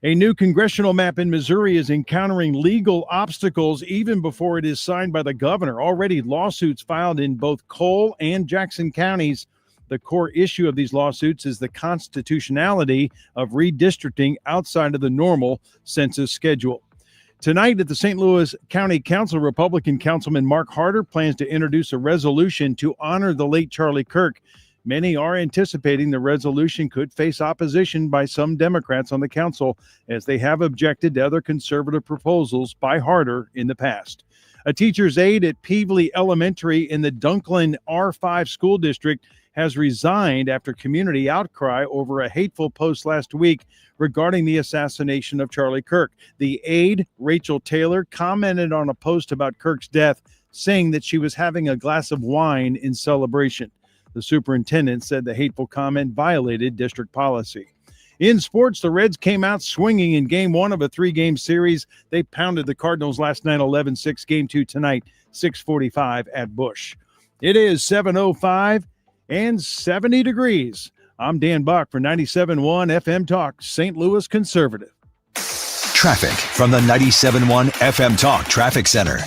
A new congressional map in Missouri is encountering legal obstacles even before it is signed by the governor. Already lawsuits filed in both Cole and Jackson counties. The core issue of these lawsuits is the constitutionality of redistricting outside of the normal census schedule. Tonight at the St. Louis County Council, Republican Councilman Mark Harder plans to introduce a resolution to honor the late Charlie Kirk. Many are anticipating the resolution could face opposition by some Democrats on the council, as they have objected to other conservative proposals by Harder in the past. A teacher's aide at Peevely Elementary in the Dunklin R5 school district has resigned after community outcry over a hateful post last week regarding the assassination of Charlie Kirk. The aide, Rachel Taylor, commented on a post about Kirk's death, saying that she was having a glass of wine in celebration. The superintendent said the hateful comment violated district policy. In sports, the Reds came out swinging in Game 1 of a 3-game series. They pounded the Cardinals last night 11-6. Game 2 tonight, 6:45 at Busch. It is 7:05 and 70 degrees. I'm Dan Buck for 97.1 FM Talk, St. Louis Conservative. Traffic from the 97.1 FM Talk Traffic Center.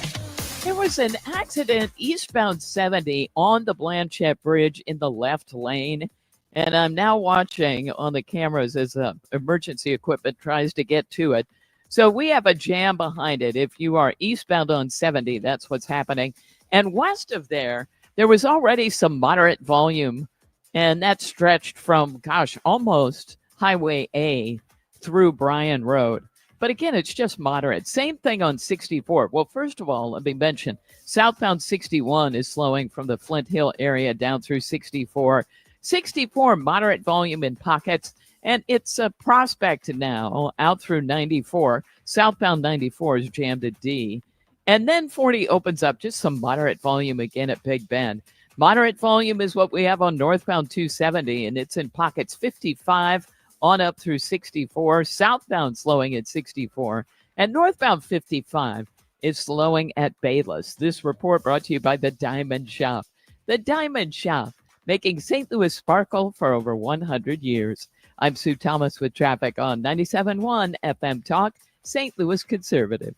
There was an accident eastbound 70 on the Blanchette Bridge in the left lane. And I'm now watching on the cameras as emergency equipment tries to get to it. So we have a jam behind it. If you are eastbound on 70, that's what's happening. And west of there was already some moderate volume, and that stretched from, almost Highway A through Bryan Road. But again, it's just moderate. Same thing on 64. Well, first of all, let me mention, southbound 61 is slowing from the Flint Hill area down through 64. 64, moderate volume in pockets. And it's a Prospect now out through 94. Southbound 94 is jammed at D. And then 40 opens up just some moderate volume again at Big Bend. Moderate volume is what we have on northbound 270, and it's in pockets 55 on up through 64. Southbound slowing at 64. And northbound 55 is slowing at Bayless. This report brought to you by the Diamond Shop. The Diamond Shop, making St. Louis sparkle for over 100 years. I'm Sue Thomas with traffic on 97.1 FM Talk, St. Louis Conservative.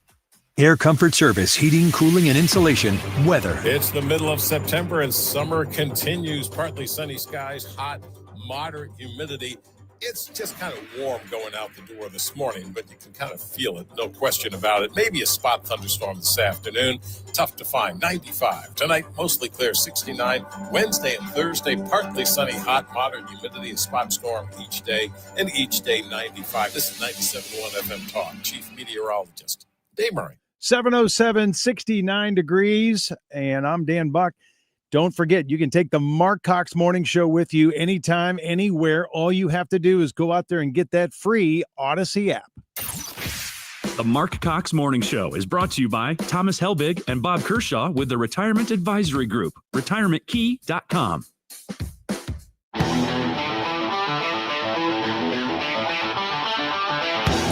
Air Comfort Service, heating, cooling, and insulation. Weather. It's the middle of September and summer continues. Partly sunny skies, hot, moderate humidity. It's just kind of warm going out the door this morning, but you can kind of feel it, no question about it. Maybe a spot thunderstorm this afternoon. Tough to find. 95. Tonight, mostly clear. 69. Wednesday and Thursday, partly sunny, hot, moderate humidity, a spot storm each day, and each day 95. This is 97.1 FM Talk. Chief Meteorologist Dave Murray. 707, 69 degrees, and I'm Dan Buck. Don't forget, you can take the Marc Cox Morning Show with you anytime, anywhere. All you have to do is go out there and get that free Odyssey app. The Marc Cox Morning Show is brought to you by Thomas Helbig and Bob Kershaw with the Retirement Advisory Group, retirementkey.com.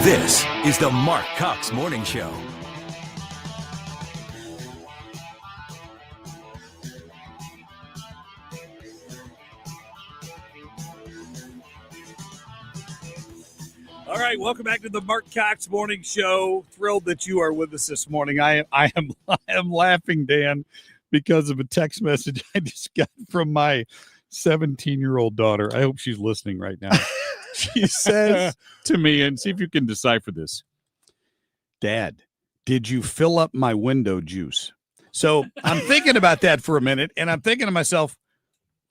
This is the Marc Cox Morning Show. All right, welcome back to the Marc Cox Morning Show. Thrilled that you are with us this morning. I am laughing, Dan, because of a text message I just got from my 17-year-old daughter. I hope she's listening right now. She says to me, and see if you can decipher this. Dad, did you fill up my window juice? So I'm thinking about that for a minute, and I'm thinking to myself,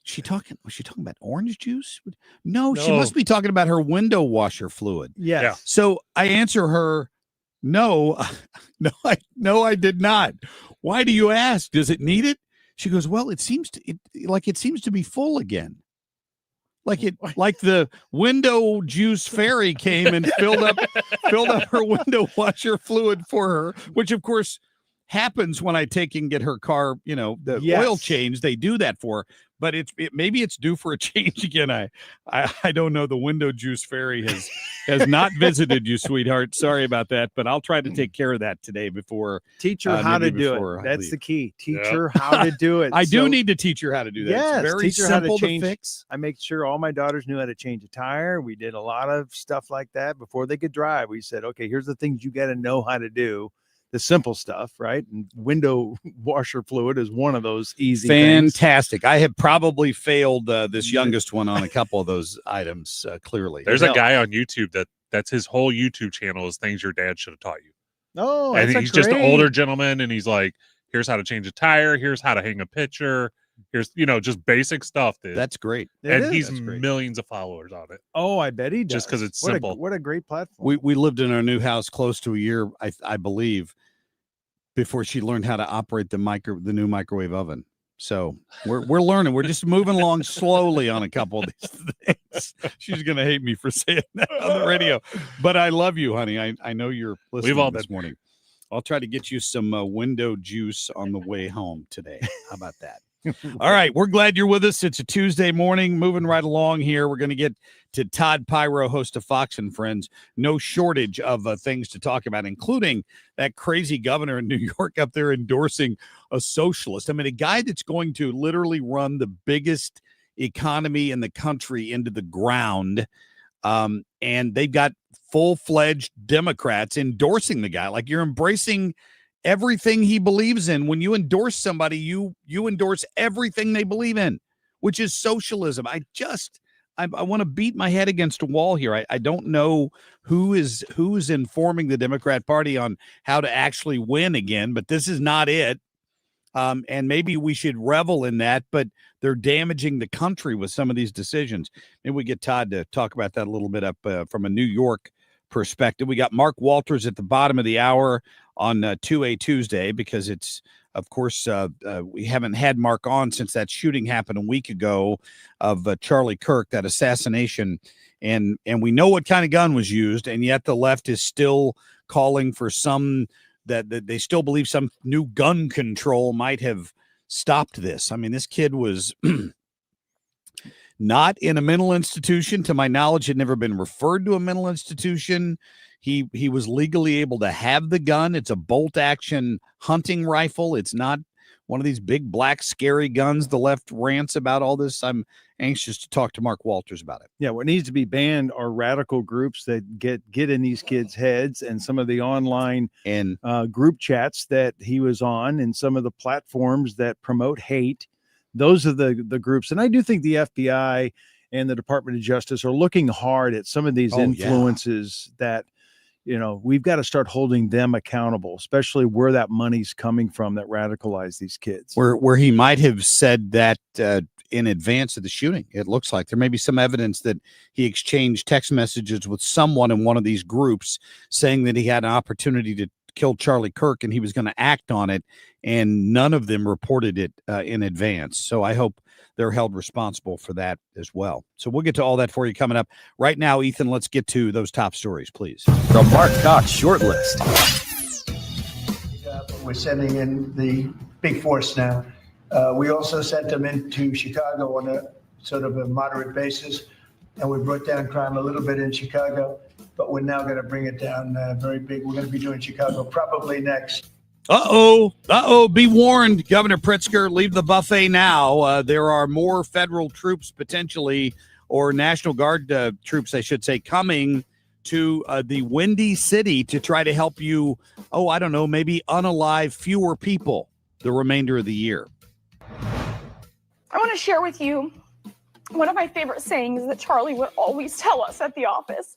was she talking about orange juice? No, she must be talking about her window washer fluid. Yes. Yeah. So I answer her, no, I did not. Why do you ask? Does it need it? She goes, well, it seems to be full again. Like the window juice fairy came and filled up her window washer fluid for her, which of course happens when I take and get her car, the oil change. They do that for her. But maybe it's due for a change again. I don't know. The window juice fairy has not visited you, sweetheart. Sorry about that, but I'll try to take care of that today before. Teach her how to do it. That's the key. Teach her how to do it. I do need to teach her how to do that. Yes, it's very teach her simple how to change. to fix. I make sure all my daughters knew how to change a tire. We did a lot of stuff like that before they could drive. We said, okay, here's the things you got to know how to do. The simple stuff, right? And window washer fluid is one of those easy Fantastic. I have probably failed this youngest one on a couple of those items, clearly. There's a guy on YouTube that's his whole YouTube channel is things your dad should have taught you. Oh, and he's just an older gentleman, and he's like, here's how to change a tire, here's how to hang a picture, here's just basic stuff. That's great. And he's millions of followers on it. Oh, I bet he does. Just because it's simple. What a great platform. We lived in our new house close to a year, I believe, before she learned how to operate the new microwave oven. So we're learning. We're just moving along slowly on a couple of these things. She's gonna hate me for saying that on the radio, but I love you, honey. I know you're listening this morning. I'll try to get you some window juice on the way home today. How about that? All right, we're glad you're with us. It's a Tuesday morning, moving right along here. We're going to get to Todd Piro, host of Fox and Friends. No shortage of things to talk about, including that crazy governor in New York up there endorsing a socialist. I mean, a guy that's going to literally run the biggest economy in the country into the ground. And they've got full-fledged Democrats endorsing the guy. Like, you're embracing everything he believes in. When you endorse somebody, you endorse everything they believe in, which is socialism. I want to beat my head against a wall here. I don't know who's informing the Democrat Party on how to actually win again, but this is not it. And maybe we should revel in that, but they're damaging the country with some of these decisions. Maybe we get Todd to talk about that a little bit up from a New York perspective. We got Mark Walters at the bottom of the hour on 2A Tuesday because it's, of course, we haven't had Mark on since that shooting happened a week ago of Charlie Kirk, that assassination. And we know what kind of gun was used, and yet the left is still calling for some that they still believe some new gun control might have stopped this. I mean, this kid was not in a mental institution. To my knowledge, had never been referred to a mental institution. He was legally able to have the gun. It's a bolt action hunting rifle. It's not one of these big black scary guns the left rants about all this. I'm anxious to talk to Mark Walters about it. Yeah, what needs to be banned are radical groups that get in these kids' heads, and some of the online and group chats that he was on, and some of the platforms that promote hate. Those are the groups. And I do think the FBI and the Department of Justice are looking hard at some of these influences that, you know, we've got to start holding them accountable, especially where that money's coming from that radicalize these kids. Where he might have said that in advance of the shooting. It looks like there may be some evidence that he exchanged text messages with someone in one of these groups saying that he had an opportunity to kill Charlie Kirk and he was going to act on it, and none of them reported it in advance. So I hope they're held responsible for that as well. So we'll get to all that for you coming up. Right now, Ethan, let's get to those top stories, please. The Marc Cox short list. We're sending in the big force now. We also sent them into Chicago on a sort of a moderate basis, and we brought down crime a little bit in Chicago, but we're now going to bring it down very big. We're going to be doing Chicago probably next. Be warned, Governor Pritzker, leave the buffet now. There are more federal troops potentially, or National Guard troops, I should say, coming to the Windy City to try to help you, I don't know, maybe unalive fewer people the remainder of the year. I want to share with you one of my favorite sayings that Charlie would always tell us at the office.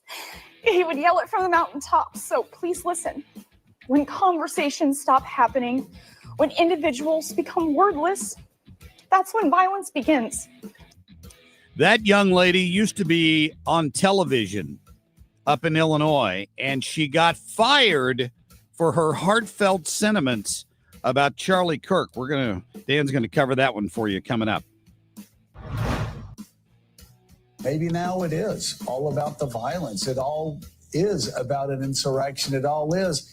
He would yell it from the mountaintops, so please listen. When conversations stop happening, when individuals become wordless, that's when violence begins. That young lady used to be on television up in Illinois, and she got fired for her heartfelt sentiments about Charlie Kirk. Dan's going to cover that one for you coming up. Maybe now it is all about the violence. It all is about an insurrection. It all is,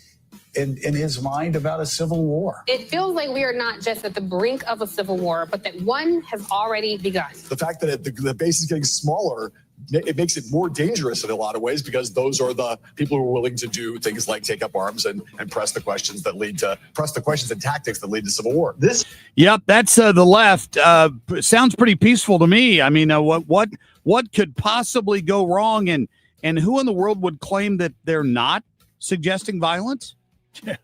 in his mind, about a civil war. It feels like we are not just at the brink of a civil war, but that one has already begun. The fact that the base is getting smaller, it makes it more dangerous in a lot of ways, because those are the people who are willing to do things like take up arms and press the questions and tactics that lead to civil war. Yep, that's the left. Sounds pretty peaceful to me. I mean, what could possibly go wrong, and who in the world would claim that they're not suggesting violence? Yeah.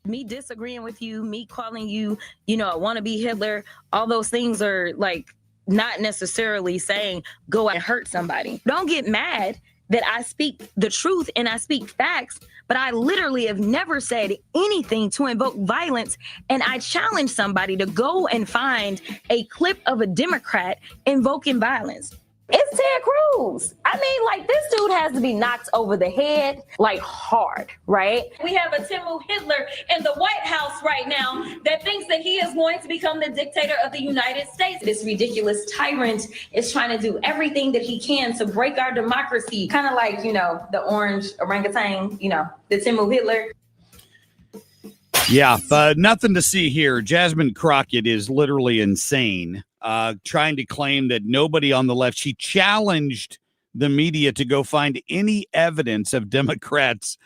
Me disagreeing with you, me calling you, I want to be Hitler, all those things are like not necessarily saying go and hurt somebody. Don't get mad that I speak the truth and I speak facts, but I literally have never said anything to invoke violence. And I challenge somebody to go and find a clip of a Democrat invoking violence. It's Ted Cruz. I mean, like, this dude has to be knocked over the head, like, hard, right? We have a Timu Hitler in the White House right now that thinks that he is going to become the dictator of the United States. This ridiculous tyrant is trying to do everything that he can to break our democracy. Kind of like, the orange orangutan, the Timu Hitler. Yeah, but nothing to see here. Jasmine Crockett is literally insane. Trying to claim that nobody on the left, she challenged the media to go find any evidence of Democrats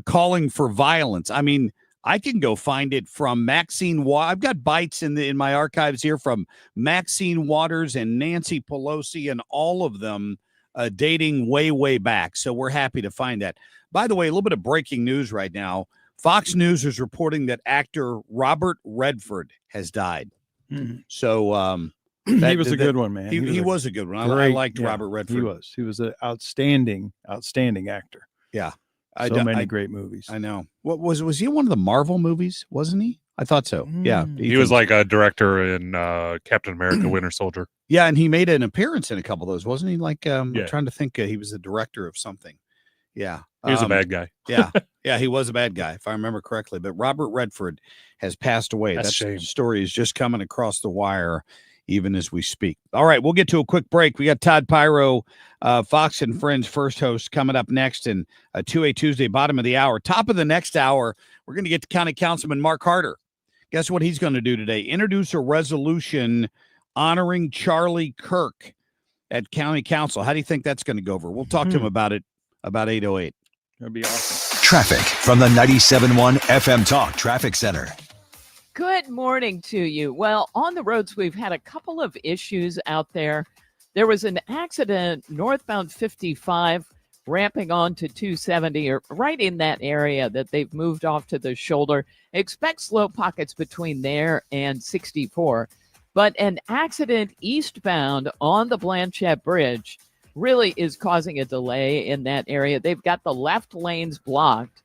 calling for violence. I mean, I can go find it from Maxine I've got bites in my archives here from Maxine Waters and Nancy Pelosi, and all of them dating way, way back. So we're happy to find that. By the way, a little bit of breaking news right now. Fox News is reporting that actor Robert Redford has died. Mm-hmm. So He was a good one, man. He was a good one. I liked Robert Redford. He was an outstanding actor. Yeah. Many great movies. I know. What was he in one of the Marvel movies? Wasn't he? I thought so. Yeah. He was like a director in Captain America Winter Soldier. Yeah, and he made an appearance in a couple of those, wasn't he? Like I'm Yeah. trying to think, he was the director of something. Yeah. He was a bad guy. Yeah. Yeah, he was a bad guy, if I remember correctly. But Robert Redford has passed away. That's a That shame. story is just coming across the wire even as we speak. All right, we'll get to a quick break. We got Todd Piro, Fox and Friends first host, coming up next in 2A Tuesday, bottom of the hour. Top of the next hour, we're going to get to County Councilman Mark Carter. Guess what he's going to do today? Introduce a resolution honoring Charlie Kirk at County Council. How do you think that's going to go over? We'll talk to him about it about 8:08. That'd be awesome. Traffic from the 97.1 FM Talk Traffic Center. Good morning to you. Well, on the roads, we've had a couple of issues out there. There was an accident northbound 55 ramping on to 270 or right in that area that they've moved off to the shoulder. Expect slow pockets between there and 64. But an accident eastbound on the Blanchette Bridge really is causing a delay in that area. They've got the left lanes blocked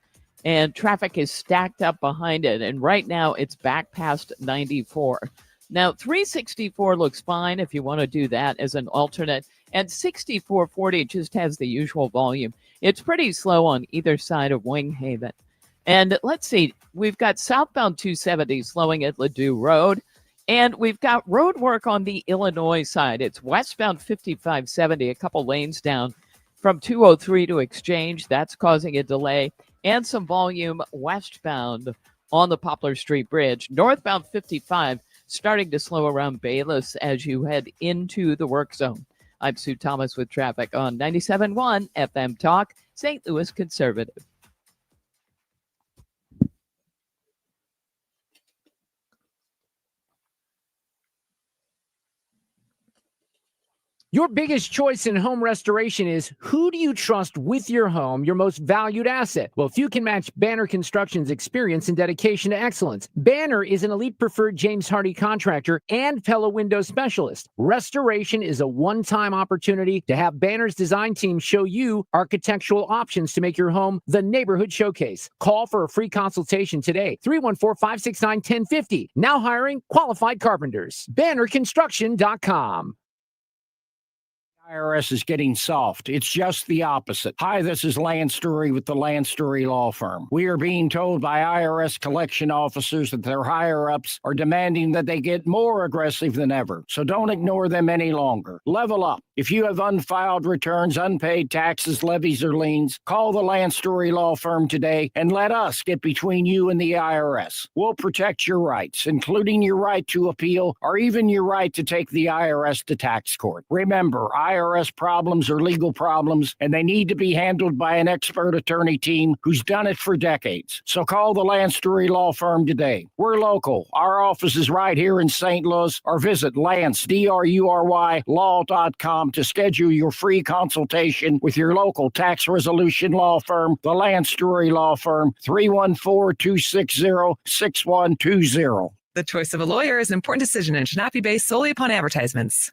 and traffic is stacked up behind it. And right now it's back past 94. Now 364 looks fine if you want to do that as an alternate. And 6440 just has the usual volume. It's pretty slow on either side of Winghaven. And let's see, we've got southbound 270 slowing at Ladue Road. And we've got road work on the Illinois side. It's westbound 5570, a couple lanes down from 203 to Exchange. That's causing a delay. And some volume westbound on the Poplar Street Bridge. Northbound 55 starting to slow around Bayless as you head into the work zone. I'm Sue Thomas with traffic on 97.1 FM Talk, St. Louis Conservative. Your biggest choice in home restoration is who do you trust with your home, your most valued asset? Well, if you can match Banner Construction's experience and dedication to excellence. Banner is an elite preferred James Hardy contractor and Pella window specialist. Restoration is a one-time opportunity to have Banner's design team show you architectural options to make your home the neighborhood showcase. Call for a free consultation today. 314-569-1050. Now hiring qualified carpenters. BannerConstruction.com. IRS is getting soft. It's just the opposite. Hi, this is Lance Story with the Lance Story Law Firm. We are being told by IRS collection officers that their higher-ups are demanding that they get more aggressive than ever. So don't ignore them any longer. Level up. If you have unfiled returns, unpaid taxes, levies, or liens, call the Lance Story Law Firm today and let us get between you and the IRS. We'll protect your rights, including your right to appeal or even your right to take the IRS to tax court. Remember, IRS problems are legal problems, and they need to be handled by an expert attorney team who's done it for decades. So call the Lance Story Law Firm today. We're local. Our office is right here in St. Louis, or visit Lance, DRURY, law.com to schedule your free consultation with your local tax resolution law firm, the Lance Story Law Firm, 314-260-6120. The choice of a lawyer is an important decision and should not be based solely upon advertisements.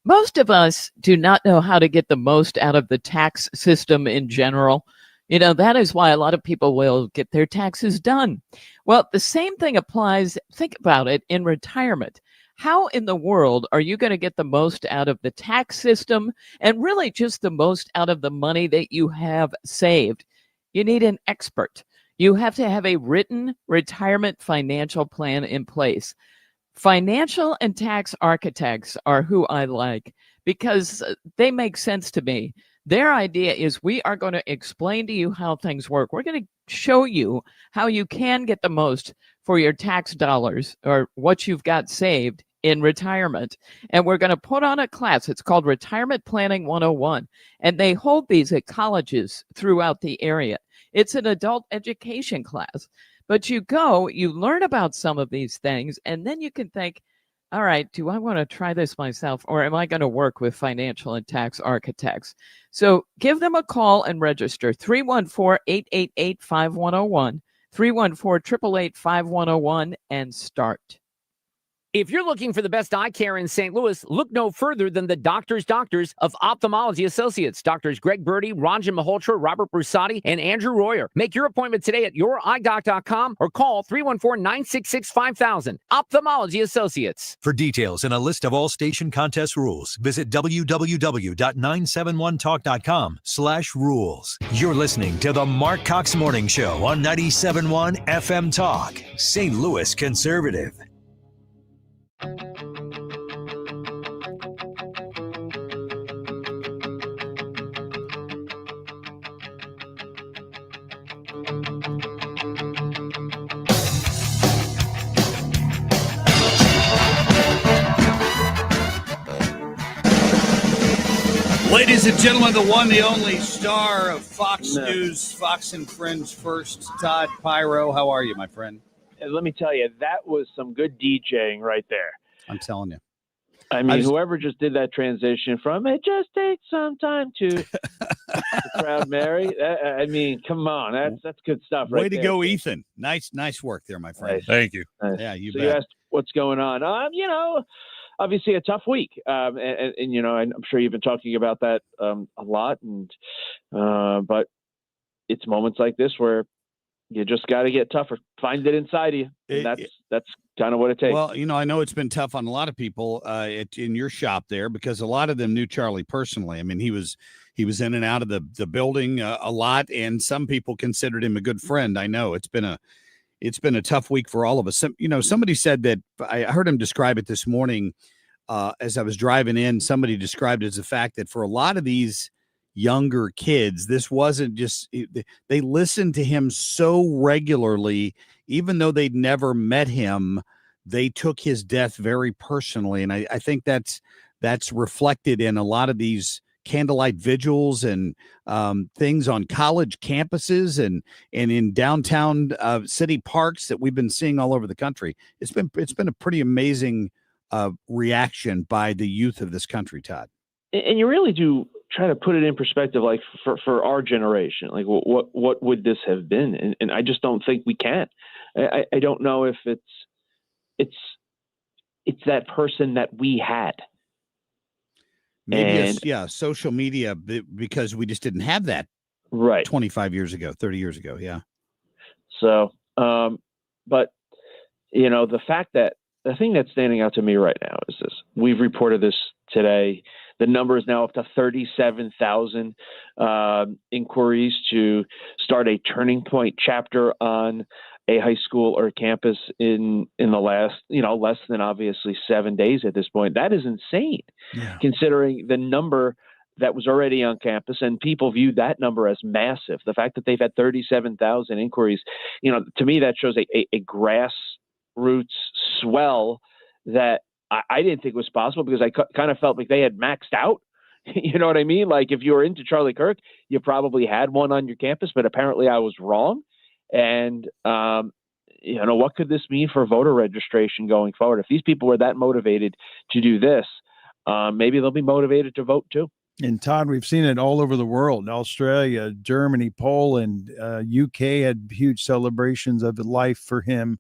Most of us do not know how to get the most out of the tax system in general. You know, that is why a lot of people will get their taxes done. Well, the same thing applies, think about it, in retirement. How in the world are you going to get the most out of the tax system and really just the most out of the money that you have saved? You need an expert. You have to have a written retirement financial plan in place. Financial and tax architects are who I like because they make sense to me. Their idea is we are going to explain to you how things work. We're going to show you how you can get the most for your tax dollars or what you've got saved in retirement. And we're going to put on a class. It's called Retirement Planning 101. And they hold these at colleges throughout the area. It's an adult education class. But you go, you learn about some of these things, and then you can think, all right, do I want to try this myself, or am I going to work with financial and tax architects? So give them a call and register, 314-888-5101, 314-888-5101, and start. If you're looking for the best eye care in St. Louis, look no further than the doctors of Ophthalmology Associates. Doctors Greg Birdie, Ranjan Malhotra, Robert Brusati, and Andrew Royer. Make your appointment today at youridoc.com or call 314-966-5000. Ophthalmology Associates. For details and a list of all station contest rules, visit www.971talk.com/rules. You're listening to the Marc Cox Morning Show on 97.1 FM Talk, St. Louis Conservative. Ladies and gentlemen, the one, the only star of Fox News, Fox and Friends First, Todd Piro. How are you, my friend? Let me tell you, that was some good DJing right there. I'm telling you. I mean, whoever just did that transition from "it just takes some time" to Proud Mary. I mean, come on, that's good stuff. Right Way to there. go, Ethan. Nice work there, my friend. Nice. Thank you. Nice. Yeah, you so bet. you asked what's going on. Obviously a tough week, and I'm sure you've been talking about that a lot, but it's moments like this where you just got to get tougher. Find it inside of you. And that's kind of what it takes. Well, I know it's been tough on a lot of people in your shop there because a lot of them knew Charlie personally. I mean, he was in and out of the building a lot, and some people considered him a good friend. I know it's been a tough week for all of us. Somebody said that I heard him describe it this morning as I was driving in. Somebody described it as the fact that for a lot of these younger kids, this wasn't just, they listened to him so regularly, even though they'd never met him, they took his death very personally. And I think that's reflected in a lot of these candlelight vigils and things on college campuses and in downtown city parks that we've been seeing all over the country. It's been a pretty amazing reaction by the youth of this country, Todd. And you really do try to put it in perspective, like for our generation, like what would this have been? And I just don't think we can. I don't know if it's that person that we had. Maybe social media, because we just didn't have that right 25 years ago, 30 years ago. Yeah. So, but the fact that the thing that's standing out to me right now is this: we've reported this today. The number is now up to 37,000 inquiries to start a Turning Point chapter on a high school or campus in the last, less than obviously 7 days at this point. That is insane, considering the number that was already on campus, and people viewed that number as massive. The fact that they've had 37,000 inquiries, to me, that shows a grassroots swell that I didn't think was possible, because I kind of felt like they had maxed out. You know what I mean? Like, if you were into Charlie Kirk, you probably had one on your campus, but apparently I was wrong. And, what could this mean for voter registration going forward? If these people were that motivated to do this, maybe they'll be motivated to vote too. And Todd, we've seen it all over the world. Australia, Germany, Poland, UK had huge celebrations of life for him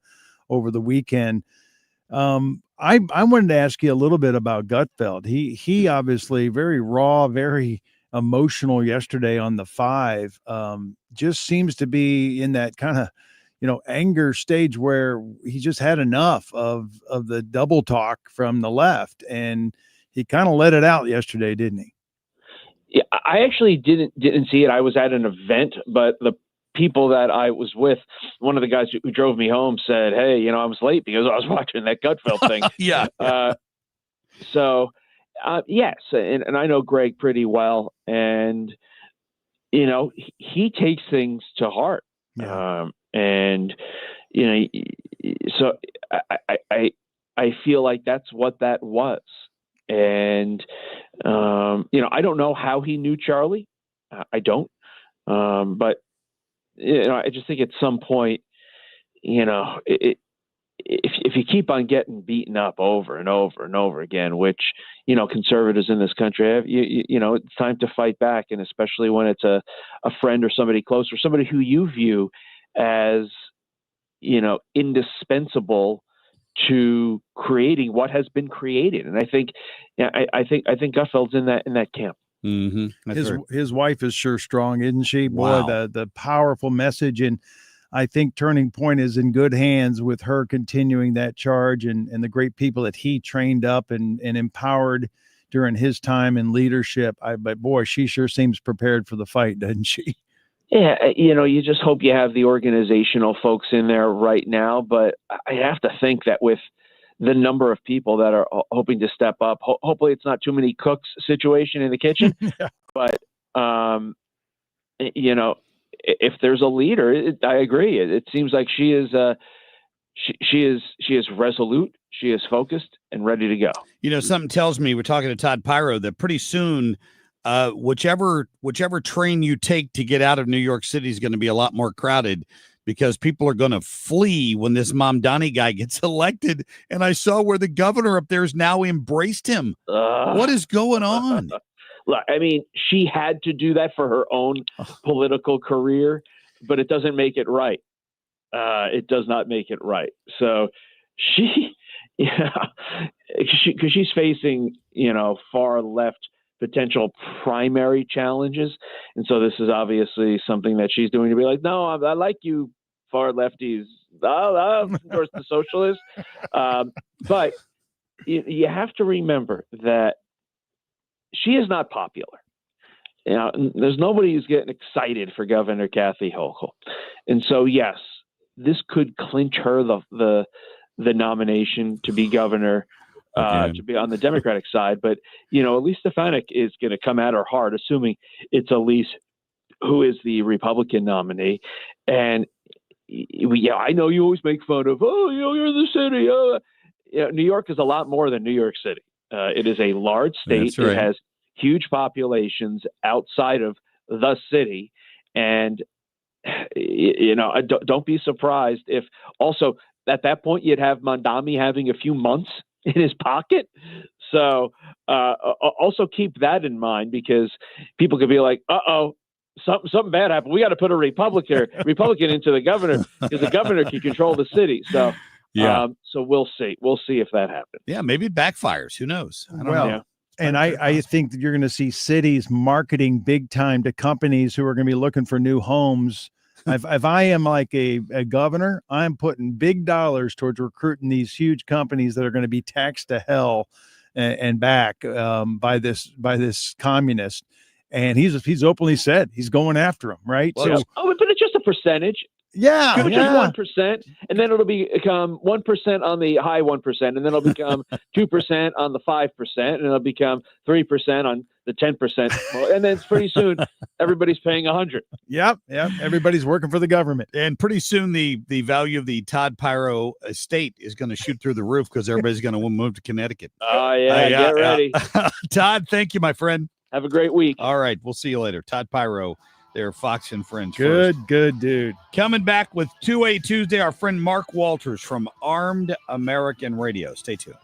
over the weekend. I wanted to ask you a little bit about Gutfeld. He obviously very raw, very emotional yesterday on the 5. Just seems to be in that kind of, anger stage where he just had enough of the double talk from the left, and he kind of let it out yesterday, didn't he? Yeah, I actually didn't see it. I was at an event, but the people that I was with, one of the guys who drove me home said, "Hey, I was late because I was watching that Gutfeld thing." Yeah. Yes, and I know Greg pretty well, and he takes things to heart. Yeah. So I feel like that's what that was. And, I don't know how he knew Charlie. I don't. But, I just think at some point, if you keep on getting beaten up over and over and over again, which, conservatives in this country have, it's time to fight back. And especially when it's a friend or somebody close, or somebody who you view as, indispensable to creating what has been created. And I think, I think Gutfeld's in that camp. Mm-hmm. His wife is sure strong, isn't she? Boy, Wow. the powerful message. And I think Turning Point is in good hands with her continuing that charge and the great people that he trained up and empowered during his time in leadership. But boy, she sure seems prepared for the fight, doesn't she? Yeah, you just hope you have the organizational folks in there right now. But I have to think that with the number of people that are hoping to step up, hopefully it's not too many cooks situation in the kitchen. Yeah. But, if there's a leader, I agree. It seems like she is resolute. She is focused and ready to go. Something tells me, we're talking to Todd Piro, that pretty soon, whichever train you take to get out of New York City is going to be a lot more crowded because people are going to flee when this Mamdani guy gets elected. And I saw where the governor up there has now embraced him. What is going on? Look, I mean, she had to do that for her own political career, but it doesn't make it right. It does not make it right. So because she's facing, far left potential primary challenges. And so this is obviously something that she's doing to be like, no, I like you far lefties. I'll endorse the socialists. But you have to remember that she is not popular. There's nobody who's getting excited for Governor Kathy Hochul. And so, yes, this could clinch her the nomination to be governor, to be on the Democratic side. But, Elise Stefanik is going to come at her hard, assuming it's Elise who is the Republican nominee. And, I know you always make fun of, you're in the city. New York is a lot more than New York City. It is a large state. That's right. It has huge populations outside of the city. And, don't be surprised if also at that point you'd have Mamdani having a few months in his pocket. So also keep that in mind, because people could be like, something bad happened. We got to put a Republican into the governor because the governor can control the city. So so we'll see. We'll see if that happens. Yeah, maybe it backfires. Who knows? I don't know. And I think that you're going to see cities marketing big time to companies who are going to be looking for new homes. If I am like a governor, I'm putting big dollars towards recruiting these huge companies that are going to be taxed to hell and back by this communist. And he's openly said he's going after them, right? But it's just a percentage. Yeah, just 1%, and then it'll become 1% on the high 1%, and then it'll become 2% on the 5%, and it'll become 3% on the 10%, and then pretty soon everybody's paying 100. Yep. Everybody's working for the government, and pretty soon the value of the Todd Piro estate is going to shoot through the roof because everybody's going to move to Connecticut. Get ready. Todd, thank you, my friend. Have a great week. All right, we'll see you later. Todd Piro. They're Fox and Friends. Good dude. Coming back with 2A Tuesday, our friend Mark Walters from Armed American Radio. Stay tuned.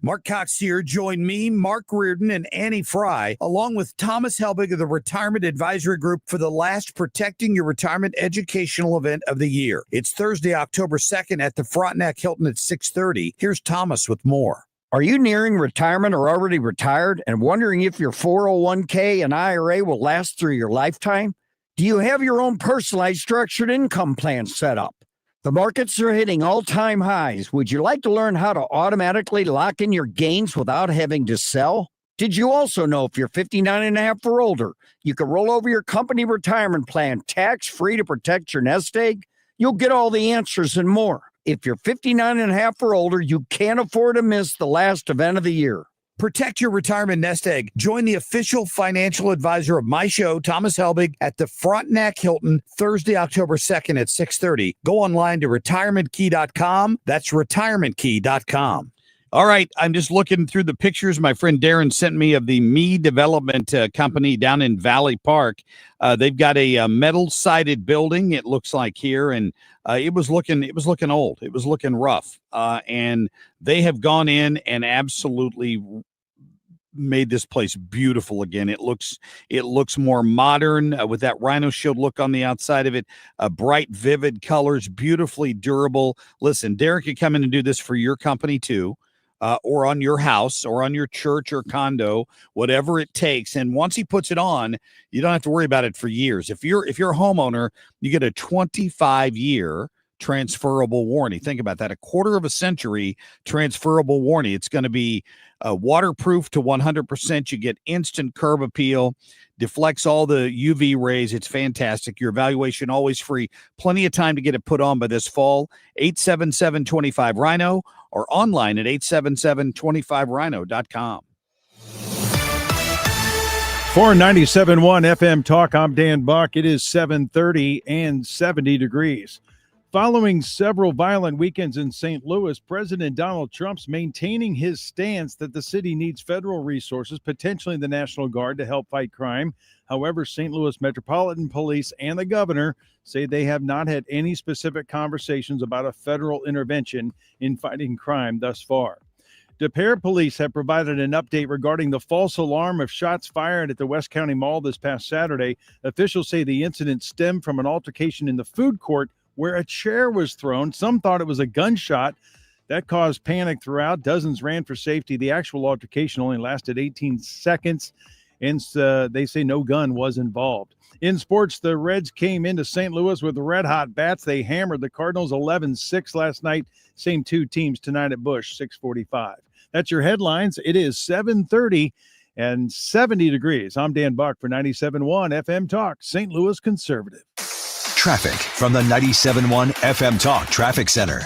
Marc Cox here. Join me, Mark Reardon, and Annie Fry, along with Thomas Helbig of the Retirement Advisory Group for the last Protecting Your Retirement educational event of the year. It's Thursday, October 2nd at the Frontenac Hilton at 6:30. Here's Thomas with more. Are you nearing retirement or already retired and wondering if your 401k and IRA will last through your lifetime? Do you have your own personalized structured income plan set up? The markets are hitting all-time highs. Would you like to learn how to automatically lock in your gains without having to sell? Did you also know if you're 59 and a half or older, you can roll over your company retirement plan tax-free to protect your nest egg? You'll get all the answers and more. If you're 59 and a half or older, you can't afford to miss the last event of the year. Protect your retirement nest egg. Join the official financial advisor of my show, Thomas Helbig, at the Frontenac Hilton, Thursday, October 2nd at 6:30. Go online to retirementkey.com. That's retirementkey.com. All right, I'm just looking through the pictures my friend Darren sent me of the Me Development Company down in Valley Park. They've got a metal-sided building, it looks like here, and it was looking old. It was looking rough, and they have gone in and absolutely made this place beautiful again. It looks more modern with that Rhino Shield look on the outside of it. Bright, vivid colors, beautifully durable. Listen, Derek could come in and do this for your company too. Or on your house or on your church or condo, whatever it takes. And once he puts it on, you don't have to worry about it for years. If you're a homeowner, you get a 25-year transferable warranty. Think about that. A quarter of a century transferable warranty. It's going to be waterproof to 100%. You get instant curb appeal, deflects all the UV rays. It's fantastic. Your evaluation always free. Plenty of time to get it put on by this fall. 877-25-RHINO or online at 877-25rhino.com. For 97.1 FM Talk, I'm Dan Buck. It is 7:30 and 70 degrees. Following several violent weekends in St. Louis, President Donald Trump's maintaining his stance that the city needs federal resources, potentially the National Guard, to help fight crime. However, St. Louis Metropolitan Police and the governor say they have not had any specific conversations about a federal intervention in fighting crime thus far. De Pere Police have provided an update regarding the false alarm of shots fired at the West County Mall this past Saturday. Officials say the incident stemmed from an altercation in the food court where a chair was thrown. Some thought it was a gunshot. That caused panic throughout. Dozens ran for safety. The actual altercation only lasted 18 seconds, and they say no gun was involved. In sports, the Reds came into St. Louis with red-hot bats. They hammered the Cardinals 11-6 last night. Same two teams tonight at Busch, 6:45. That's your headlines. It is 7:30 and 70 degrees. I'm Dan Buck for 97.1 FM Talk, St. Louis Conservative. Traffic from the 97.1 FM Talk Traffic Center.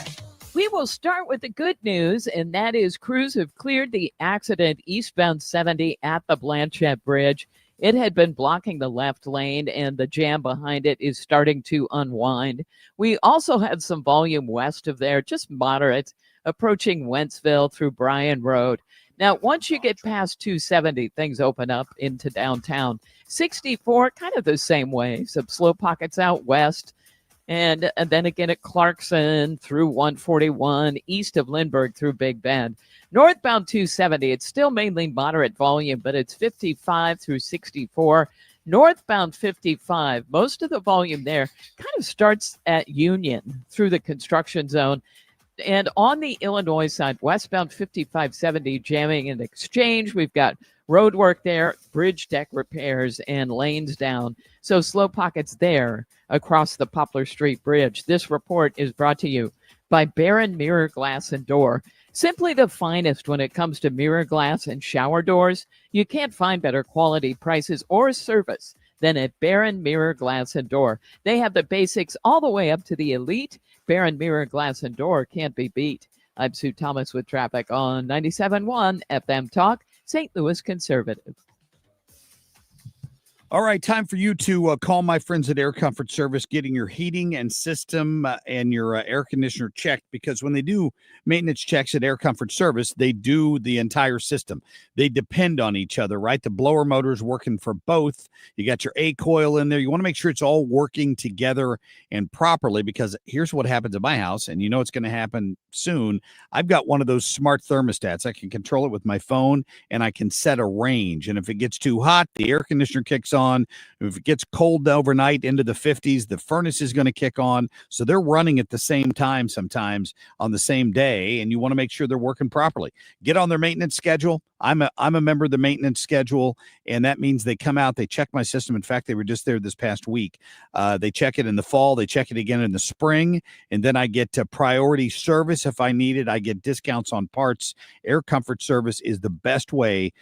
We will start with the good news, and that is crews have cleared the accident eastbound 70 at the Blanchette Bridge. It had been blocking the left lane, and the jam behind it is starting to unwind. We also had some volume west of there, just moderate, approaching Wentzville through Bryan Road. Now, once you get past 270, things open up into downtown. 64, kind of the same way. Some slow pockets out west. And then again at Clarkson through 141, east of Lindbergh through Big Bend. Northbound 270, it's still mainly moderate volume, but it's 55 through 64. Northbound 55, most of the volume there kind of starts at Union through the construction zone. And on the Illinois side, westbound 5570 jamming and Exchange. We've got road work there, bridge deck repairs, and lanes down. So slow pockets there across the Poplar Street Bridge. This report is brought to you by Barron Mirror Glass and Door. Simply the finest when it comes to mirror glass and shower doors. You can't find better quality, prices, or service than at Barron Mirror Glass and Door. They have the basics all the way up to the elite. Barron Mirror Glass and Door can't be beat. I'm Sue Thomas with traffic on 97.1 FM Talk, St. Louis Conservative. All right, time for you to call my friends at Air Comfort Service, getting your heating and system and your air conditioner checked, because when they do maintenance checks at Air Comfort Service, they do the entire system. They depend on each other, right? The blower motor is working for both. You got your A coil in there. You want to make sure it's all working together and properly, because here's what happens at my house, and you know it's going to happen soon. I've got one of those smart thermostats. I can control it with my phone, and I can set a range. And if it gets too hot, the air conditioner kicks on. If it gets cold overnight into the 50s, the furnace is going to kick on. So they're running at the same time sometimes on the same day, and you want to make sure they're working properly. Get on their maintenance schedule. I'm a member of the maintenance schedule, and that means they come out, they check my system. In fact, they were just there this past week. They check it in the fall, they check it again in the spring, and then I get priority service if I need it. I get discounts on parts. Air Comfort Service is the best way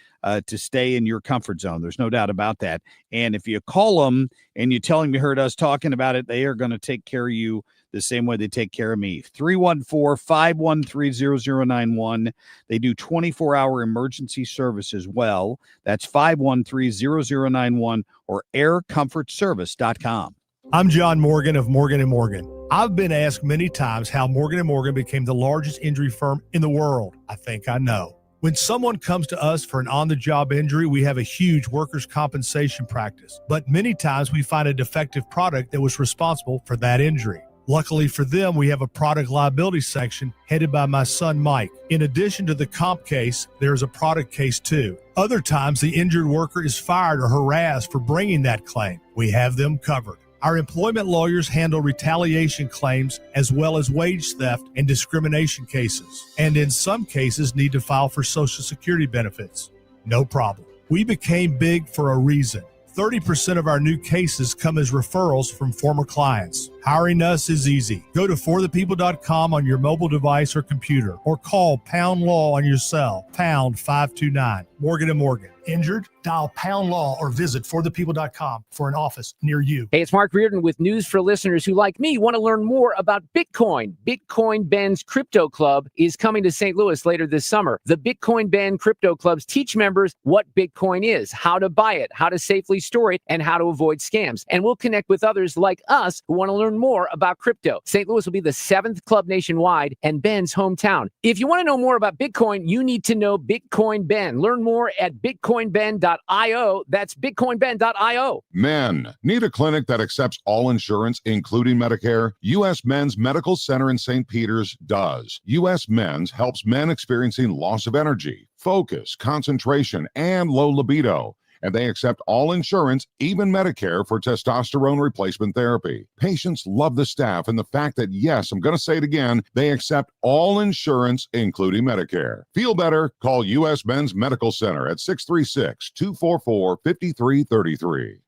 to stay in your comfort zone. There's no doubt about that. And if you call them and you tell them you heard us talking about it, they are going to take care of you the same way they take care of me. 314-513-0091. They do 24-hour emergency service as well. That's 513-0091 or aircomfortservice.com. I'm John Morgan of Morgan & Morgan. I've been asked many times how Morgan & Morgan became the largest injury firm in the world. I think I know. When someone comes to us for an on-the-job injury, we have a huge workers' compensation practice. But many times we find a defective product that was responsible for that injury. Luckily for them, we have a product liability section headed by my son, Mike. In addition to the comp case, there's a product case too. Other times, the injured worker is fired or harassed for bringing that claim. We have them covered. Our employment lawyers handle retaliation claims as well as wage theft and discrimination cases, and in some cases need to file for Social Security benefits. No problem. We became big for a reason. 30% of our new cases come as referrals from former clients. Hiring us is easy. Go to forthepeople.com on your mobile device or computer, or call Pound Law on your cell, pound 529. Morgan & Morgan. Injured? Dial Pound Law or visit forthepeople.com for an office near you. Hey, it's Mark Reardon with news for listeners who, like me, want to learn more about Bitcoin. Bitcoin Ben's Crypto Club is coming to St. Louis later this summer. The Bitcoin Ben Crypto Clubs teach members what Bitcoin is, how to buy it, how to safely store it, and how to avoid scams. And we'll connect with others like us who want to learn more about crypto. St. Louis will be the 7th club nationwide and Ben's hometown. If you want to know more about Bitcoin, you need to know Bitcoin Ben. Learn more at bitcoinben.io. That's bitcoinben.io. Men, need a clinic that accepts all insurance, including Medicare? U.S. Men's Medical Center in St. Peters does. U.S. Men's helps men experiencing loss of energy, focus, concentration, and low libido. And they accept all insurance, even Medicare, for testosterone replacement therapy. Patients love the staff and the fact that, yes, I'm going to say it again, they accept all insurance, including Medicare. Feel better? Call U.S. Men's Medical Center at 636-244-5333.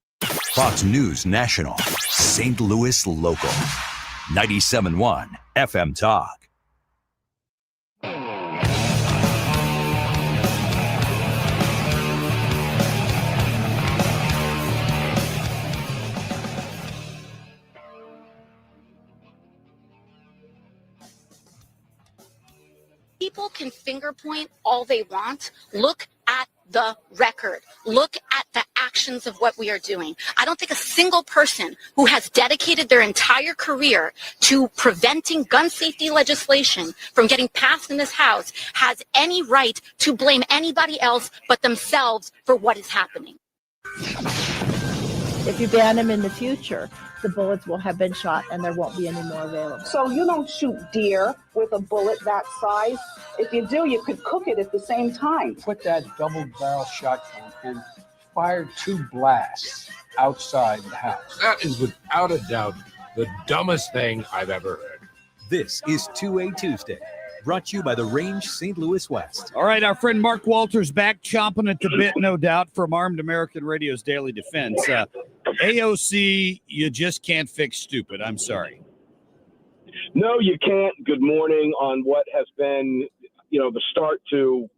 Fox News National, St. Louis Local, 97.1 FM Talk. People can finger point all they want. Look at the record. Look at the actions of what we are doing. I don't think a single person who has dedicated their entire career to preventing gun safety legislation from getting passed in this House has any right to blame anybody else but themselves for what is happening. If you ban them in the future, the bullets will have been shot and there won't be any more available. So you don't shoot deer with a bullet that size. If you do, you could cook it at the same time. Put that double barrel shotgun and fire 2 blasts outside the house. That is without a doubt the dumbest thing I've ever heard. This is 2A Tuesday, brought to you by the Range St. Louis West. All right, our friend Mark Walters back chomping at the bit, no doubt, from Armed American Radio's Daily Defense. AOC, you just can't fix stupid. I'm sorry. No, you can't. Good morning on what has been, the start to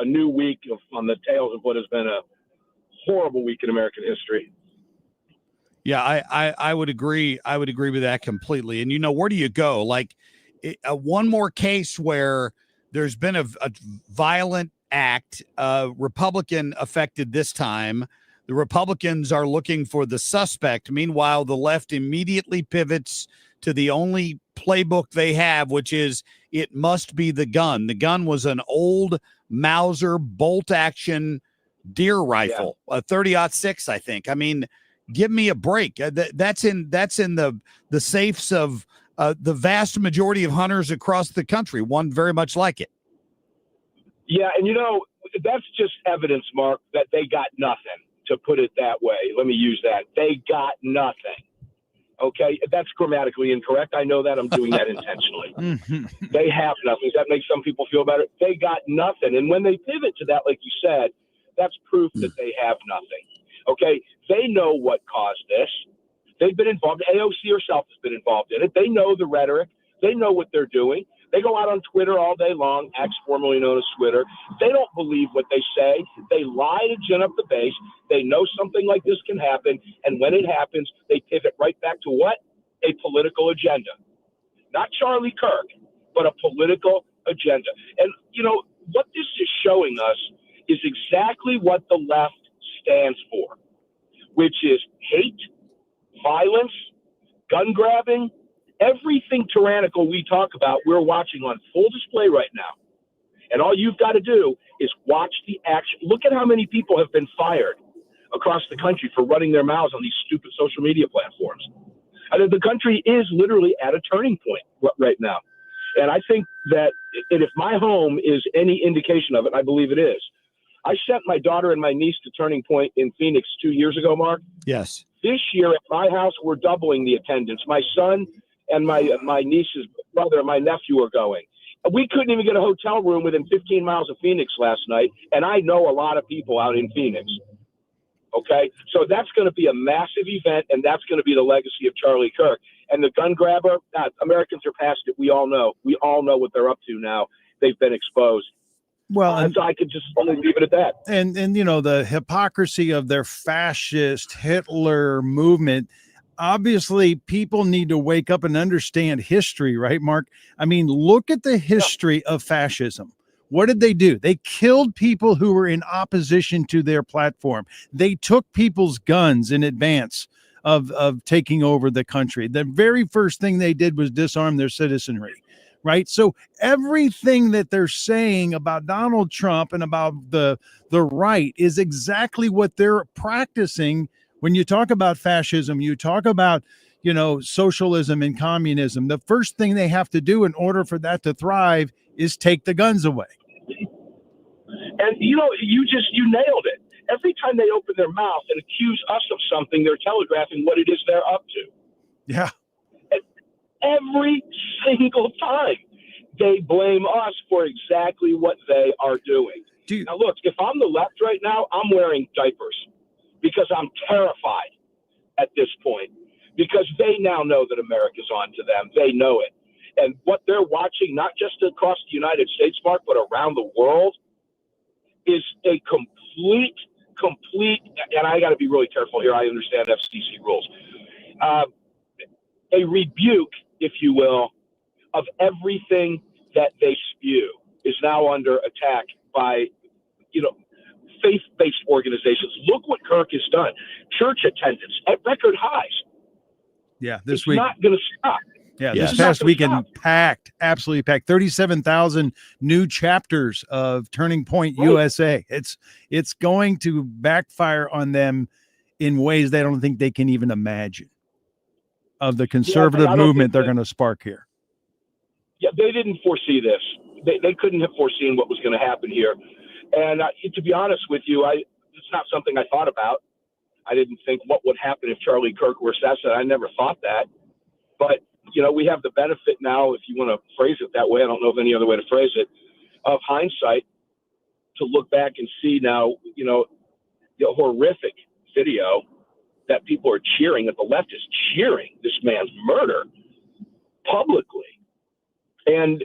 a new week on the tails of what has been a horrible week in American history. Yeah, I would agree. I would agree with that completely. And, where do you go? Like one more case where there's been a violent act, Republican affected this time. The Republicans are looking for the suspect. Meanwhile, the left immediately pivots to the only playbook they have, which is it must be the gun. The gun was an old Mauser bolt-action deer rifle, a 30-06, I think. I mean, give me a break. That's in the safes of the vast majority of hunters across the country. One very much like it. Yeah, and that's just evidence, Mark, that they got nothing. To put it that way, let me use that. They got nothing. Okay, that's grammatically incorrect. I know that. I'm doing that intentionally. They have nothing. Does that make some people feel better? They got nothing. And when they pivot to that, like you said, that's proof that they have nothing. Okay, they know what caused this. They've been involved. AOC herself has been involved in it. They know the rhetoric. They know what they're doing. They go out on Twitter all day long, X formerly known as Twitter. They don't believe what they say. They lie to gin up the base. They know something like this can happen. And when it happens, they pivot right back to what? A political agenda. Not Charlie Kirk, but a political agenda. And, what this is showing us is exactly what the left stands for, which is hate, violence, gun grabbing. Everything tyrannical we talk about, we're watching on full display right now. And all you've got to do is watch the action. Look at how many people have been fired across the country for running their mouths on these stupid social media platforms. The country is literally at a turning point right now. And I think that if my home is any indication of it, I believe it is. I sent my daughter and my niece to Turning Point in Phoenix 2 years ago, Mark. Yes. This year at my house, we're doubling the attendance. My son and my niece's brother and my nephew are going. We couldn't even get a hotel room within 15 miles of Phoenix last night, and I know a lot of people out in Phoenix. Okay? So that's going to be a massive event, and that's going to be the legacy of Charlie Kirk. And the gun grabber, Americans are past it. We all know. We all know what they're up to now. They've been exposed. Well, and so I could just only leave it at that. And the hypocrisy of their fascist Hitler movement. Obviously, people need to wake up and understand history, right, Mark? I mean, look at the history of fascism. What did they do? They killed people who were in opposition to their platform. They took people's guns in advance of taking over the country. The very first thing they did was disarm their citizenry. Right. So everything that they're saying about Donald Trump and about the right is exactly what they're practicing. When you talk about fascism, you talk about, socialism and communism. The first thing they have to do in order for that to thrive is take the guns away. And, you nailed it. Every time they open their mouth and accuse us of something, they're telegraphing what it is they're up to. Yeah. Every single time they blame us for exactly what they are doing. Now, look, if I'm the left right now, I'm wearing diapers because I'm terrified at this point because they now know that America's on to them. They know it. And what they're watching, not just across the United States, Mark, but around the world, is a complete, and I got to be really careful here. I understand FCC rules. A rebuke, if you will, of everything that they spew is now under attack by, faith-based organizations. Look what Kirk has done. Church attendance at record highs. Yeah, this it's week. Not going to stop. Yeah, this past weekend, absolutely packed. 37,000 new chapters of Turning Point USA. It's going to backfire on them in ways they don't think they can even imagine. Of the conservative movement they're going to spark here. Yeah, they didn't foresee this. They couldn't have foreseen what was going to happen here. And to be honest with you, it's not something I thought about. I didn't think what would happen if Charlie Kirk were assassinated. I never thought that. But, we have the benefit now, if you want to phrase it that way, I don't know of any other way to phrase it, of hindsight to look back and see now, the horrific video that people are cheering, that the left is cheering this man's murder publicly. And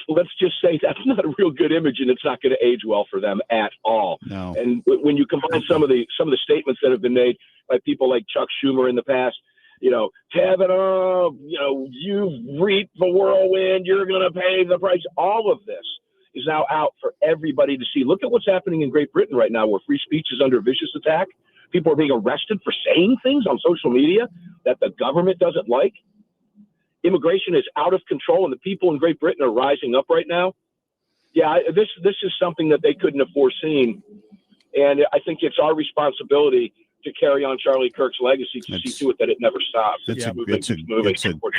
let's just say that's not a real good image, and it's not going to age well for them at all. No. And when you combine some of the statements that have been made by people like Chuck Schumer in the past, Kavanaugh, you've reaped the whirlwind, you're going to pay the price. All of this is now out for everybody to see. Look at what's happening in Great Britain right now, where free speech is under vicious attack. People are being arrested for saying things on social media that the government doesn't like. Immigration is out of control, and the people in Great Britain are rising up right now. Yeah, this is something that they couldn't have foreseen. And I think it's our responsibility to carry on Charlie Kirk's legacy to see to it that it never stops. It's a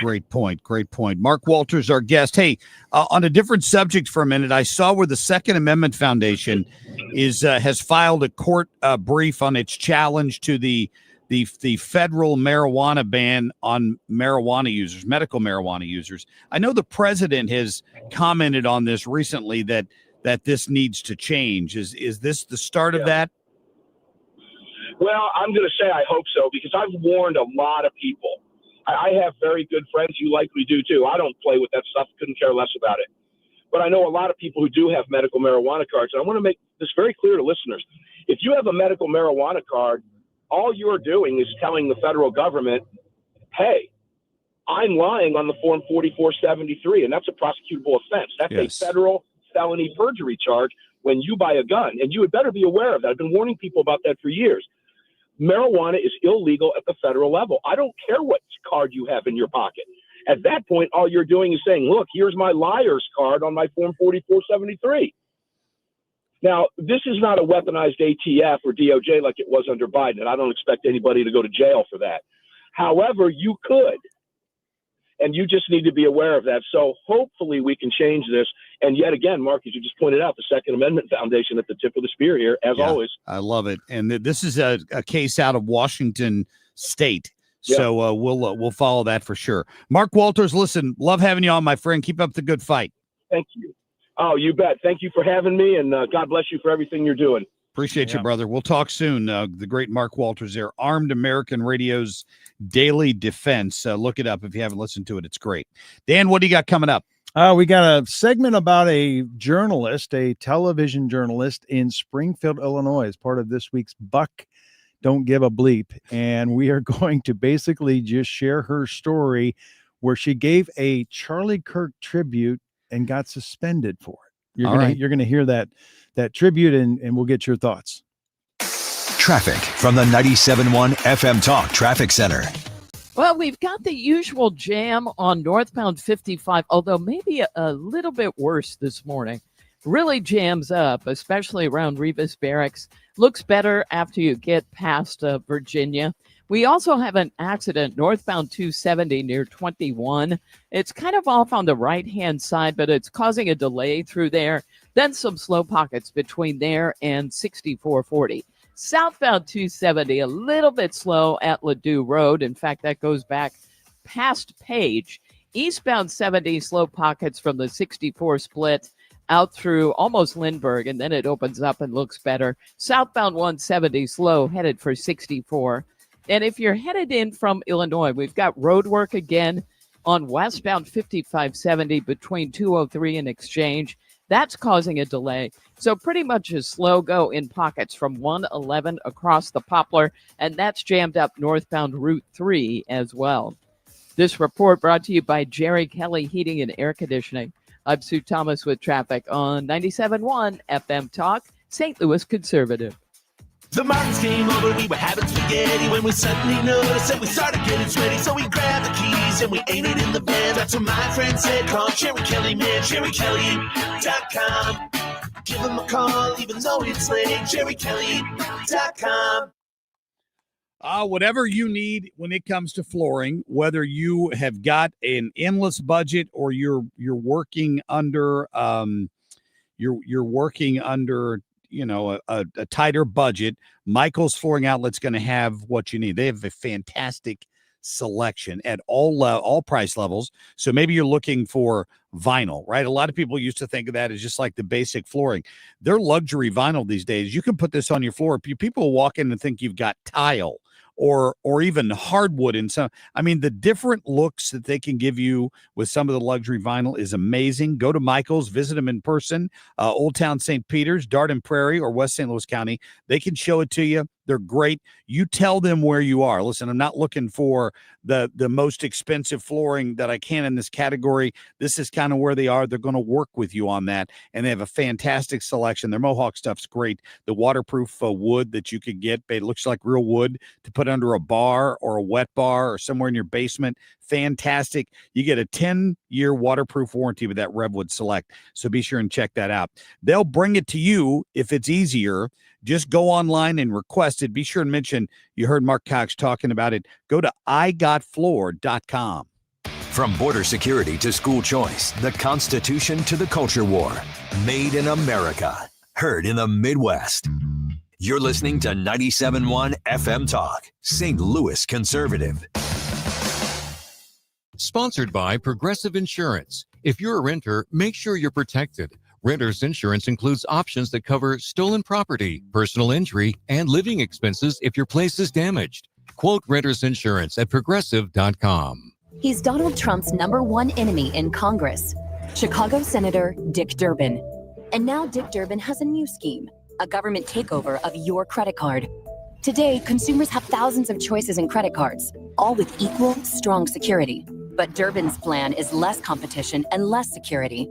great point. Great point. Mark Walters, our guest. Hey, on a different subject for a minute, I saw where the Second Amendment Foundation has filed a court brief on its challenge to the federal marijuana ban on marijuana users, medical marijuana users. I know the president has commented on this recently that this needs to change. Is this the start of that? Well, I'm going to say I hope so, because I've warned a lot of people. I have very good friends. You likely do too. I don't play with that stuff. Couldn't care less about it. But I know a lot of people who do have medical marijuana cards. And I want to make this very clear to listeners. If you have a medical marijuana card, all you're doing is telling the federal government, hey, I'm lying on the form 4473, and that's a prosecutable offense. That's a federal felony perjury charge when you buy a gun. And you had better be aware of that. I've been warning people about that for years. Marijuana is illegal at the federal level. I don't care what card you have in your pocket. At that point, all you're doing is saying, look, here's my liar's card on my form 4473. Now, this is not a weaponized ATF or DOJ like it was under Biden, and I don't expect anybody to go to jail for that. However, you could. And you just need to be aware of that. So hopefully we can change this. And yet again, Mark, as you just pointed out, the Second Amendment Foundation at the tip of the spear here, as always. I love it. And this is a case out of Washington State. So we'll follow that for sure. Mark Walters, listen, love having you on, my friend. Keep up the good fight. Thank you. Oh, you bet. Thank you for having me, and God bless you for everything you're doing. Appreciate you, brother. We'll talk soon. The great Mark Walters there, Armed American Radio's Daily Defense. Look it up if you haven't listened to it. It's great. Dan, what do you got coming up? We got a segment about a journalist, a television journalist in Springfield, Illinois, as part of this week's Buck Don't Give a Bleep. And we are going to basically just share her story where she gave a Charlie Kirk tribute and got suspended for it. You're gonna hear that tribute and we'll get your thoughts. Traffic from the 97.1 FM Talk Traffic Center. Well, we've got the usual jam on northbound 55, although maybe a little bit worse this morning. Really jams up, especially around Revis Barracks. Looks better after you get past Virginia. We also have an accident northbound 270 near 21. It's kind of off on the right-hand side, but it's causing a delay through there. Then some slow pockets between there and 6440. Southbound 270, a little bit slow at Ladue Road. In fact, that goes back past Page. Eastbound 70, slow pockets from the 64 split out through almost Lindbergh, and then it opens up and looks better. Southbound 170, slow, headed for 64. And if you're headed in from Illinois, we've got road work again on westbound 5570 between 203 and Exchange. That's causing a delay. So pretty much a slow go in pockets from 111 across the Poplar, and that's jammed up northbound Route 3 as well. This report brought to you by Jerry Kelly Heating and Air Conditioning. I'm Sue Thomas with traffic on 97.1 FM Talk, St. Louis Conservative. The Martins came over, we were having spaghetti when we suddenly noticed that we started getting sweaty. So we grabbed the keys and we ate it in the van. That's what my friend said, call Jerry Kelly, man, JerryKelly.com. Give him a call even though it's late, JerryKelly.com. Whatever you need when it comes to flooring, whether you have got an endless budget or you're working under you're working under a tighter budget, Michael's Flooring Outlet's going to have what you need. They have a fantastic selection at all price levels. So maybe you're looking for vinyl, right? A lot of people used to think of that as just like the basic flooring. They're luxury vinyl these days. You can put this on your floor. People will walk in and think you've got tile or even hardwood in some. I mean, the different looks that they can give you with some of the luxury vinyl is amazing. Go to Michael's, visit them in person, Old Town St. Peter's, Darden Prairie, or West St. Louis County. They can show it to you. They're great. You tell them where you are. Listen, I'm not looking for the most expensive flooring that I can in this category. This is kind of where they are. They're going to work with you on that, and they have a fantastic selection. Their Mohawk stuff's great. The waterproof wood that you could get, it looks like real wood to put under a bar or a wet bar or somewhere in your basement. Fantastic. You get a 10-year waterproof warranty with that Revwood Select, so be sure and check that out. They'll bring it to you if it's easier. Just go online and request it. Be sure and mention you heard Marc Cox talking about it. Go to igotfloor.com. From border security to school choice, the Constitution to the culture war. Made in America. Heard in the Midwest. You're listening to 97.1 FM Talk, St. Louis Conservative. Sponsored by Progressive Insurance. If you're a renter, make sure you're protected. Renter's insurance includes options that cover stolen property, personal injury, and living expenses if your place is damaged. Quote Renter's Insurance at Progressive.com. He's Donald Trump's #1 enemy in Congress, Chicago Senator Dick Durbin. And now Dick Durbin has a new scheme, a government takeover of your credit card. Today, consumers have thousands of choices in credit cards, all with equal, strong security. But Durbin's plan is less competition and less security.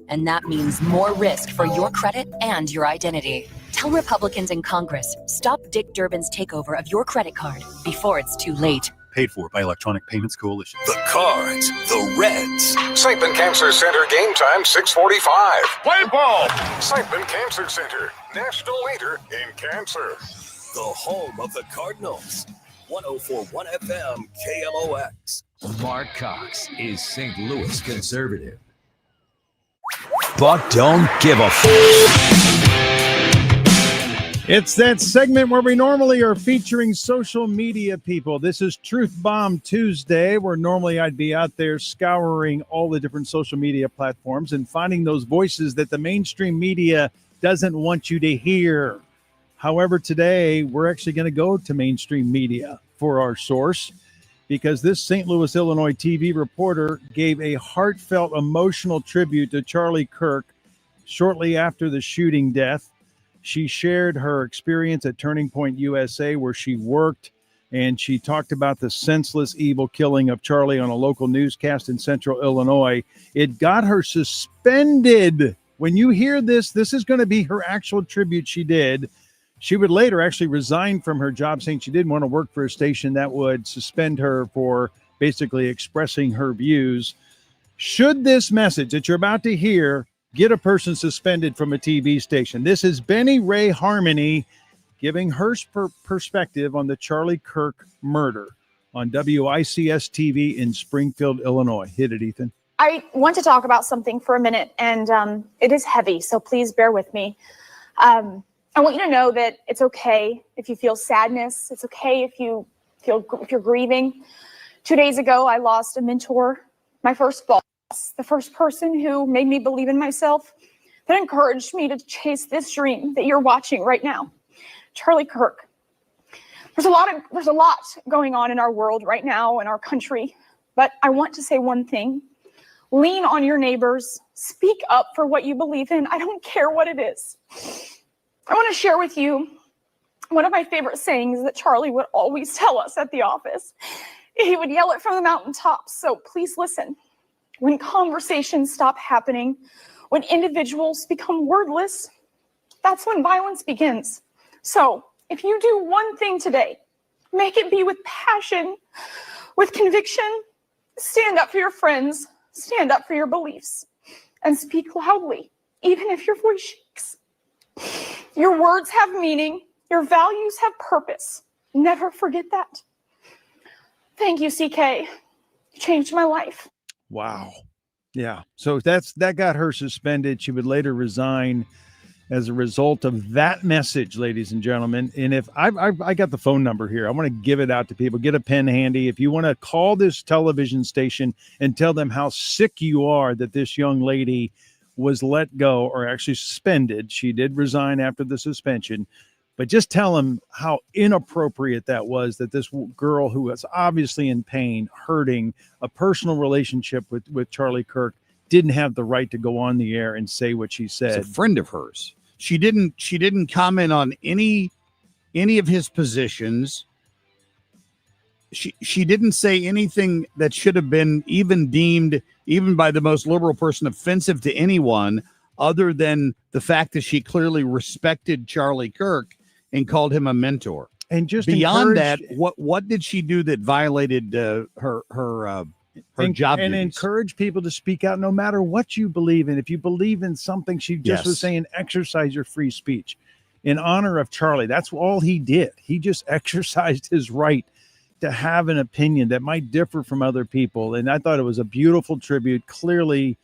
And that means more risk for your credit and your identity. Tell Republicans in Congress, stop Dick Durbin's takeover of your credit card before it's too late. Paid for by Electronic Payments Coalition. The Cards, the Reds. St. Ben Cancer Center, game time 6:45. Play ball! St. Ben Cancer Center, national leader in cancer. The home of the Cardinals. 104.1 FM KMOX. Marc Cox is St. Louis conservative. Buck don't give a f. It's that segment where we normally are featuring social media people. This is Truth Bomb Tuesday, where normally I'd be out there scouring all the different social media platforms and finding those voices that the mainstream media doesn't want you to hear. However, today we're actually going to go to mainstream media for our source, because this St. Louis, Illinois TV reporter gave a heartfelt, emotional tribute to Charlie Kirk shortly after the shooting death. She shared her experience at Turning Point USA, where she worked, and she talked about the senseless, evil killing of Charlie on a local newscast in central Illinois. It got her suspended. When you hear this, this is going to be her actual tribute she did. She would later actually resign from her job, saying she didn't want to work for a station that would suspend her for basically expressing her views. Should this message that you're about to hear get a person suspended from a TV station? This is Benny Ray Harmony giving her perspective on the Charlie Kirk murder on WICS TV in Springfield, Illinois. Hit it, Ethan. I want to talk about something for a minute, and it is heavy, so please bear with me. I want you to know that it's okay if you feel sadness. It's okay if you're grieving. 2 days ago, I lost a mentor, my first boss, the first person who made me believe in myself, that encouraged me to chase this dream that you're watching right now. Charlie Kirk. There's a lot going on in our world right now, in our country, but I want to say one thing. Lean on your neighbors. Speak up for what you believe in. I don't care what it is. I want to share with you one of my favorite sayings that Charlie would always tell us at the office. He would yell it from the mountaintops, so please listen. When conversations stop happening, when individuals become wordless, that's when violence begins. So if you do one thing today, make it be with passion, with conviction. Stand up for your friends, stand up for your beliefs, and speak loudly, even if your voice shakes. Your words have meaning. Your values have purpose. Never forget that. Thank you, CK. You changed my life. Wow. Yeah. So that got her suspended. She would later resign as a result of that message, ladies and gentlemen. And if I got the phone number here, I want to give it out to people. Get a pen handy. If you want to call this television station and tell them how sick you are that this young lady was let go, or actually suspended. She did resign after the suspension, but just tell them how inappropriate that was, that this girl who was obviously in pain, hurting, a personal relationship with Charlie Kirk, didn't have the right to go on the air and say what she said. It's a friend of hers. She didn't comment on any of his positions. She didn't say anything that should have been even deemed, even by the most liberal person, offensive to anyone, other than the fact that she clearly respected Charlie Kirk and called him a mentor. And just beyond that, what did she do that violated her job and duties? encourage people to speak out no matter what you believe in. If you believe in something, she just was saying, exercise your free speech in honor of Charlie. That's all he did. He just exercised his right to have an opinion that might differ from other people. And I thought it was a beautiful tribute, clearly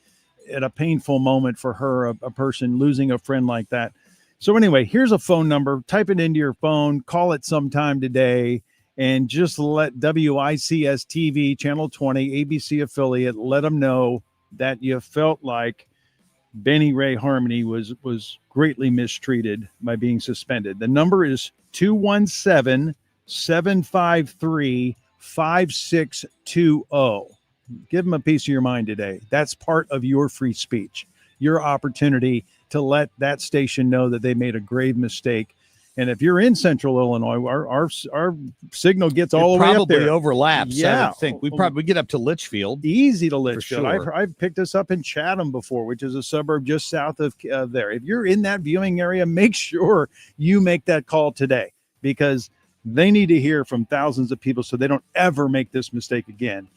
at a painful moment for her, a person losing a friend like that. So anyway, here's a phone number. Type it into your phone, call it sometime today, and just let WICS TV, Channel 20, ABC affiliate, let them know that you felt like Benny Ray Harmony was greatly mistreated by being suspended. The number is 217-753-5620. Give them a piece of your mind today. That's part of your free speech, your opportunity to let that station know that they made a grave mistake. And if you're in Central Illinois, our signal gets all the way up there. Probably overlaps. Yeah, I would think we probably get up to Litchfield. Easy to Litchfield. Sure. I've picked us up in Chatham before, which is a suburb just south of there. If you're in that viewing area, make sure you make that call today, because they need to hear from thousands of people so they don't ever make this mistake again.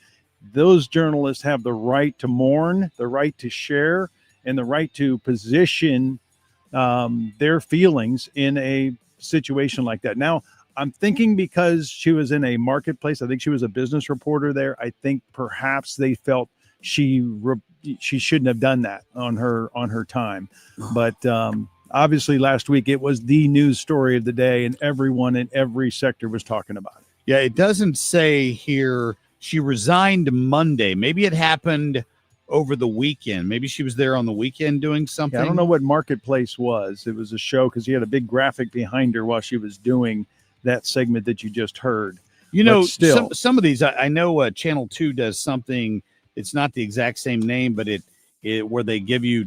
Those journalists have the right to mourn, the right to share, and the right to position their feelings in a situation like that. Now, I'm thinking because she was in a marketplace, I think she was a business reporter there. I think perhaps they felt she shouldn't have done that on her time. But obviously last week it was the news story of the day, and everyone in every sector was talking about it. Yeah, it doesn't say here she resigned Monday. Maybe it happened over the weekend. Maybe she was there on the weekend doing something. Yeah, I don't know what Marketplace was. It was a show because he had a big graphic behind her while she was doing that segment that you just heard. You know, still, some of these, I know Channel 2 does something. It's not the exact same name, but it where they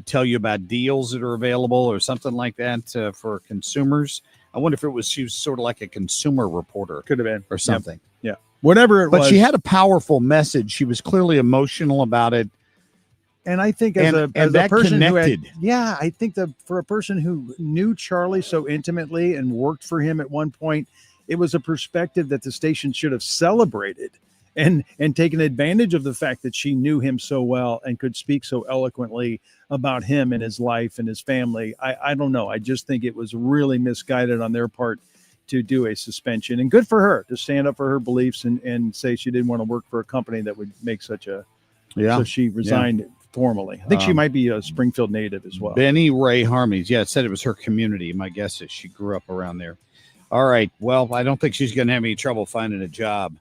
tell you about deals that are available or something like that for consumers. I wonder if she was sort of like a consumer reporter. Could have been. Or something. Yeah. Whatever it was. But she had a powerful message. She was clearly emotional about it. And I think as a person connected. I think that for a person who knew Charlie so intimately and worked for him at one point, it was a perspective that the station should have celebrated and taken advantage of the fact that she knew him so well and could speak so eloquently about him and his life and his family. I don't know. I just think it was really misguided on their part to do a suspension, and good for her to stand up for her beliefs and say she didn't want to work for a company that would make such a, so she resigned formally. I think she might be a Springfield native as well. Benny Ray Harmies. Yeah, it said it was her community. My guess is she grew up around there. All right. Well, I don't think she's going to have any trouble finding a job.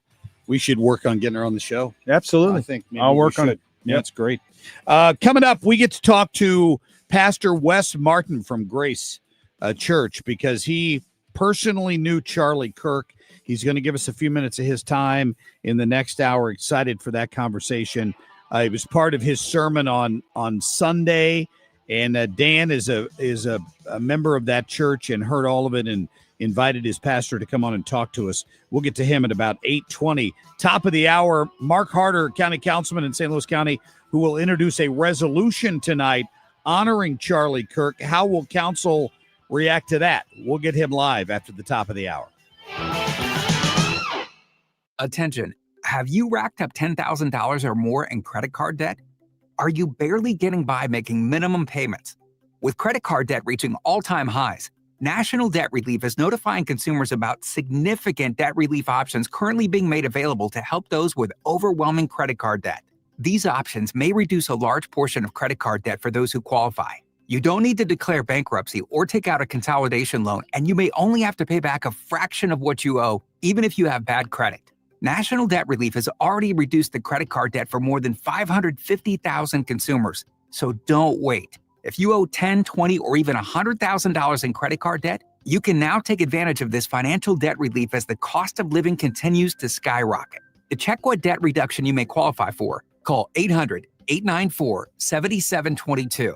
We should work on getting her on the show. Absolutely. I think maybe I'll work on it. Yeah, that's great. Coming up, we get to talk to Pastor Wes Martin from Grace Church because he personally knew Charlie Kirk. He's going to give us a few minutes of his time in the next hour. Excited for that conversation. It was part of his sermon on Sunday, and Dan is a member of that church and heard all of it and invited his pastor to come on and talk to us. We'll get to him at about 8:20. Top of the hour, Mark Harder, County Councilman in St. Louis County, who will introduce a resolution tonight honoring Charlie Kirk. How will council react to that? We'll get him live after the top of the hour. Attention. Have you racked up $10,000 or more in credit card debt? Are you barely getting by making minimum payments? With credit card debt reaching all-time highs, National Debt Relief is notifying consumers about significant debt relief options currently being made available to help those with overwhelming credit card debt. These options may reduce a large portion of credit card debt for those who qualify. You don't need to declare bankruptcy or take out a consolidation loan, and you may only have to pay back a fraction of what you owe, even if you have bad credit. National Debt Relief has already reduced the credit card debt for more than 550,000 consumers. So don't wait. If you owe $10,000, $20,000, or even $100,000 in credit card debt, you can now take advantage of this financial debt relief as the cost of living continues to skyrocket. To check what debt reduction you may qualify for, call 800-894-7722.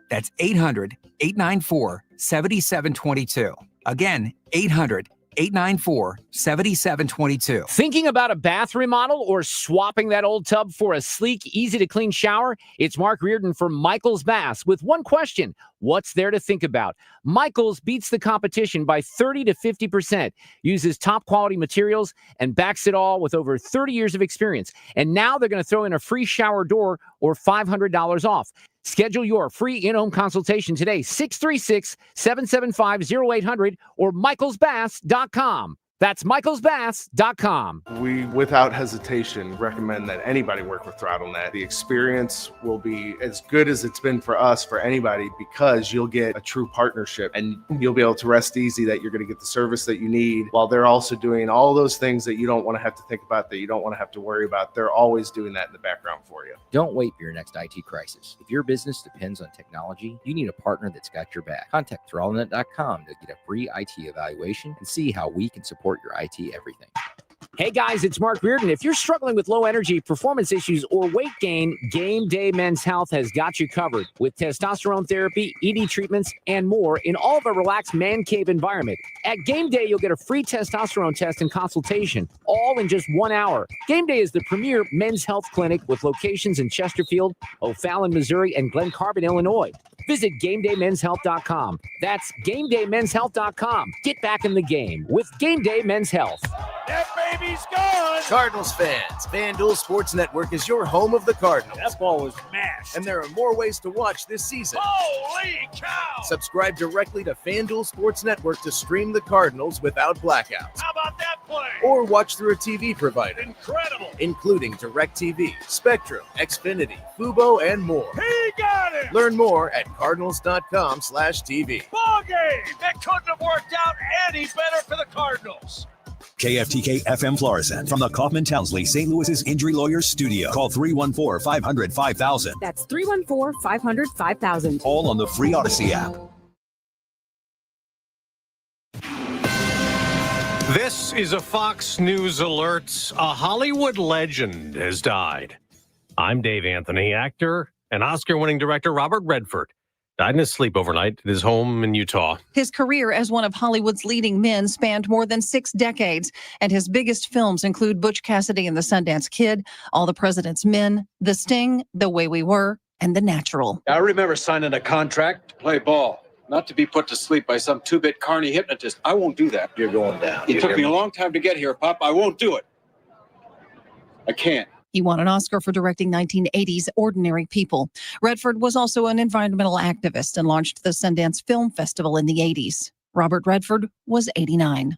That's 800-894-7722. Again, 800-894-7722. Thinking about a bath remodel or swapping that old tub for a sleek, easy-to-clean shower? It's Mark Reardon from Michael's Baths with one question. What's there to think about? Michael's beats the competition by 30 to 50%, uses top-quality materials, and backs it all with over 30 years of experience. And now they're going to throw in a free shower door or $500 off. Schedule your free in-home consultation today, 636-775-0800 or michaelsbaths.com. That's michaelsbaths.com. We, without hesitation, recommend that anybody work with ThrottleNet. The experience will be as good as it's been for us, for anybody, because you'll get a true partnership and you'll be able to rest easy that you're going to get the service that you need while they're also doing all those things that you don't want to have to think about, that you don't want to have to worry about. They're always doing that in the background for you. Don't wait for your next IT crisis. If your business depends on technology, you need a partner that's got your back. Contact ThrottleNet.com to get a free IT evaluation and see how we can support your IT everything. Hey guys, it's Mark Reardon. If you're struggling with low energy, performance issues, or weight gain, Game Day Men's Health has got you covered with testosterone therapy, ED treatments, and more in all of a relaxed man cave environment. At Game Day, you'll get a free testosterone test and consultation, all in just 1 hour. Game Day is the premier men's health clinic with locations in Chesterfield, O'Fallon, Missouri, and Glen Carbon, Illinois. Visit GameDayMen'sHealth.com. That's GameDayMen'sHealth.com. Get back in the game with Game Day Men's Health. That baby's gone! Cardinals fans, FanDuel Sports Network is your home of the Cardinals. That ball was mashed. And there are more ways to watch this season. Holy cow! Subscribe directly to FanDuel Sports Network to stream the Cardinals without blackouts. How about that play? Or watch through a TV provider. Incredible! Including DirecTV, Spectrum, Xfinity, Fubo, and more. He got it! Learn more at cardinals.com/TV. Ball game! That couldn't have worked out any better for the Cardinals. KFTK FM Florissant from the Kaufman Townsley St. Louis's Injury Lawyers Studio. Call 314-500-5000. That's 314-500-5000. All on the free Odyssey app. This is a Fox News alert. A Hollywood legend has died. I'm Dave Anthony. Actor and Oscar-winning director Robert Redford died in his sleep overnight at his home in Utah. His career as one of Hollywood's leading men spanned more than 6 decades, and his biggest films include Butch Cassidy and the Sundance Kid, All the President's Men, The Sting, The Way We Were, and The Natural. I remember signing a contract to play ball, not to be put to sleep by some 2-bit carny hypnotist. I won't do that. You're going down. It took me a long time to get here, Pop. I won't do it. I can't. He won an Oscar for directing 1980's Ordinary People. Redford was also an environmental activist and launched the Sundance Film Festival in the 80s. Robert Redford was 89.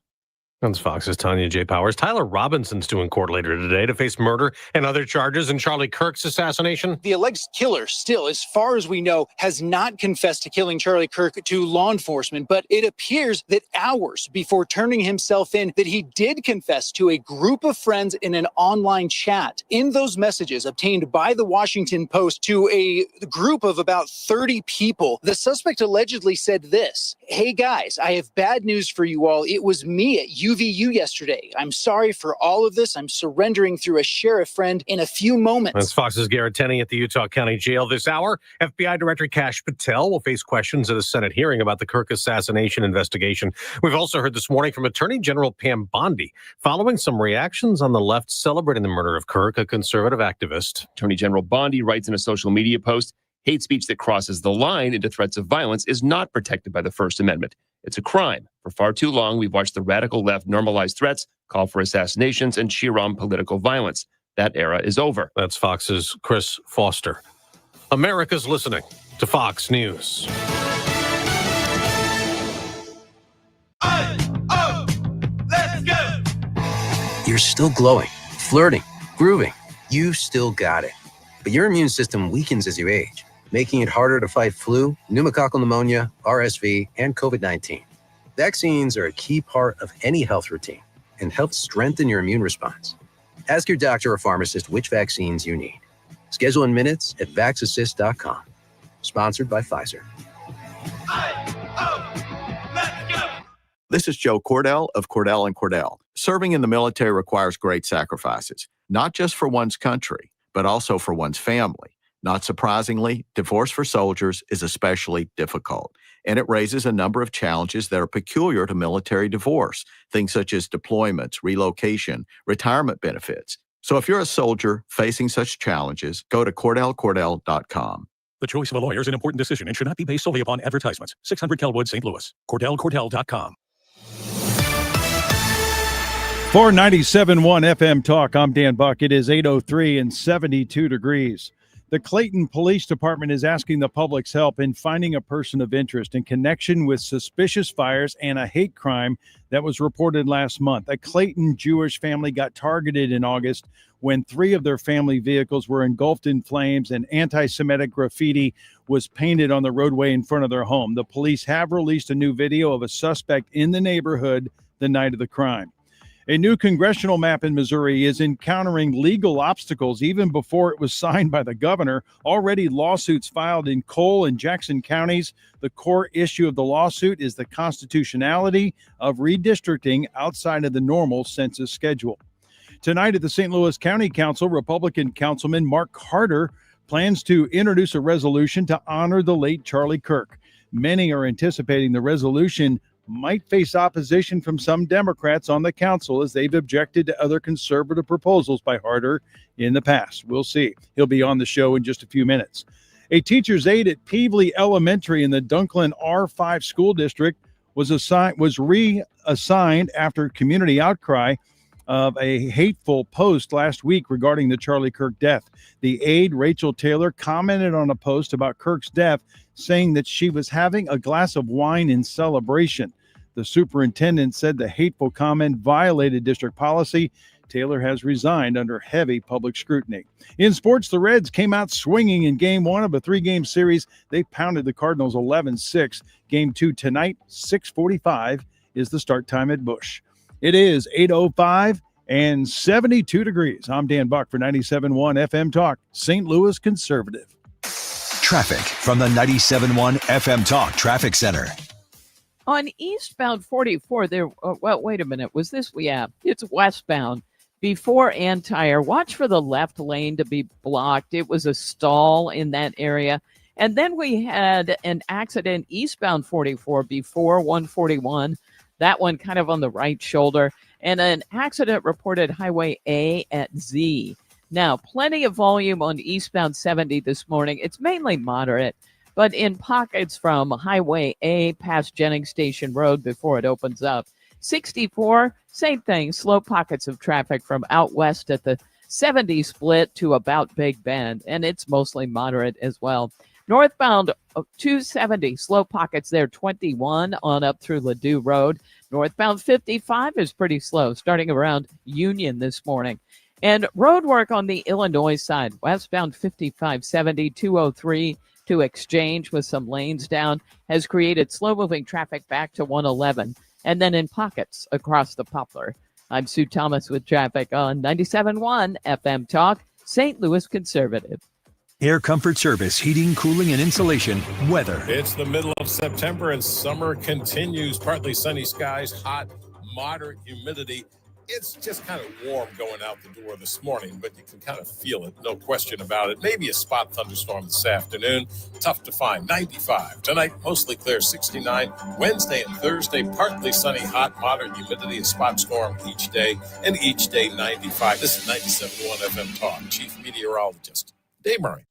That's Fox's Tanya J. Powers. Tyler Robinson's due in court later today to face murder and other charges in Charlie Kirk's assassination. The alleged killer still, as far as we know, has not confessed to killing Charlie Kirk to law enforcement, but it appears that hours before turning himself in, that he did confess to a group of friends in an online chat. In those messages obtained by the Washington Post to a group of about 30 people, the suspect allegedly said this: "Hey guys, I have bad news for you all. It was me at UVU yesterday. I'm sorry for all of this. I'm surrendering through a sheriff friend in a few moments." That's Fox's Garrett Tenney at the Utah County Jail this hour. FBI Director Kash Patel will face questions at a Senate hearing about the Kirk assassination investigation. We've also heard this morning from Attorney General Pam Bondi following some reactions on the left celebrating the murder of Kirk, a conservative activist. Attorney General Bondi writes in a social media post, "Hate speech that crosses the line into threats of violence is not protected by the First Amendment. It's a crime. For far too long, we've watched the radical left normalize threats, call for assassinations, and cheer on political violence. That era is over." That's Fox's Chris Foster. America's listening to Fox News. Let's go! You're still glowing, flirting, grooving. You still got it. But your immune system weakens as you age, making it harder to fight flu, pneumococcal pneumonia, RSV, and COVID-19. Vaccines are a key part of any health routine and help strengthen your immune response. Ask your doctor or pharmacist which vaccines you need. Schedule in minutes at VaxAssist.com. Sponsored by Pfizer. This is Joe Cordell of Cordell & Cordell. Serving in the military requires great sacrifices, not just for one's country, but also for one's family. Not surprisingly, divorce for soldiers is especially difficult, and it raises a number of challenges that are peculiar to military divorce, things such as deployments, relocation, retirement benefits. So if you're a soldier facing such challenges, go to CordellCordell.com. The choice of a lawyer is an important decision and should not be based solely upon advertisements. 600 Kelwood, St. Louis. CordellCordell.com. For 97.1 FM Talk, I'm Dan Buck. It is 8:03 and 72 degrees. The Clayton Police Department is asking the public's help in finding a person of interest in connection with suspicious fires and a hate crime that was reported last month. A Clayton Jewish family got targeted in August when 3 of their family vehicles were engulfed in flames and anti-Semitic graffiti was painted on the roadway in front of their home. The police have released a new video of a suspect in the neighborhood the night of the crime. A new congressional map in Missouri is encountering legal obstacles even before it was signed by the governor. Already lawsuits filed in Cole and Jackson counties. The core issue of the lawsuit is the constitutionality of redistricting outside of the normal census schedule. Tonight at the St. Louis County Council, Republican Councilman Mark Carter plans to introduce a resolution to honor the late Charlie Kirk. Many are anticipating the resolution might face opposition from some Democrats on the council as they've objected to other conservative proposals by Harder in the past. We'll see. He'll be on the show in just a few minutes. A teacher's aide at Peevely Elementary in the Dunklin R5 school district was reassigned after community outcry of a hateful post last week regarding the Charlie Kirk death. The aide, Rachel Taylor, commented on a post about Kirk's death, saying that she was having a glass of wine in celebration. The superintendent said the hateful comment violated district policy. Taylor has resigned under heavy public scrutiny. In sports, the Reds came out swinging in Game 1 of a 3-game series. They pounded the Cardinals 11-6. Game 2 tonight, 6:45 is the start time at Busch. It is 8:05 and 72 degrees. I'm Dan Buck for 97.1 FM Talk, St. Louis Conservative. Traffic from the 97.1 FM Talk Traffic Center. On eastbound 44, well, wait a minute. Was this? Yeah, it's westbound. Before Antire, watch for the left lane to be blocked. It was a stall in that area. And then we had an accident eastbound 44 before 141. That one kind of on the right shoulder. And an accident reported Highway A at Z. Now, plenty of volume on eastbound 70 this morning. It's mainly moderate, but in pockets from Highway A past Jennings Station Road before it opens up. 64, same thing, slow pockets of traffic from out west at the 70 split to about Big Bend, and it's mostly moderate as well. Northbound 270, slow pockets there, 21 on up through Ladue Road. Northbound 55 is pretty slow, starting around Union this morning. And road work on the Illinois side, westbound 5570, 203 to Exchange with some lanes down, has created slow-moving traffic back to 111, and then in pockets across the Poplar. I'm Sue Thomas with traffic on 97.1 FM Talk, St. Louis Conservative. Air Comfort Service, heating, cooling, and insulation. Weather. It's the middle of September and summer continues. Partly sunny skies, hot, moderate humidity. It's just kind of warm going out the door this morning, but you can kind of feel it, no question about it. Maybe a spot thunderstorm this afternoon. Tough to find. 95. Tonight, mostly clear, 69. Wednesday and Thursday, partly sunny, hot, moderate humidity, a spot storm each day, and each day 95. This is 97.1 FM Talk. Chief Meteorologist Dave Murray.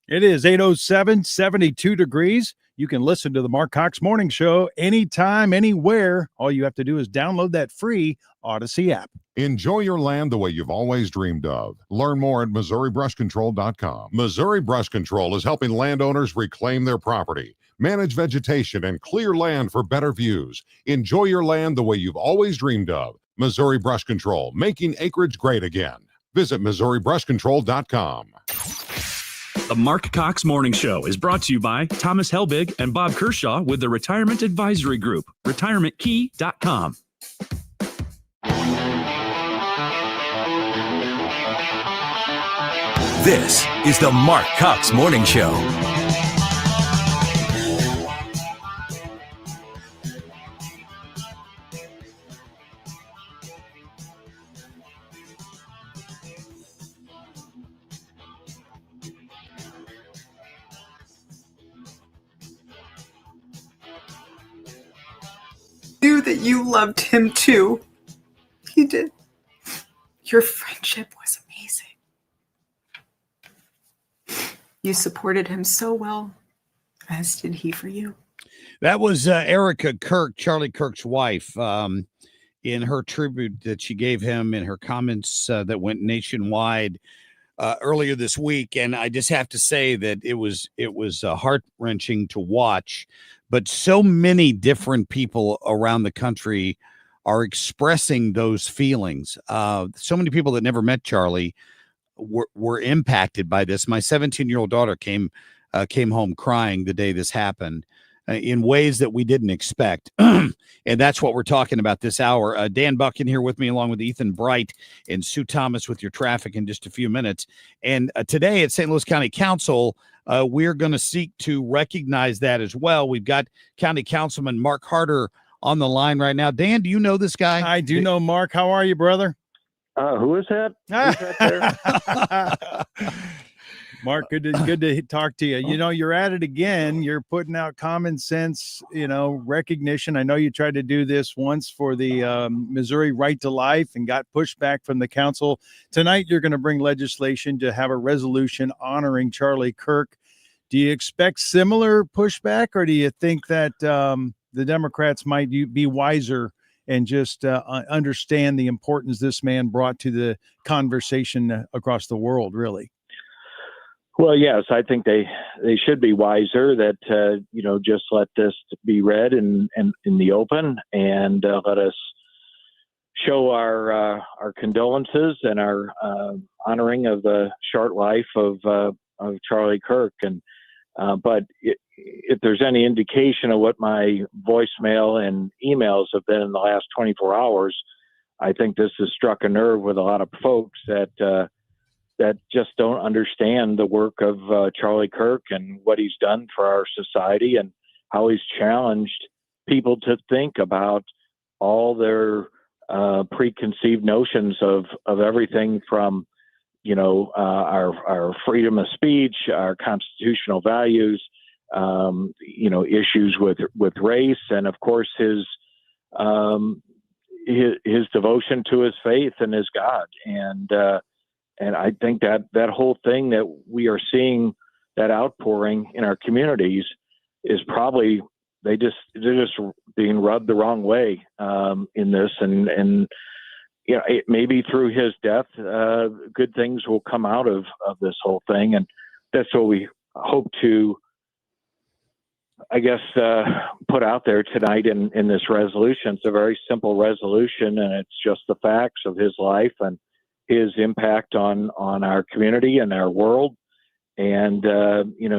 It is 8:07, 72 degrees. You can listen to the Marc Cox Morning Show anytime, anywhere. All you have to do is download that free Odyssey app. Enjoy your land the way you've always dreamed of. Learn more at MissouriBrushControl.com. Missouri Brush Control is helping landowners reclaim their property, manage vegetation, and clear land for better views. Enjoy your land the way you've always dreamed of. Missouri Brush Control, making acreage great again. Visit MissouriBrushControl.com. The Marc Cox Morning Show is brought to you by Thomas Helbig and Bob Kershaw with the Retirement Advisory Group, retirementkey.com. This is the Marc Cox Morning Show. Knew that you loved him too. He did. Your friendship was amazing. You supported him so well, as did he for you. That was Erica Kirk, Charlie Kirk's wife, in her tribute that she gave him in her comments that went nationwide earlier this week. And I just have to say that it was heart-wrenching to watch. But so many different people around the country are expressing those feelings. So many people that never met Charlie were impacted by this. My 17-year-old daughter came home crying the day this happened in ways that we didn't expect. And that's what we're talking about this hour. Dan Buckin here with me, along with Ethan Bright and Sue Thomas with your traffic in just a few minutes. And today at St. Louis County Council, we're going to seek to recognize that as well. We've got County Councilman Mark Harder on the line right now. Dan, do you know this guy? I do know Mark. How are you, brother? Who is that? Who's that there? Mark, good to talk to you. You know, you're at it again. You're putting out common sense, recognition. I know you tried to do this once for the Missouri Right to Life and got pushback from the council. Tonight, you're going to bring legislation to have a resolution honoring Charlie Kirk. Do you expect similar pushback, or do you think that the Democrats might be wiser and just understand the importance this man brought to the conversation across the world, really? Well, yes, I think they should be wiser that, just let this be read in the open and let us show our condolences and our honoring of the short life of Charlie Kirk. And but if there's any indication of what my voicemail and emails have been in the last 24 hours, I think this has struck a nerve with a lot of folks that just don't understand the work of Charlie Kirk and what he's done for our society and how he's challenged people to think about all their preconceived notions of everything from, our freedom of speech, our constitutional values, issues with race, and of course his devotion to his faith and his God. And I think that whole thing that we are seeing, that outpouring in our communities, is probably they're just being rubbed the wrong way in this, and it maybe through his death, good things will come out of this whole thing, and that's what we hope to, I guess, put out there tonight in this resolution. It's a very simple resolution, and it's just the facts of his life and his impact on our community and our world, and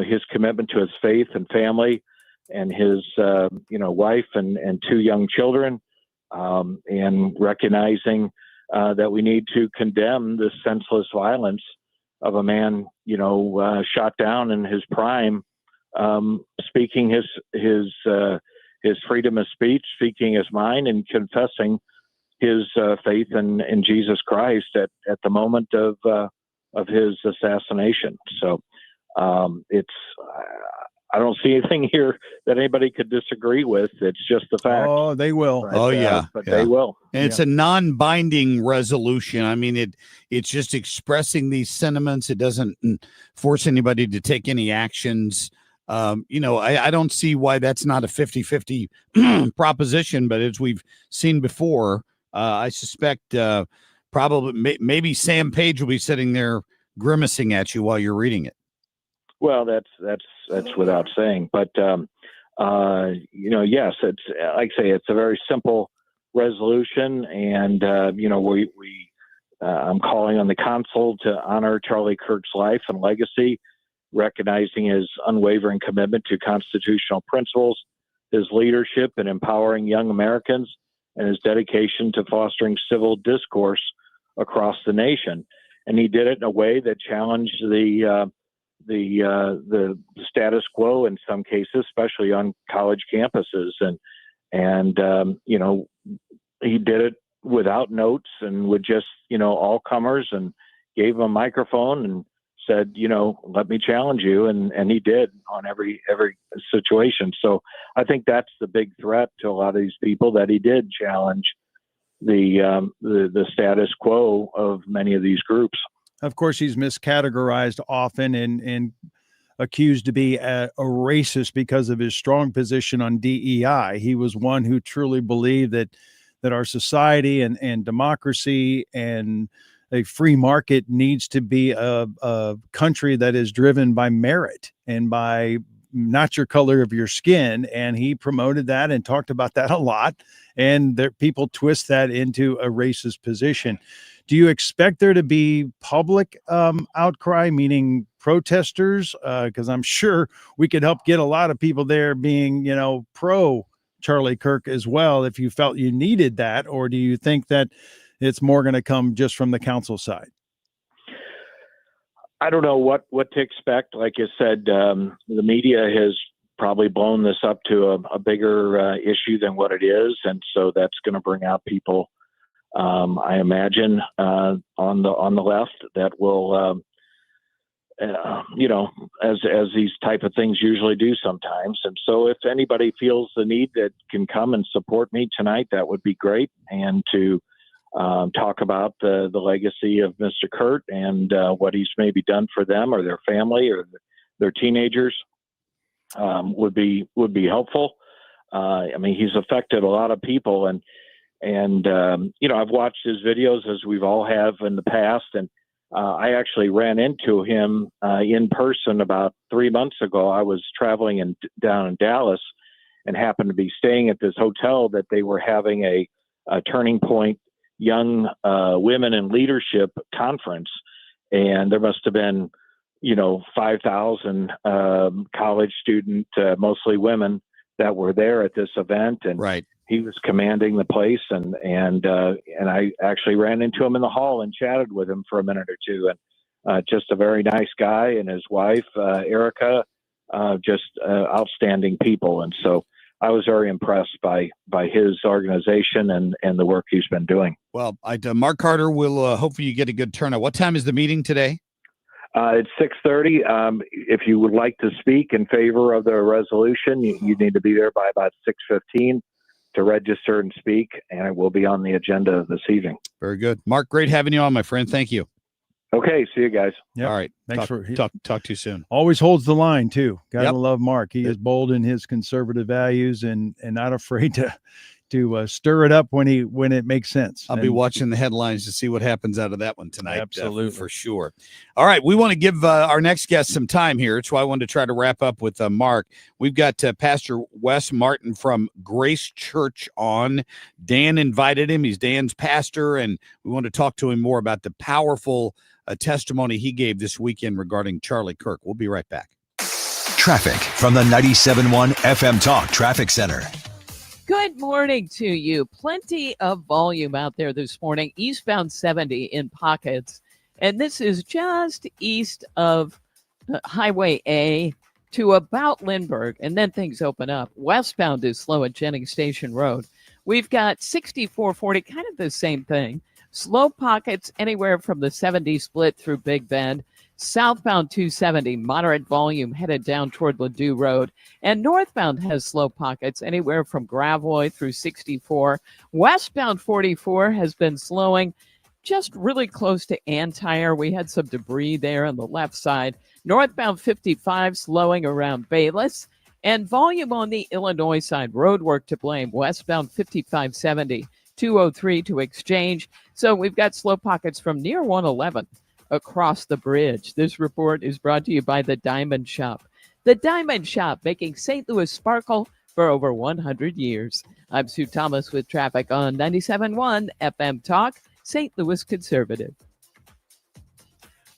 his commitment to his faith and family, and his wife and two young children, and recognizing that we need to condemn the senseless violence of a man shot down in his prime, speaking his freedom of speech, speaking his mind, and confessing his faith in Jesus Christ at the moment of his assassination. So I don't see anything here that anybody could disagree with. It's just the fact. Oh, they will. But, but they will. And it's a non-binding resolution. I mean, it's just expressing these sentiments. It doesn't force anybody to take any actions. I don't see why that's not a 50-50 proposition, but as we've seen before, I suspect probably maybe Sam Page will be sitting there grimacing at you while you're reading it. Well, that's without saying, but yes, it's like I say, it's a very simple resolution, and I'm calling on the council to honor Charlie Kirk's life and legacy, recognizing his unwavering commitment to constitutional principles, his leadership in empowering young Americans, and his dedication to fostering civil discourse across the nation. And he did it in a way that challenged the status quo in some cases, especially on college campuses. And he did it without notes and with just, all comers, and gave him a microphone and said, let me challenge you. And he did on every situation. So I think that's the big threat to a lot of these people, that he did challenge the status quo of many of these groups. Of course, he's miscategorized often and accused to be a racist because of his strong position on DEI. He was one who truly believed that our society and democracy and a free market needs to be a country that is driven by merit and by not your color of your skin. And he promoted that and talked about that a lot. And people twist that into a racist position. Do you expect there to be public outcry, meaning protesters? Because I'm sure we could help get a lot of people there being, pro Charlie Kirk as well, if you felt you needed that. Or do you think that it's more going to come just from the council side? I don't know what to expect. Like I said, the media has probably blown this up to a bigger issue than what it is. And so that's going to bring out people, I imagine, on the left that will, as these type of things usually do sometimes. And so if anybody feels the need that can come and support me tonight, that would be great. And to talk about the legacy of Mr. Kurt and what he's maybe done for them or their family or their teenagers would be helpful. I mean, he's affected a lot of people, and I've watched his videos, as we've all have in the past, and I actually ran into him in person about 3 months ago. I was traveling down in Dallas and happened to be staying at this hotel that they were having a Turning Point Young Women in Leadership conference, and there must have been 5,000 college student, mostly women, that were there at this event, and he was commanding the place, and I actually ran into him in the hall and chatted with him for a minute or two, and just a very nice guy, and his wife Erica, just outstanding people, and so I was very impressed by his organization and the work he's been doing. Well, Mark Carter will hopefully you get a good turnout. What time is the meeting today? It's 6:30. If you would like to speak in favor of the resolution, you need to be there by about 6:15 to register and speak, and it will be on the agenda this evening. Very good. Mark, great having you on, my friend. Thank you. Okay, see you guys. All right. Thanks talk to you soon. Always holds the line too. Gotta love Mark. He is bold in his conservative values and not afraid to stir it up when it makes sense. I'll be watching the headlines to see what happens out of that one tonight. Absolutely. For sure. All right. We want to give our next guest some time here. That's why I wanted to try to wrap up with Mark. We've got Pastor Wes Martin from Grace Church on. Dan invited him. He's Dan's pastor, and we want to talk to him more about the powerful testimony he gave this weekend regarding Charlie Kirk. We'll be right back. Traffic from the 97.1 FM Talk Traffic Center. Good morning to you. Plenty of volume out there this morning. Eastbound 70 in pockets. And this is just east of Highway A to about Lindbergh. And then things open up. Westbound is slow at Jennings Station Road. We've got 6440, kind of the same thing. Slow pockets anywhere from the 70 split through Big Bend. Southbound 270, moderate volume headed down toward Ladue Road. And northbound has slow pockets anywhere from Gravois through 64. Westbound 44 has been slowing just really close to Antire. We had some debris there on the left side. Northbound 55 slowing around Bayless. And volume on the Illinois side, roadwork to blame. Westbound 5570, 203 to Exchange. So we've got slow pockets from near 111 across the bridge. This report is brought to you by the Diamond Shop. The Diamond Shop, making St. Louis sparkle for over 100 years. I'm Sue Thomas with traffic on 97.1 FM Talk, St. Louis Conservative.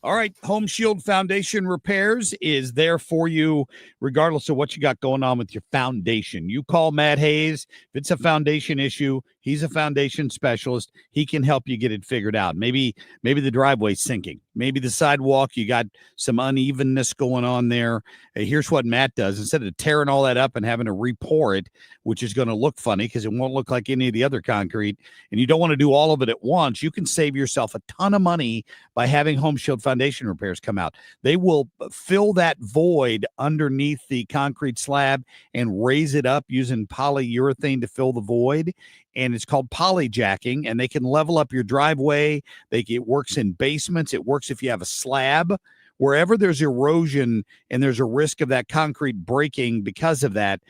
All right. Home Shield Foundation Repairs is there for you, regardless of what you got going on with your foundation. You call Matt Hayes. If it's a foundation issue, he's a foundation specialist. He can help you get it figured out. Maybe the driveway's sinking. Maybe the sidewalk, you got some unevenness going on there. Here's what Matt does. Instead of tearing all that up and having to re-pour it, which is going to look funny because it won't look like any of the other concrete, and you don't want to do all of it at once, you can save yourself a ton of money by having Home Shield Foundation Repairs come out. They will fill that void underneath the concrete slab and raise it up using polyurethane to fill the void. And it's called polyjacking, and they can level up your driveway. It works in basements. It works if you have a slab. Wherever there's erosion and there's a risk of that concrete breaking because of that,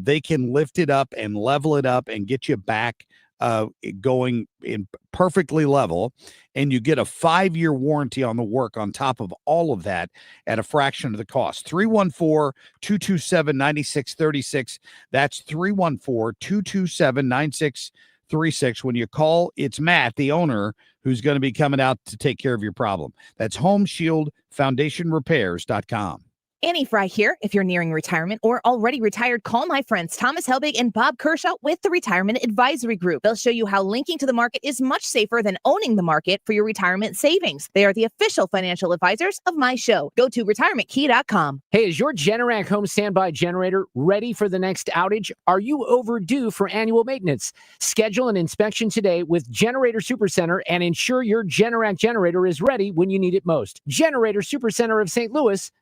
they can lift it up and level it up and get you back going in perfectly level. And you get a 5-year warranty on the work on top of all of that at a fraction of the cost. 314-227-9636. That's 314-227-9636. When you call, it's Matt, the owner, who's going to be coming out to take care of your problem. That's HomeshieldFoundationRepairs.com. Annie Fry here. If you're nearing retirement or already retired, call my friends Thomas Helbig and Bob Kershaw with the Retirement Advisory Group. They'll show you how linking to the market is much safer than owning the market for your retirement savings. They are the official financial advisors of my show. Go to retirementkey.com. Hey, is your Generac home standby generator ready for the next outage? Are you overdue for annual maintenance? Schedule an inspection today with Generator Supercenter and ensure your Generac generator is ready when you need it most. Generator Supercenter of St. Louis.com.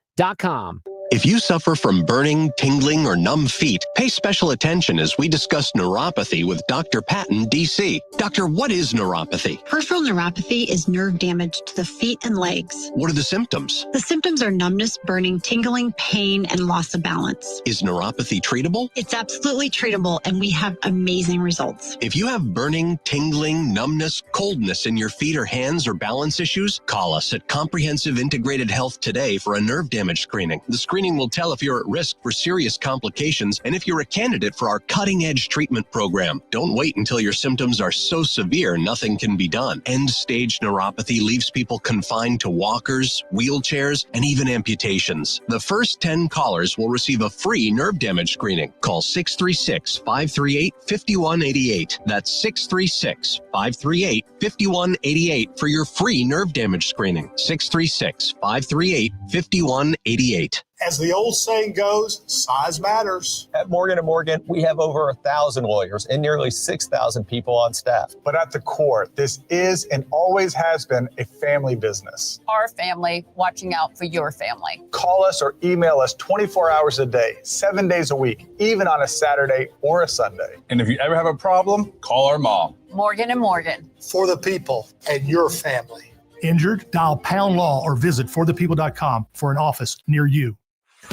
If you suffer from burning, tingling, or numb feet, pay special attention as we discuss neuropathy with Dr. Patton, D.C. Doctor, what is neuropathy? Peripheral neuropathy is nerve damage to the feet and legs. What are the symptoms? The symptoms are numbness, burning, tingling, pain, and loss of balance. Is neuropathy treatable? It's absolutely treatable, and we have amazing results. If you have burning, tingling, numbness, coldness in your feet or hands or balance issues, call us at Comprehensive Integrated Health today for a nerve damage screening. The screening will tell if you're at risk for serious complications and if you're a candidate for our cutting-edge treatment program. Don't wait until your symptoms are so severe nothing can be done. End-stage neuropathy leaves people confined to walkers, wheelchairs, and even amputations. The first 10 callers will receive a free nerve damage screening. Call 636-538-5188. That's 636-538-5188 for your free nerve damage screening. 636-538-5188. As the old saying goes, size matters. At Morgan & Morgan, we have over 1,000 lawyers and nearly 6,000 people on staff. But at the core, this is and always has been a family business. Our family watching out for your family. Call us or email us 24 hours a day, 7 days a week, even on a Saturday or a Sunday. And if you ever have a problem, call our mom. Morgan & Morgan. For the people and your family. Injured? Dial pound law or visit forthepeople.com for an office near you.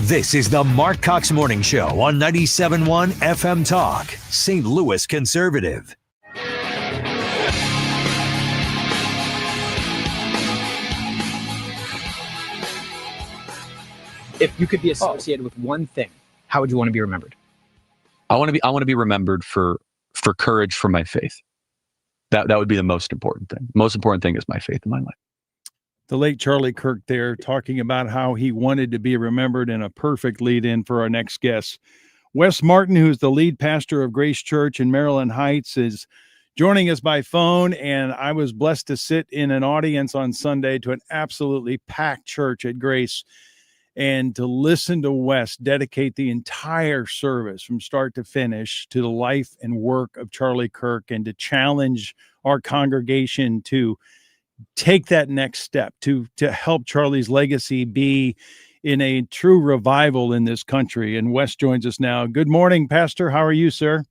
This is the Marc Cox Morning Show on 97.1 FM Talk, St. Louis Conservative. If you could be associated with one thing, how would you want to be remembered? I want to be remembered for courage for my faith. That would be the most important thing. Most important thing is my faith in my life. The late Charlie Kirk there talking about how he wanted to be remembered, in a perfect lead in for our next guest. Wes Martin, who's the lead pastor of Grace Church in Maryland Heights, is joining us by phone. And I was blessed to sit in an audience on Sunday to an absolutely packed church at Grace and to listen to Wes dedicate the entire service from start to finish to the life and work of Charlie Kirk, and to challenge our congregation to take that next step to help Charlie's legacy be in a true revival in this country. And Wes joins us now. Good morning, Pastor. How are you, sir?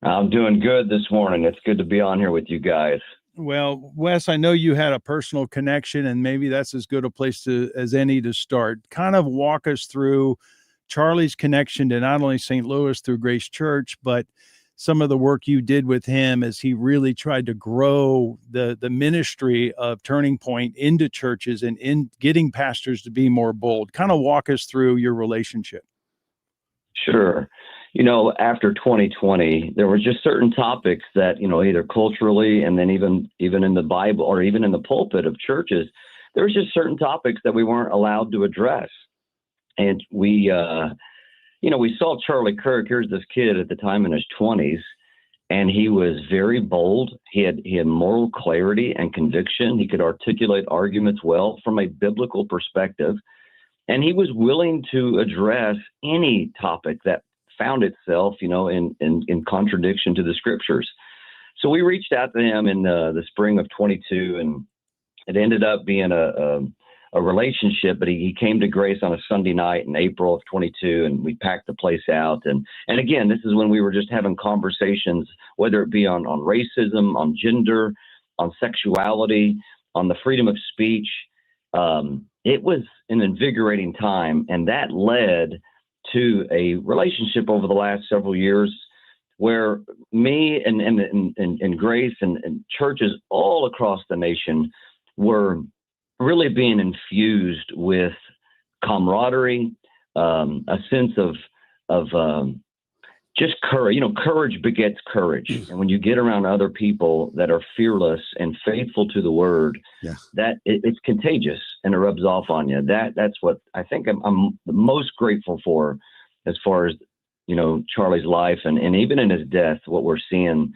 I'm doing good this morning. It's good to be on here with you guys. Well, Wes, I know you had a personal connection, and maybe that's as good a place as any to start. Kind of walk us through Charlie's connection to not only St. Louis through Grace Church, but some of the work you did with him as he really tried to grow the ministry of Turning Point into churches and in getting pastors to be more bold. Kind of walk us through your relationship. Sure. After 2020, there were just certain topics that, either culturally and then even in the Bible or even in the pulpit of churches, there was just certain topics that we weren't allowed to address. And we saw Charlie Kirk. Here's this kid at the time in his 20s, and he was very bold. He had moral clarity and conviction. He could articulate arguments well from a biblical perspective, and he was willing to address any topic that found itself, in contradiction to the scriptures. So we reached out to him in the spring of 22, and it ended up being a relationship, but he came to Grace on a Sunday night in April of 22, and we packed the place out. And again, this is when we were just having conversations, whether it be on racism, on gender, on sexuality, on the freedom of speech. It was an invigorating time, and that led to a relationship over the last several years where me and Grace and churches all across the nation were really being infused with camaraderie, a sense of just courage. Courage begets courage. And when you get around other people that are fearless and faithful to the word, that it's contagious and it rubs off on you. That's what I think I'm the most grateful for, as far as, Charlie's life and even in his death, what we're seeing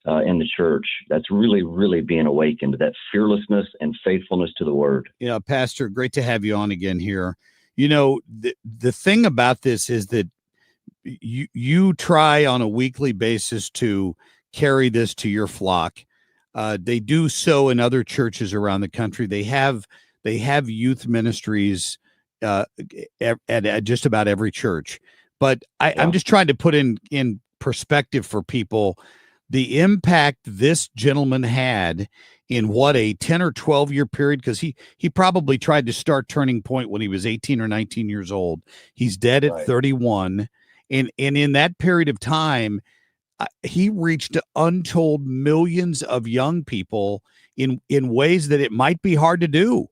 in the church that's really, really being awakened, that fearlessness and faithfulness to the word. Yeah, Pastor, great to have you on again here. The thing about this is that you try on a weekly basis to carry this to your flock. They do so in other churches around the country. They have youth ministries at just about every church. But I'm just trying to put in perspective for people the impact this gentleman had in what, a 10 or 12 year period, because he probably tried to start Turning Point when he was 18 or 19 years old. He's dead at 31. And in that period of time, he reached untold millions of young people in ways that it might be hard to do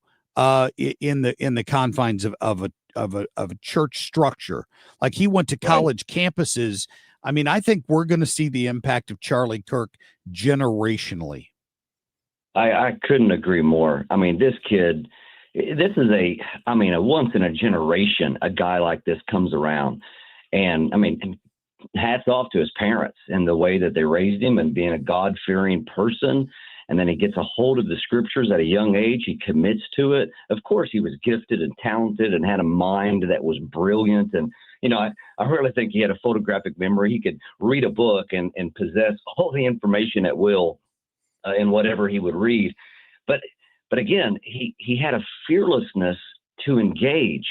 in the confines of a church structure. Like, he went to college campuses. I mean, I think we're going to see the impact of Charlie Kirk generationally. I couldn't agree more. I mean, this kid, this is a once in a generation, a guy like this comes around. And I mean, hats off to his parents and the way that they raised him and being a God-fearing person. And then he gets a hold of the scriptures at a young age. He commits to it. Of course, he was gifted and talented and had a mind that was brilliant. And, I really think he had a photographic memory. He could read a book and possess all the information at will in whatever he would read. But again, he had a fearlessness to engage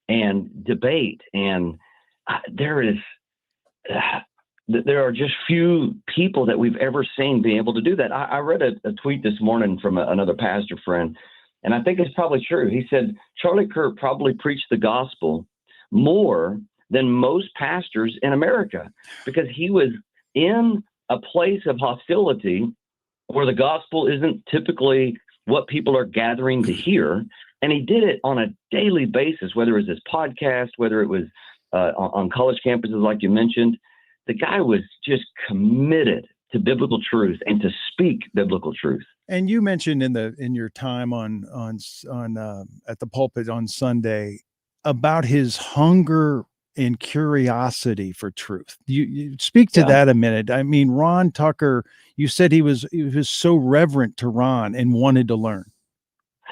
and debate. And there are just few people that we've ever seen be able to do that. I read a tweet this morning from another pastor friend, and I think it's probably true. He said Charlie Kirk probably preached the gospel more than most pastors in America, because he was in a place of hostility where the gospel isn't typically what people are gathering to hear. And he did it on a daily basis, whether it was his podcast, whether it was on college campuses, like you mentioned. The guy was just committed to biblical truth and to speak biblical truth. And you mentioned in your time on at the pulpit on Sunday about his hunger and curiosity for truth. You speak to that a minute. I mean, Ron Tucker, you said he was so reverent to Ron and wanted to learn.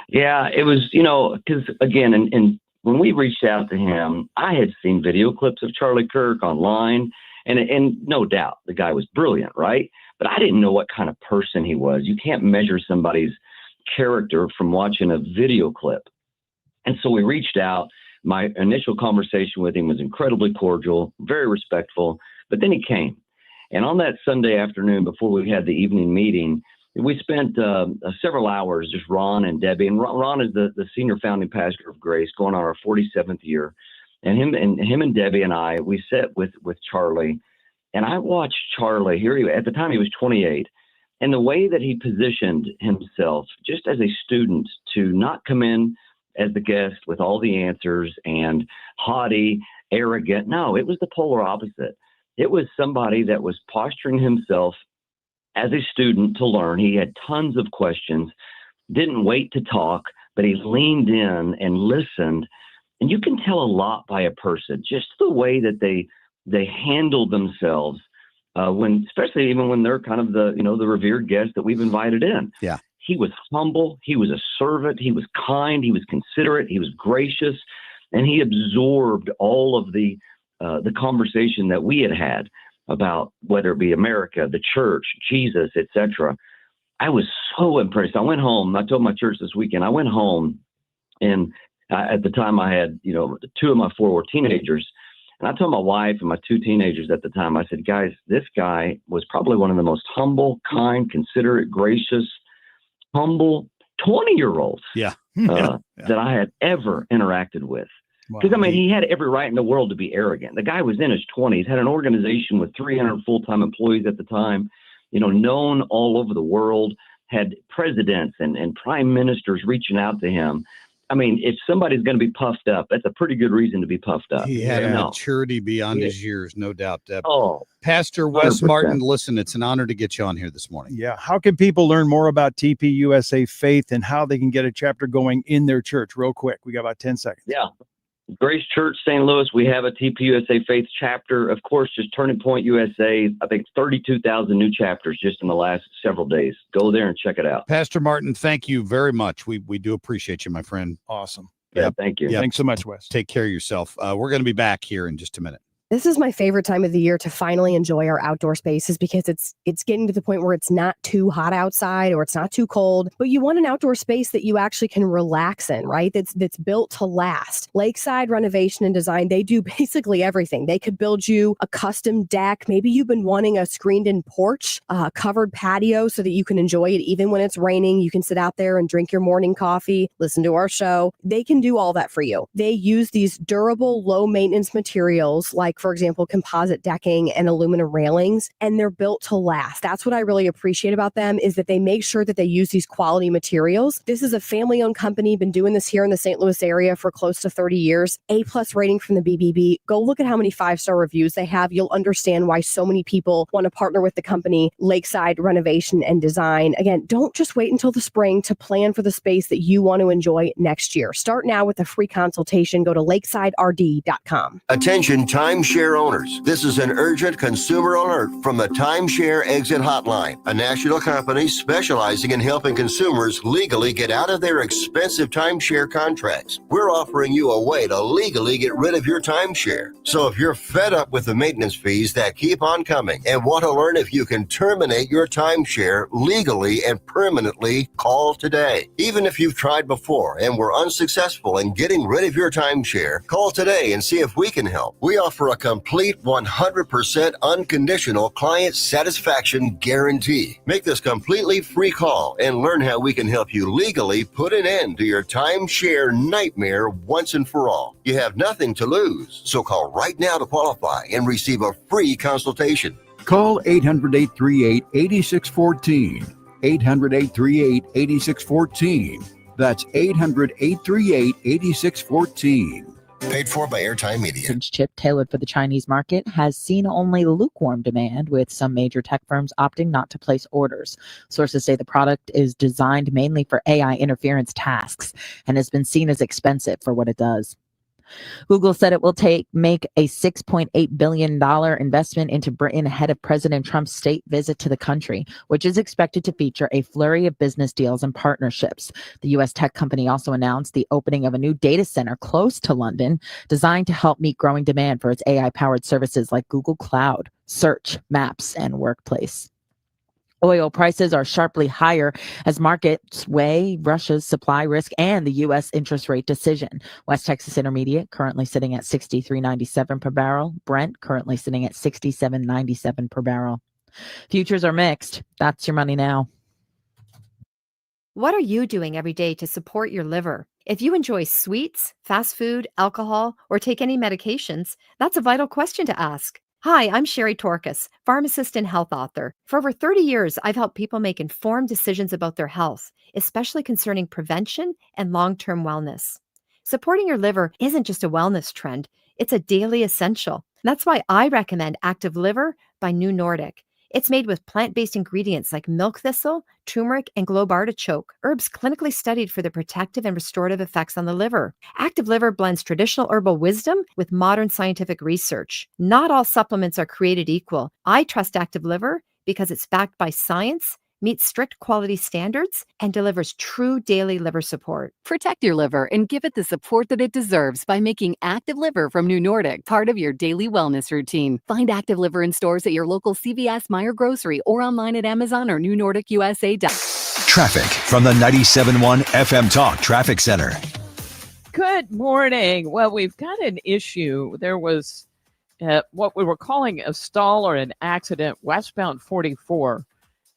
Yeah, it was, because again, and when we reached out to him, I had seen video clips of Charlie Kirk online, and no doubt the guy was brilliant, right? But I didn't know what kind of person he was. You can't measure somebody's character from watching a video clip. And so we reached out. My initial conversation with him was incredibly cordial, very respectful, but then he came. And on that Sunday afternoon, before we had the evening meeting, we spent several hours, just Ron and Debbie. And Ron is the senior founding pastor of Grace, going on our 47th year. And him and Debbie and I, we sat with Charlie. And I watched Charlie here. At the time, he was 28. And the way that he positioned himself, just as a student, to not come in as the guest with all the answers and haughty, arrogant. No, it was the polar opposite. It was somebody that was posturing himself as a student to learn. He had tons of questions, didn't wait to talk, but he leaned in and listened. And you can tell a lot by a person, just the way that they handle themselves especially even when they're kind of the revered guest that we've invited in. Yeah. He was humble. He was a servant. He was kind. He was considerate. He was gracious, and he absorbed all of the conversation that we had about whether it be America, the church, Jesus, etc. I was so impressed. I went home. I told my church this weekend. I went home, and at the time I had, two of my four were teenagers. And I told my wife and my two teenagers at the time, I said, guys, this guy was probably one of the most humble, kind, considerate, gracious, humble 20-year-olds that I had ever interacted with. Because, he had every right in the world to be arrogant. The guy was in his 20s, had an organization with 300 full-time employees at the time, known all over the world, had presidents and prime ministers reaching out to him. If somebody's going to be puffed up, that's a pretty good reason to be puffed up. He had a maturity beyond his years, no doubt. Pastor 100%. Wes Martin, listen, it's an honor to get you on here this morning. Yeah. How can people learn more about TPUSA Faith and how they can get a chapter going in their church? Real quick. We got about 10 seconds. Yeah. Grace Church, St. Louis, we have a TPUSA Faith chapter. Of course, just Turning Point USA, I think 32,000 new chapters just in the last several days. Go there and check it out. Pastor Martin, thank you very much. We do appreciate you, my friend. Awesome. Yeah, thank you. Thanks so much, Wes. Take care of yourself. We're going to be back here in just a minute. This is my favorite time of the year to finally enjoy our outdoor spaces because it's getting to the point where it's not too hot outside or it's not too cold, but you want an outdoor space that you actually can relax in, right? That's built to last. Lakeside Renovation and Design, they do basically everything. They could build you a custom deck. Maybe you've been wanting a screened-in porch, covered patio so that you can enjoy it even when it's raining. You can sit out there and drink your morning coffee, listen to our show. They can do all that for you. They use these durable, low-maintenance materials like, for example, composite decking and aluminum railings, and they're built to last. That's what I really appreciate about them is that they make sure that they use these quality materials. This is a family-owned company, been doing this here in the St. Louis area for close to 30 years. A+ rating from the BBB. Go look at how many 5-star reviews they have. You'll understand why so many people want to partner with the company Lakeside Renovation and Design. Again, don't just wait until the spring to plan for the space that you want to enjoy next year. Start now with a free consultation. Go to lakesiderd.com. Attention timeshare owners. This is an urgent consumer alert from the Timeshare Exit Hotline, a national company specializing in helping consumers legally get out of their expensive timeshare contracts. We're offering you a way to legally get rid of your timeshare. So if you're fed up with the maintenance fees that keep on coming and want to learn if you can terminate your timeshare legally and permanently, call today. Even if you've tried before and were unsuccessful in getting rid of your timeshare, call today and see if we can help. We offer a complete 100% unconditional client satisfaction guarantee. Make this completely free call and learn how we can help you legally put an end to your timeshare nightmare once and for all. You have nothing to lose, so call right now to qualify and receive a free consultation. Call 800-838-8614. 800-838-8614. That's 800-838-8614. Paid for by Airtime Media. Chip tailored for the Chinese market has seen only lukewarm demand, with some major tech firms opting not to place orders. Sources say the product is designed mainly for AI interference tasks and has been seen as expensive for what it does. Google said it will make a $6.8 billion investment into Britain ahead of President Trump's state visit to the country, which is expected to feature a flurry of business deals and partnerships. The U.S. tech company also announced the opening of a new data center close to London, designed to help meet growing demand for its AI-powered services like Google Cloud, Search, Maps, and Workplace. Oil prices are sharply higher as markets weigh Russia's supply risk and the U.S. interest rate decision. West Texas Intermediate currently sitting at $63.97 per barrel. Brent currently sitting at $67.97 per barrel. Futures are mixed. That's your money now. What are you doing every day to support your liver? If you enjoy sweets, fast food, alcohol, or take any medications, that's a vital question to ask. Hi, I'm Sherry Torkas, pharmacist and health author. For over 30 years, I've helped people make informed decisions about their health, especially concerning prevention and long-term wellness. Supporting your liver isn't just a wellness trend, it's a daily essential. That's why I recommend Active Liver by New Nordic. It's made with plant-based ingredients like milk thistle, turmeric, and globe artichoke, herbs clinically studied for their protective and restorative effects on the liver. Active Liver blends traditional herbal wisdom with modern scientific research. Not all supplements are created equal. I trust Active Liver because it's backed by science, meets strict quality standards, and delivers true daily liver support. Protect your liver and give it the support that it deserves by making Active Liver from New Nordic part of your daily wellness routine. Find Active Liver in stores at your local CVS, Meijer Grocery, or online at Amazon or NewNordicUSA.com. Traffic from the 97.1 FM Talk Traffic Center. Good morning. Well, we've got an issue. There was what we were calling a stall or an accident westbound 44.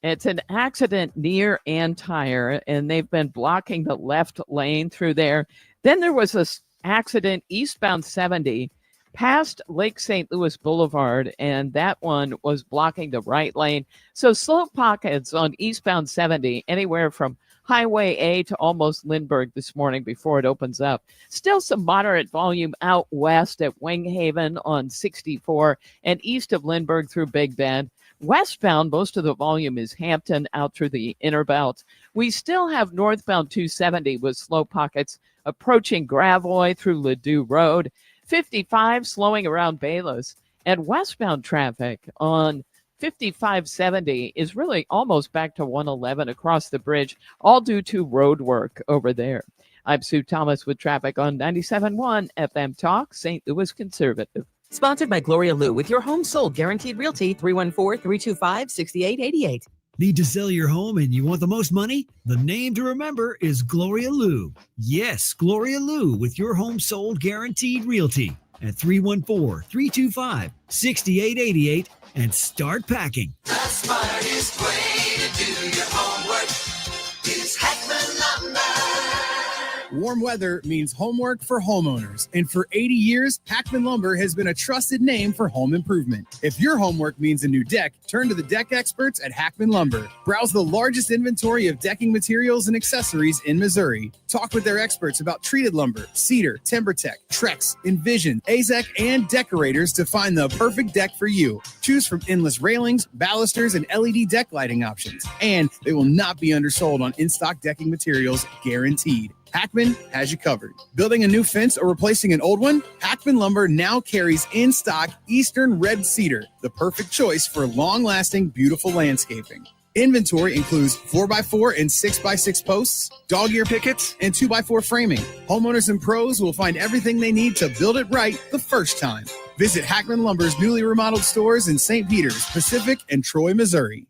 It's an accident near Antire, and they've been blocking the left lane through there. Then there was an accident eastbound 70 past Lake St. Louis Boulevard, and that one was blocking the right lane. So slow pockets on eastbound 70, anywhere from Highway A to almost Lindbergh this morning before it opens up. Still some moderate volume out west at Winghaven on 64 and east of Lindbergh through Big Bend. Westbound, most of the volume is Hampton out through the inner belt. We still have northbound 270 with slow pockets approaching Gravois through Ladue Road. 55 slowing around Bayless. And westbound traffic on 5570 is really almost back to 111 across the bridge, all due to road work over there. I'm Sue Thomas with traffic on 97.1 FM Talk, St. Louis Conservative. Sponsored by Gloria Lou with your home sold guaranteed realty 314-325-6888. Need to sell your home and you want the most money? The name to remember is Gloria Lou. Yes, Gloria Lou with your home sold guaranteed realty at 314-325-6888 and start packing. The smartest way to do your homework is Heckman Lumber. Warm weather means homework for homeowners, and for 80 years, Hackman Lumber has been a trusted name for home improvement. If your homework means a new deck, turn to the deck experts at Hackman Lumber. Browse the largest inventory of decking materials and accessories in Missouri. Talk with their experts about treated lumber, cedar, TimberTech, Trex, Envision, AZEK, and Decorators to find the perfect deck for you. Choose from endless railings, balusters, and LED deck lighting options. And they will not be undersold on in-stock decking materials, guaranteed. Hackman has you covered. Building a new fence or replacing an old one? Hackman Lumber now carries in stock Eastern Red Cedar, the perfect choice for long-lasting, beautiful landscaping. Inventory includes 4x4 and 6x6 posts, dog ear pickets, and 2x4 framing. Homeowners and pros will find everything they need to build it right the first time. Visit Hackman Lumber's newly remodeled stores in St. Peters, Pacific, and Troy, Missouri.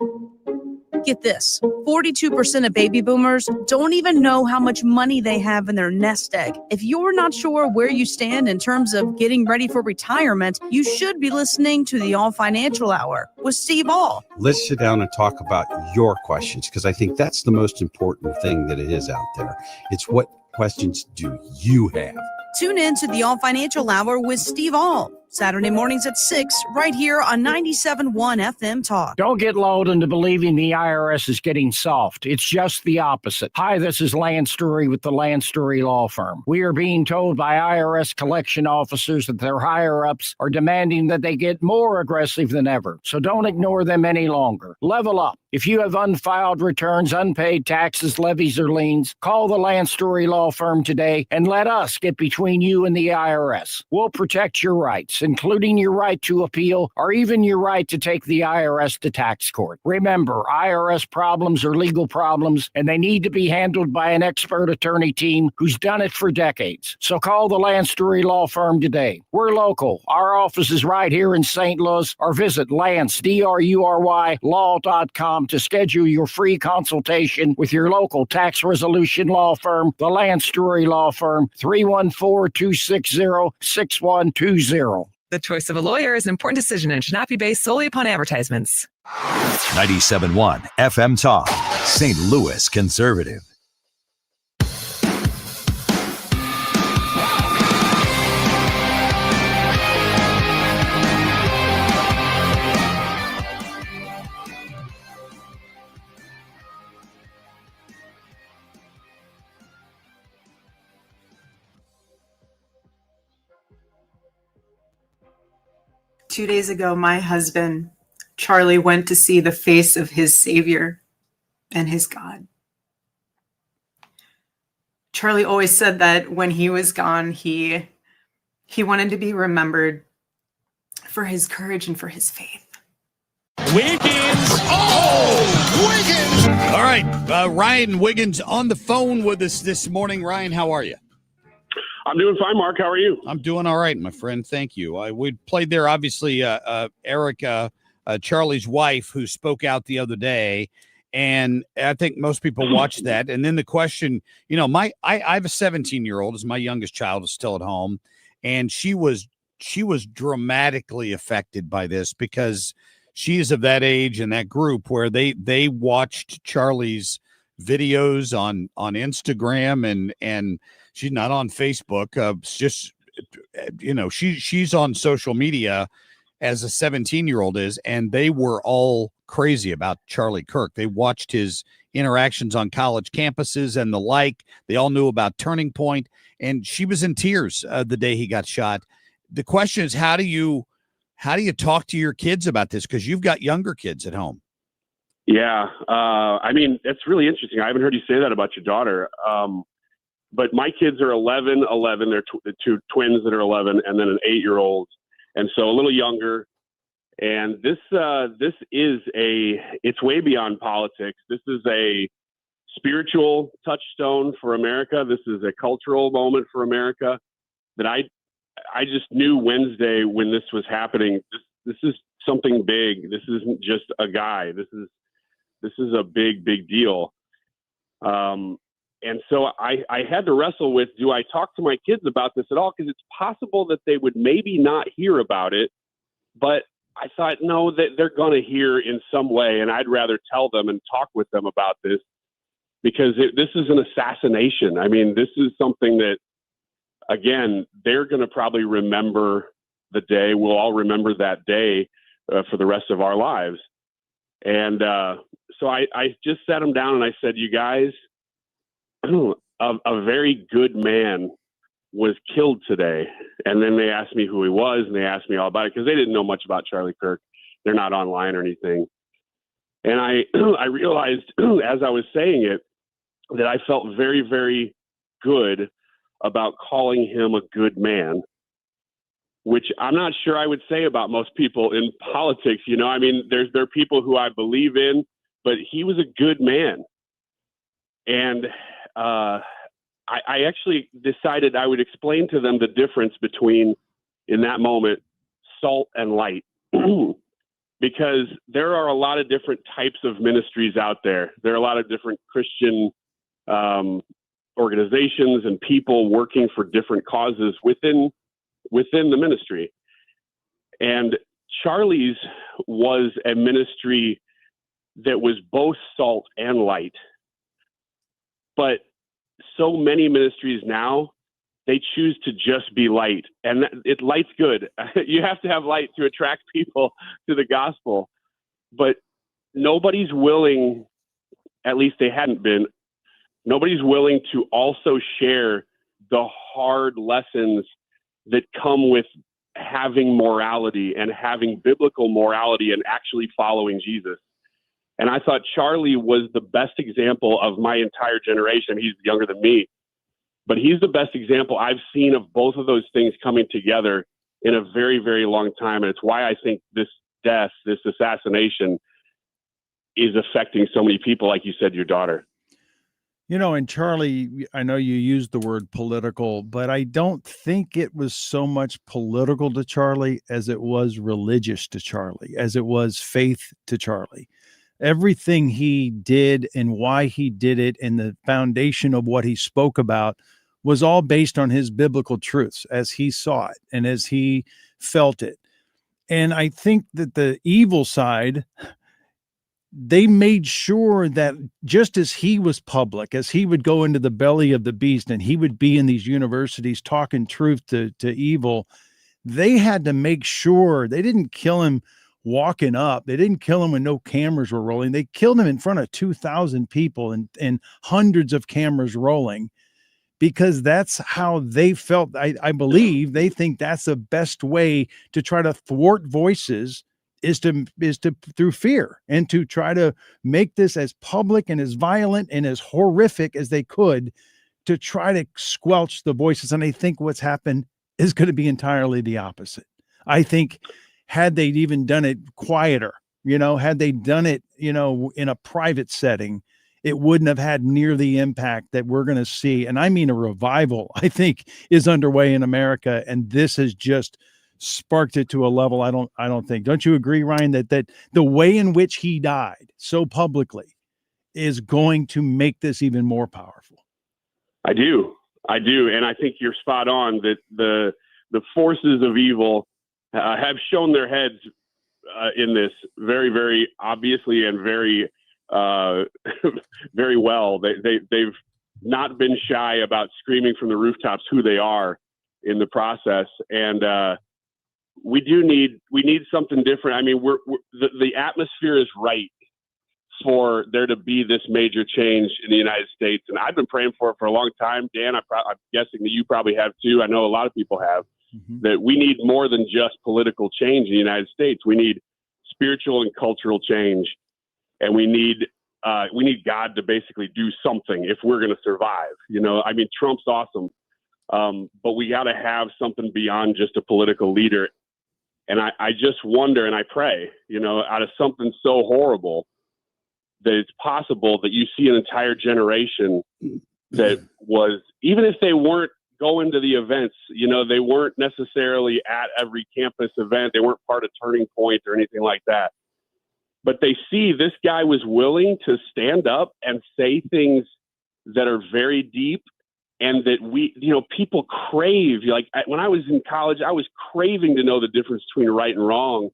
Get this, 42% of baby boomers don't even know how much money they have in their nest egg. If you're not sure where you stand in terms of getting ready for retirement, you should be listening to the All Financial Hour with Steve All. Let's sit down and talk about your questions, because I think that's the most important thing that it is out there. It's what questions do you have? Tune in to the All Financial Hour with Steve All, Saturday mornings at 6, right here on 97.1 FM Talk. Don't get lulled into believing the IRS is getting soft. It's just the opposite. Hi, this is Lance Story with the Lance Story Law Firm. We are being told by IRS collection officers that their higher-ups are demanding that they get more aggressive than ever. So don't ignore them any longer. Level up. If you have unfiled returns, unpaid taxes, levies, or liens, call the Lance Story Law Firm today and let us get between you and the IRS. We'll protect your rights, including your right to appeal or even your right to take the IRS to tax court. Remember, IRS problems are legal problems, and they need to be handled by an expert attorney team who's done it for decades. So call the Lance Story Law Firm today. We're local. Our office is right here in St. Louis, or visit Lance, DRURY, law.com to schedule your free consultation with your local tax resolution law firm, the Lance Story Law Firm, 314-260-6120. The choice of a lawyer is an important decision and should not be based solely upon advertisements. 97.1 FM Talk, St. Louis Conservative. Two days ago, my husband, Charlie, went to see the face of his Savior and his God. Charlie always said that when he was gone, he wanted to be remembered for his courage and for his faith. Wiggins! Oh, Wiggins! All right, Ryan Wiggins on the phone with us this morning. Ryan, how are you? I'm doing fine, Mark. How are you? I'm doing all right, my friend. Thank you. We played there, obviously, Erica, Charlie's wife, who spoke out the other day, and I think most people watched that. And then the question, you know, I have a 17-year-old, as my youngest child is still at home, and she was dramatically affected by this because she is of that age and that group where they watched Charlie's videos on Instagram and she's not on Facebook. Just, you know, she's on social media as a 17-year-old is, and they were all crazy about Charlie Kirk. They watched his interactions on college campuses and the like. They all knew about Turning Point, and she was in tears the day he got shot. The question is, how do you talk to your kids about this? Because you've got younger kids at home. Yeah. I mean, it's really interesting. I haven't heard you say that about your daughter. But my kids are 11. They're two twins that are 11, and then an 8-year-old. And so a little younger. And this is it's way beyond politics. This is a spiritual touchstone for America. This is a cultural moment for America that I just knew Wednesday when this was happening, this is something big. This isn't just a guy. This is a big deal. And so I had to wrestle with, do I talk to my kids about this at all? Because it's possible that they would maybe not hear about it, but I thought, no, that they're going to hear in some way. And I'd rather tell them and talk with them about this, because this is an assassination. I mean, this is something that, again, they're going to probably remember the day. We'll all remember that day for the rest of our lives. And so I just sat them down and I said, you guys, a very good man was killed today. And then they asked me who he was, and they asked me all about it, because they didn't know much about Charlie Kirk. They're not online or anything. And I realized as I was saying it that I felt very, very good about calling him a good man, which I'm not sure I would say about most people in politics. You know, I mean, there are people who I believe in, but he was a good man. And I actually decided I would explain to them the difference between, in that moment, salt and light. Because there are a lot of different types of ministries out there. There are a lot of different Christian organizations and people working for different causes within the ministry. And Charlie's was a ministry that was both salt and light. But so many ministries now, they choose to just be light, and light's good. You have to have light to attract people to the gospel, but nobody's willing, at least they hadn't been, nobody's willing to also share the hard lessons that come with having morality and having biblical morality and actually following Jesus. And I thought Charlie was the best example of my entire generation. He's younger than me, but he's the best example I've seen of both of those things coming together in a very, very long time. And it's why I think this death, this assassination, is affecting so many people, like you said, your daughter. You know, and Charlie, I know you used the word political, but I don't think it was so much political to Charlie as it was religious to Charlie, as it was faith to Charlie. Everything he did and why he did it and the foundation of what he spoke about was all based on his biblical truths as he saw it and as he felt it. And I think that the evil side, they made sure that just as he was public, as he would go into the belly of the beast and he would be in these universities talking truth to evil, they had to make sure they didn't kill him walking up. They didn't kill him when no cameras were rolling. They killed him in front of 2,000 people and hundreds of cameras rolling, because that's how they felt. I believe they think that's the best way to try to thwart voices is to through fear, and to try to make this as public and as violent and as horrific as they could to try to squelch the voices. And I think what's happened is going to be entirely the opposite. I think had they even done it quieter, had they done it, in a private setting, it wouldn't have had near the impact that we're going to see. And I mean, a revival, I think, is underway in America. And this has just sparked it to a level I don't think. Don't you agree, Ryan, that the way in which he died so publicly is going to make this even more powerful? I do. And I think you're spot on that the forces of evil have shown their heads in this very, very obviously and very, very well. They've not been shy about screaming from the rooftops who they are in the process. And we need something different. I mean, the atmosphere is right for there to be this major change in the United States. And I've been praying for it for a long time. Dan, I'm guessing that you probably have too. I know a lot of people have. That we need more than just political change in the United States. We need spiritual and cultural change, and we need God to basically do something if we're going to survive. I mean, Trump's awesome, but we got to have something beyond just a political leader. And I just wonder, and I pray, out of something so horrible, that it's possible that you see an entire generation that was, even if they weren't going to the events. You know, they weren't necessarily at every campus event. They weren't part of Turning Point or anything like that. But they see this guy was willing to stand up and say things that are very deep and that people crave. Like when I was in college, I was craving to know the difference between right and wrong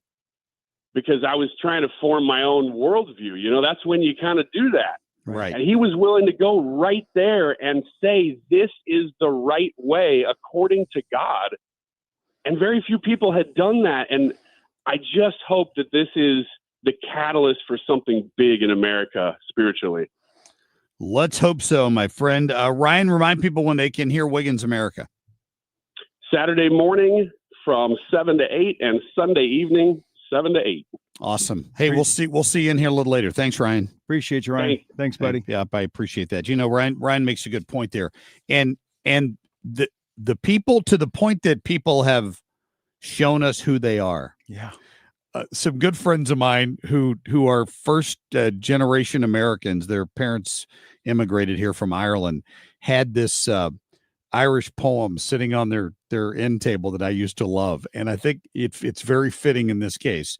because I was trying to form my own worldview. You know, that's when you kind of do that. Right. And he was willing to go right there and say, this is the right way according to God. And very few people had done that. And I just hope that this is the catalyst for something big in America spiritually. Let's hope so, my friend. Ryan, remind people when they can hear Wiggins America. Saturday morning from 7 to 8 and Sunday evening, 7 to 8. Awesome. Hey, we'll see you in here a little later. Thanks, Ryan. Appreciate you, Ryan. Thanks, buddy. Yeah, I appreciate that. You know, Ryan makes a good point there. And the people, to the point that people have shown us who they are. Yeah. Some good friends of mine who are first generation Americans, their parents immigrated here from Ireland, had this Irish poem sitting on their end table that I used to love. And I think it's very fitting in this case.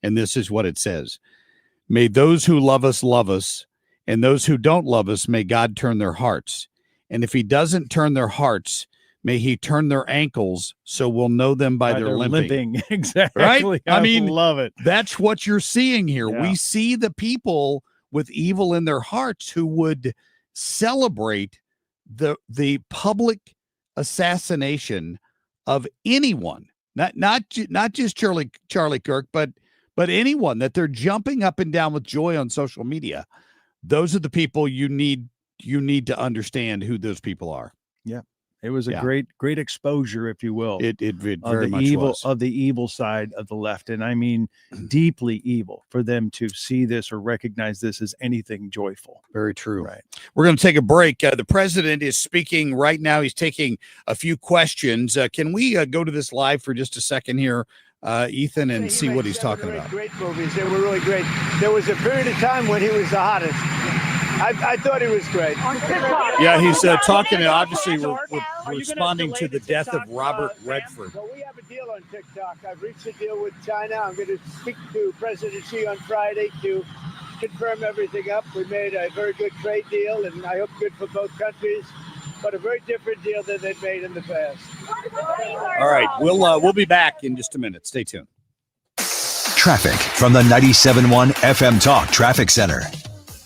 And this is what it says. May those who love us, and those who don't love us, may God turn their hearts. And if he doesn't turn their hearts, may he turn their ankles so we'll know them by their limping. Exactly. Right? I mean, love it. That's what you're seeing here. Yeah. We see the people with evil in their hearts who would celebrate the public assassination of anyone, not just Charlie Kirk, but anyone, that they're jumping up and down with joy on social media. Those are the people you need to understand who those people are. Yeah. It was a great exposure, if you will. It very much was. Of the evil side of the left. And I mean, deeply evil for them to see this or recognize this as anything joyful. Very true. Right. We're going to take a break. The president is speaking right now. He's taking a few questions. Can we go to this live for just a second here, Ethan, and see what he's talking about? Great movies. They were really great. There was a period of time when he was the hottest. I thought he was great. Yeah, he's talking, and obviously responding to the death of Robert Redford. Well, we have a deal on TikTok. I've reached a deal with China. I'm going to speak to President Xi on Friday to confirm everything up. We made a very good trade deal, and I hope good for both countries, but a very different deal than they'd made in the past. All right, we'll be back in just a minute. Stay tuned. Traffic from the 97.1 FM Talk Traffic Center.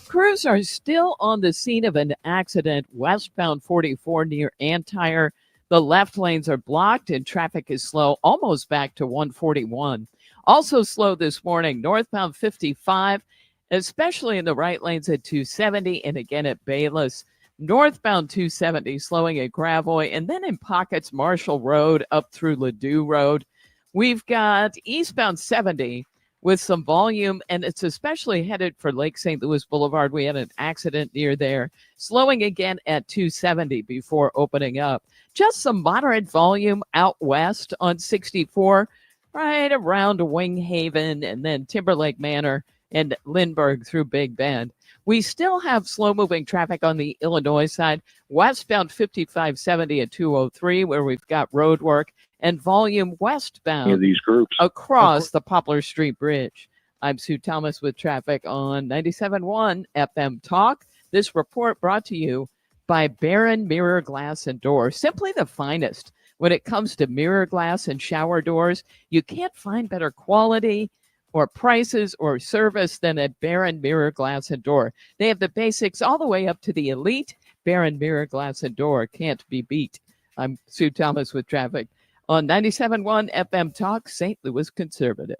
Crews are still on the scene of an accident westbound 44 near Antire. The left lanes are blocked and traffic is slow, almost back to 141. Also slow this morning, northbound 55, especially in the right lanes at 270 and again at Bayless. Northbound 270 slowing at Gravois, and then in pockets Marshall Road up through Ladue Road. We've got eastbound 70 with some volume, and it's especially headed for Lake St. Louis Boulevard. We had an accident near there, slowing again at 270 before opening up. Just some moderate volume out west on 64, right around Winghaven, and then Timberlake Manor and Lindbergh through Big Bend. We still have slow-moving traffic on the Illinois side, westbound 5570 at 203, where we've got road work, and volume westbound these groups across the Poplar Street Bridge. I'm Sue Thomas with traffic on 97.1 FM Talk. This report brought to you by Barron Mirror Glass and Door. Simply the finest when it comes to mirror glass and shower doors. You can't find better quality or prices or service than at Barron Mirror Glass and Door. They have the basics all the way up to the elite. Barron Mirror Glass and Door can't be beat. I'm Sue Thomas with traffic on 97.1 FM Talk, St. Louis Conservative.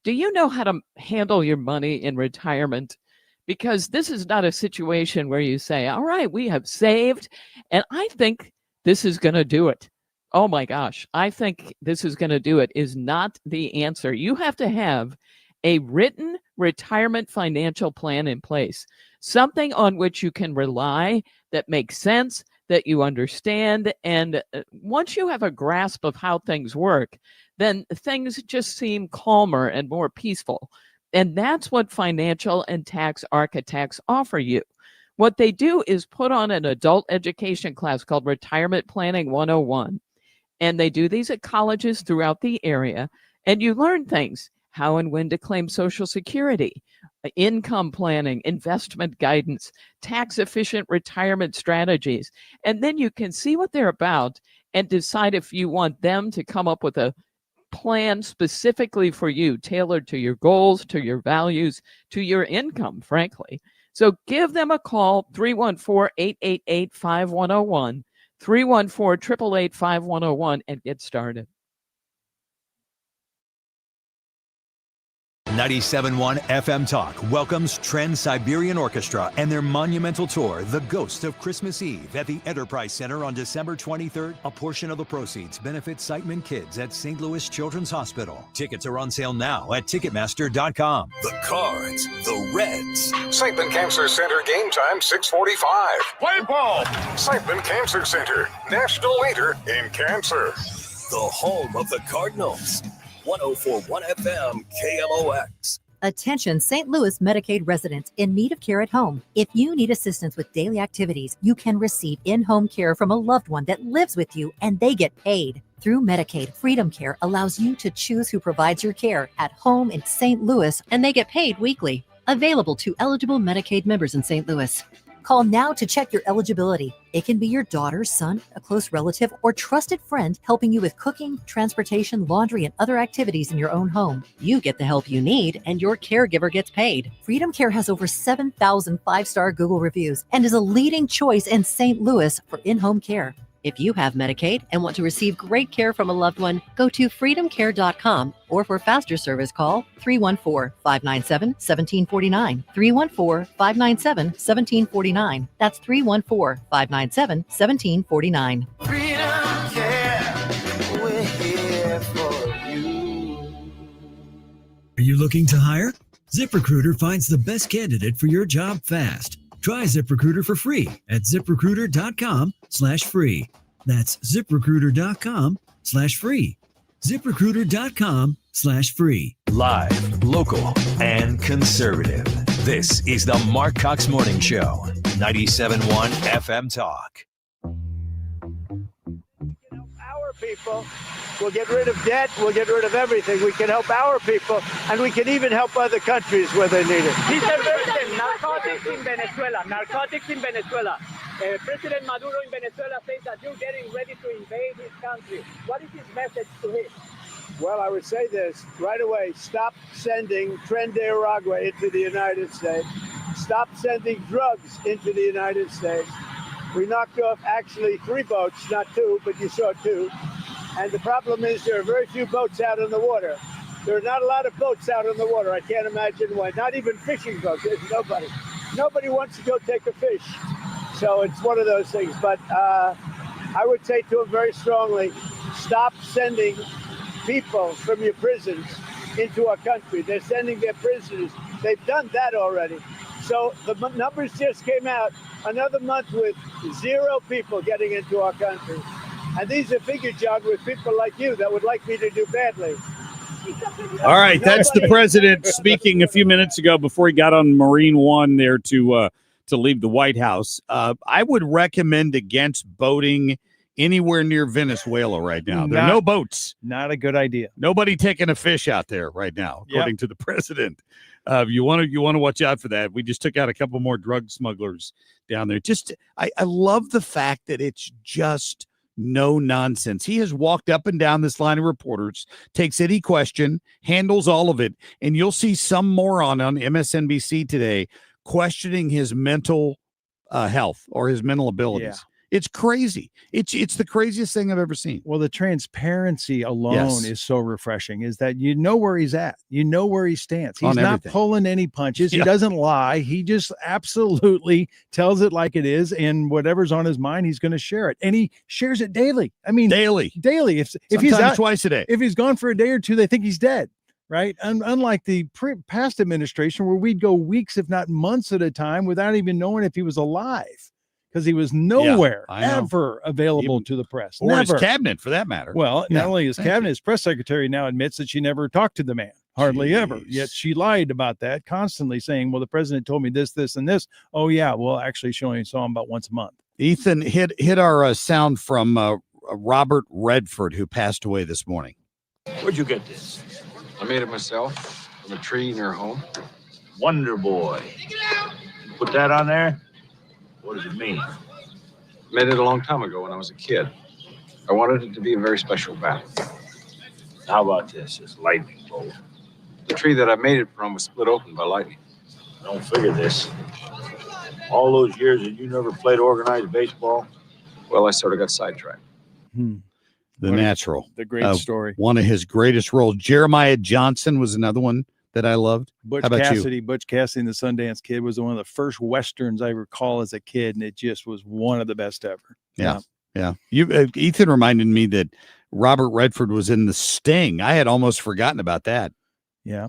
Do you know how to handle your money in retirement? Because this is not a situation where you say, all right, we have saved, and I think this is going to do it. Oh my gosh, I think this is going to do it is not the answer. You have to have a written retirement financial plan in place, something on which you can rely, that makes sense, that you understand. And once you have a grasp of how things work, then things just seem calmer and more peaceful. And that's what financial and tax architects offer you. What they do is put on an adult education class called Retirement Planning 101. And they do these at colleges throughout the area. And you learn things, how and when to claim Social Security, income planning, investment guidance, tax-efficient retirement strategies. And then you can see what they're about and decide if you want them to come up with a plan specifically for you, tailored to your goals, to your values, to your income, frankly. So give them a call, 314-888-5101, 314-888-5101, and get started. 97.1 FM Talk welcomes Trans-Siberian Orchestra and their monumental tour, The Ghost of Christmas Eve, at the Enterprise Center on December 23rd. A portion of the proceeds benefits Siteman Kids at St. Louis Children's Hospital. Tickets are on sale now at Ticketmaster.com. The Cards, the Reds. Siteman Cancer Center, game time 6:45. Play ball. Siteman Cancer Center, national leader in cancer. The home of the Cardinals. 104.1 FM KMOX. Attention St. Louis Medicaid residents in need of care at home. If you need assistance with daily activities, you can receive in-home care from a loved one that lives with you and they get paid. Through Medicaid, Freedom Care allows you to choose who provides your care at home in St. Louis, and they get paid weekly. Available to eligible Medicaid members in St. Louis. Call now to check your eligibility. It can be your daughter, son, a close relative, or trusted friend helping you with cooking, transportation, laundry, and other activities in your own home. You get the help you need, and your caregiver gets paid. Freedom Care has over 7,000 five-star Google reviews and is a leading choice in St. Louis for in-home care. If you have Medicaid and want to receive great care from a loved one, go to freedomcare.com, or for faster service, call 314-597-1749. 314-597-1749. That's 314-597-1749. Freedom Care, we're here for you. Are you looking to hire? ZipRecruiter finds the best candidate for your job fast. Try ZipRecruiter for free at ZipRecruiter.com/free. That's ZipRecruiter.com/free. ZipRecruiter.com/free. Live, local, and conservative. This is the Marc Cox Morning Show. 97.1 FM Talk. Our people will get rid of debt. We'll get rid of everything. We can help our people, and we can even help other countries where they need it. Mr. President, narcotics in Venezuela. Narcotics in Venezuela. President Maduro in Venezuela says that you're getting ready to invade his country. What is his message to him? Well, I would say this right away. Stop sending Tren de Aragua into the United States. Stop sending drugs into the United States. We knocked off actually 3 boats, not 2, but you saw 2. And the problem is there are very few boats out in the water. There are not a lot of boats out in the water. I can't imagine why. Not even fishing boats. There's nobody. Nobody wants to go take a fish. So it's one of those things. But I would say to him very strongly, stop sending people from your prisons into our country. They're sending their prisoners. They've done that already. So the numbers just came out. Another month with 0 people getting into our country. And these are figure, John, with people like you that would like me to do badly. All right, that's the president speaking a few minutes ago before he got on Marine One there to leave the White House. I would recommend against boating anywhere near Venezuela right now. There are no boats. Not a good idea. Nobody taking a fish out there right now, according to the president. You want to watch out for that. We just took out a couple more drug smugglers down there. I love the fact that it's just no nonsense. He has walked up and down this line of reporters, takes any question, handles all of it, and you'll see some moron on MSNBC today questioning his mental health or his mental abilities. Yeah. It's crazy. It's the craziest thing I've ever seen. Well, the transparency alone is so refreshing, is that you know where he's at. You know where he stands. He's not pulling any punches. He doesn't lie. He just absolutely tells it like it is, and whatever's on his mind, he's going to share it. And he shares it daily. I mean, daily. If he's out twice a day. If he's gone for a day or two, they think he's dead. Right. And unlike the past administration where we'd go weeks, if not months at a time without even knowing if he was alive. Because he was nowhere ever available to the press. Or his cabinet, for that matter. Well, not only his cabinet, his press secretary now admits that she never talked to the man. Hardly ever. Yet she lied about that, constantly saying, well, the president told me this, this, and this. Oh, yeah. Well, actually, she only saw him about once a month. Ethan, hit our sound from Robert Redford, who passed away this morning. Where'd you get this? I made it myself from a tree near home. Wonder Boy. You put that on there? What does it mean? Made it a long time ago when I was a kid. I wanted it to be a very special bat. How about this? It's lightning bolt. The tree that I made it from was split open by lightning. Don't figure this. All those years that you never played organized baseball? Well, I sort of got sidetracked. The Natural. The great story. One of his greatest roles. Jeremiah Johnson was another one that I loved. Butch How about Cassidy. you? Butch Cassidy and the Sundance Kid was one of the first Westerns I recall as a kid, and it just was one of the best ever. Yeah. You, Ethan reminded me that Robert Redford was in The Sting. I had almost forgotten about that. Yeah.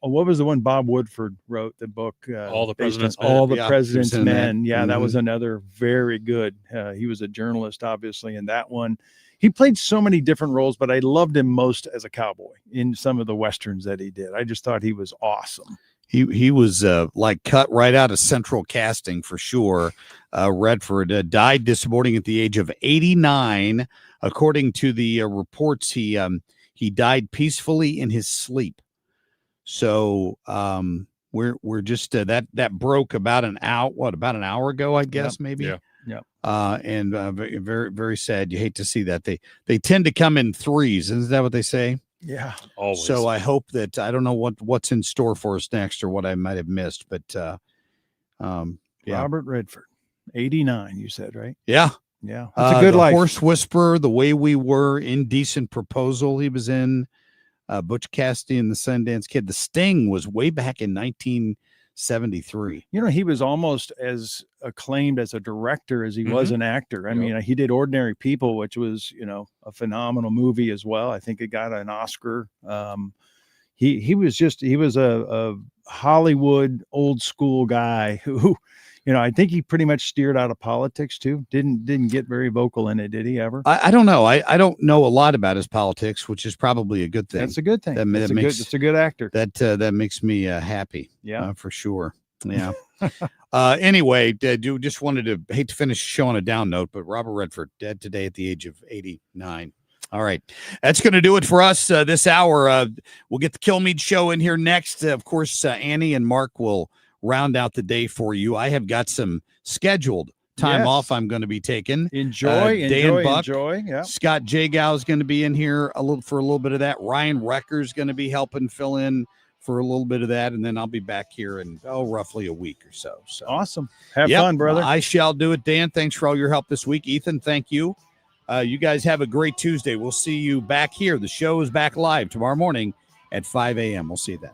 What was the one Bob Woodford wrote, the book? All the President's Men. All the Yeah, President's he was in Men. that. Yeah, that was another very good. He was a journalist, obviously, in that one. He played so many different roles, but I loved him most as a cowboy in some of the Westerns that he did. I just thought he was awesome. He was like cut right out of Central Casting for sure. Redford died this morning at the age of 89. According to the reports, he died peacefully in his sleep. So we're just that broke about an hour ago, I guess, maybe. Yeah. And very, very, very sad. You hate to see that. They tend to come in threes. Isn't that what they say? Yeah. Always. So I hope that I don't know what's in store for us next or what I might have missed, but yeah. Robert Redford, 89, you said, right? Yeah. Yeah. That's a good the life. Horse Whisperer, The Way We Were, Indecent Proposal he was in, Butch Cassidy and the Sundance Kid. The Sting was way back in 1973. You know, he was almost as acclaimed as a director as he was an actor. I mean, he did Ordinary People, which was, a phenomenal movie as well. I think it got an Oscar. He was a Hollywood old school guy who, I think he pretty much steered out of politics too. Didn't get very vocal in it, did he ever? I don't know. I don't know a lot about his politics, which is probably a good thing. That's a good thing. It's a good actor. That makes me happy. Yeah, for sure. Yeah. Anyway, just wanted to hate to finish the show on a down note, but Robert Redford dead today at the age of 89. All right. That's going to do it for us this hour. We'll get the Kilmeade show in here next. Of course, Annie and Mark will round out the day for you. I have got some scheduled time off I'm going to be taking. Enjoy. Yeah. Scott Jagow is going to be in here for a little bit of that. Ryan Recker is going to be helping fill in for a little bit of that, and then I'll be back here in roughly a week or so. Awesome. Have fun, brother. I shall do it. Dan, thanks for all your help this week. Ethan, thank you. You guys have a great Tuesday. We'll see you back here. The show is back live tomorrow morning at 5 a.m. We'll see you then.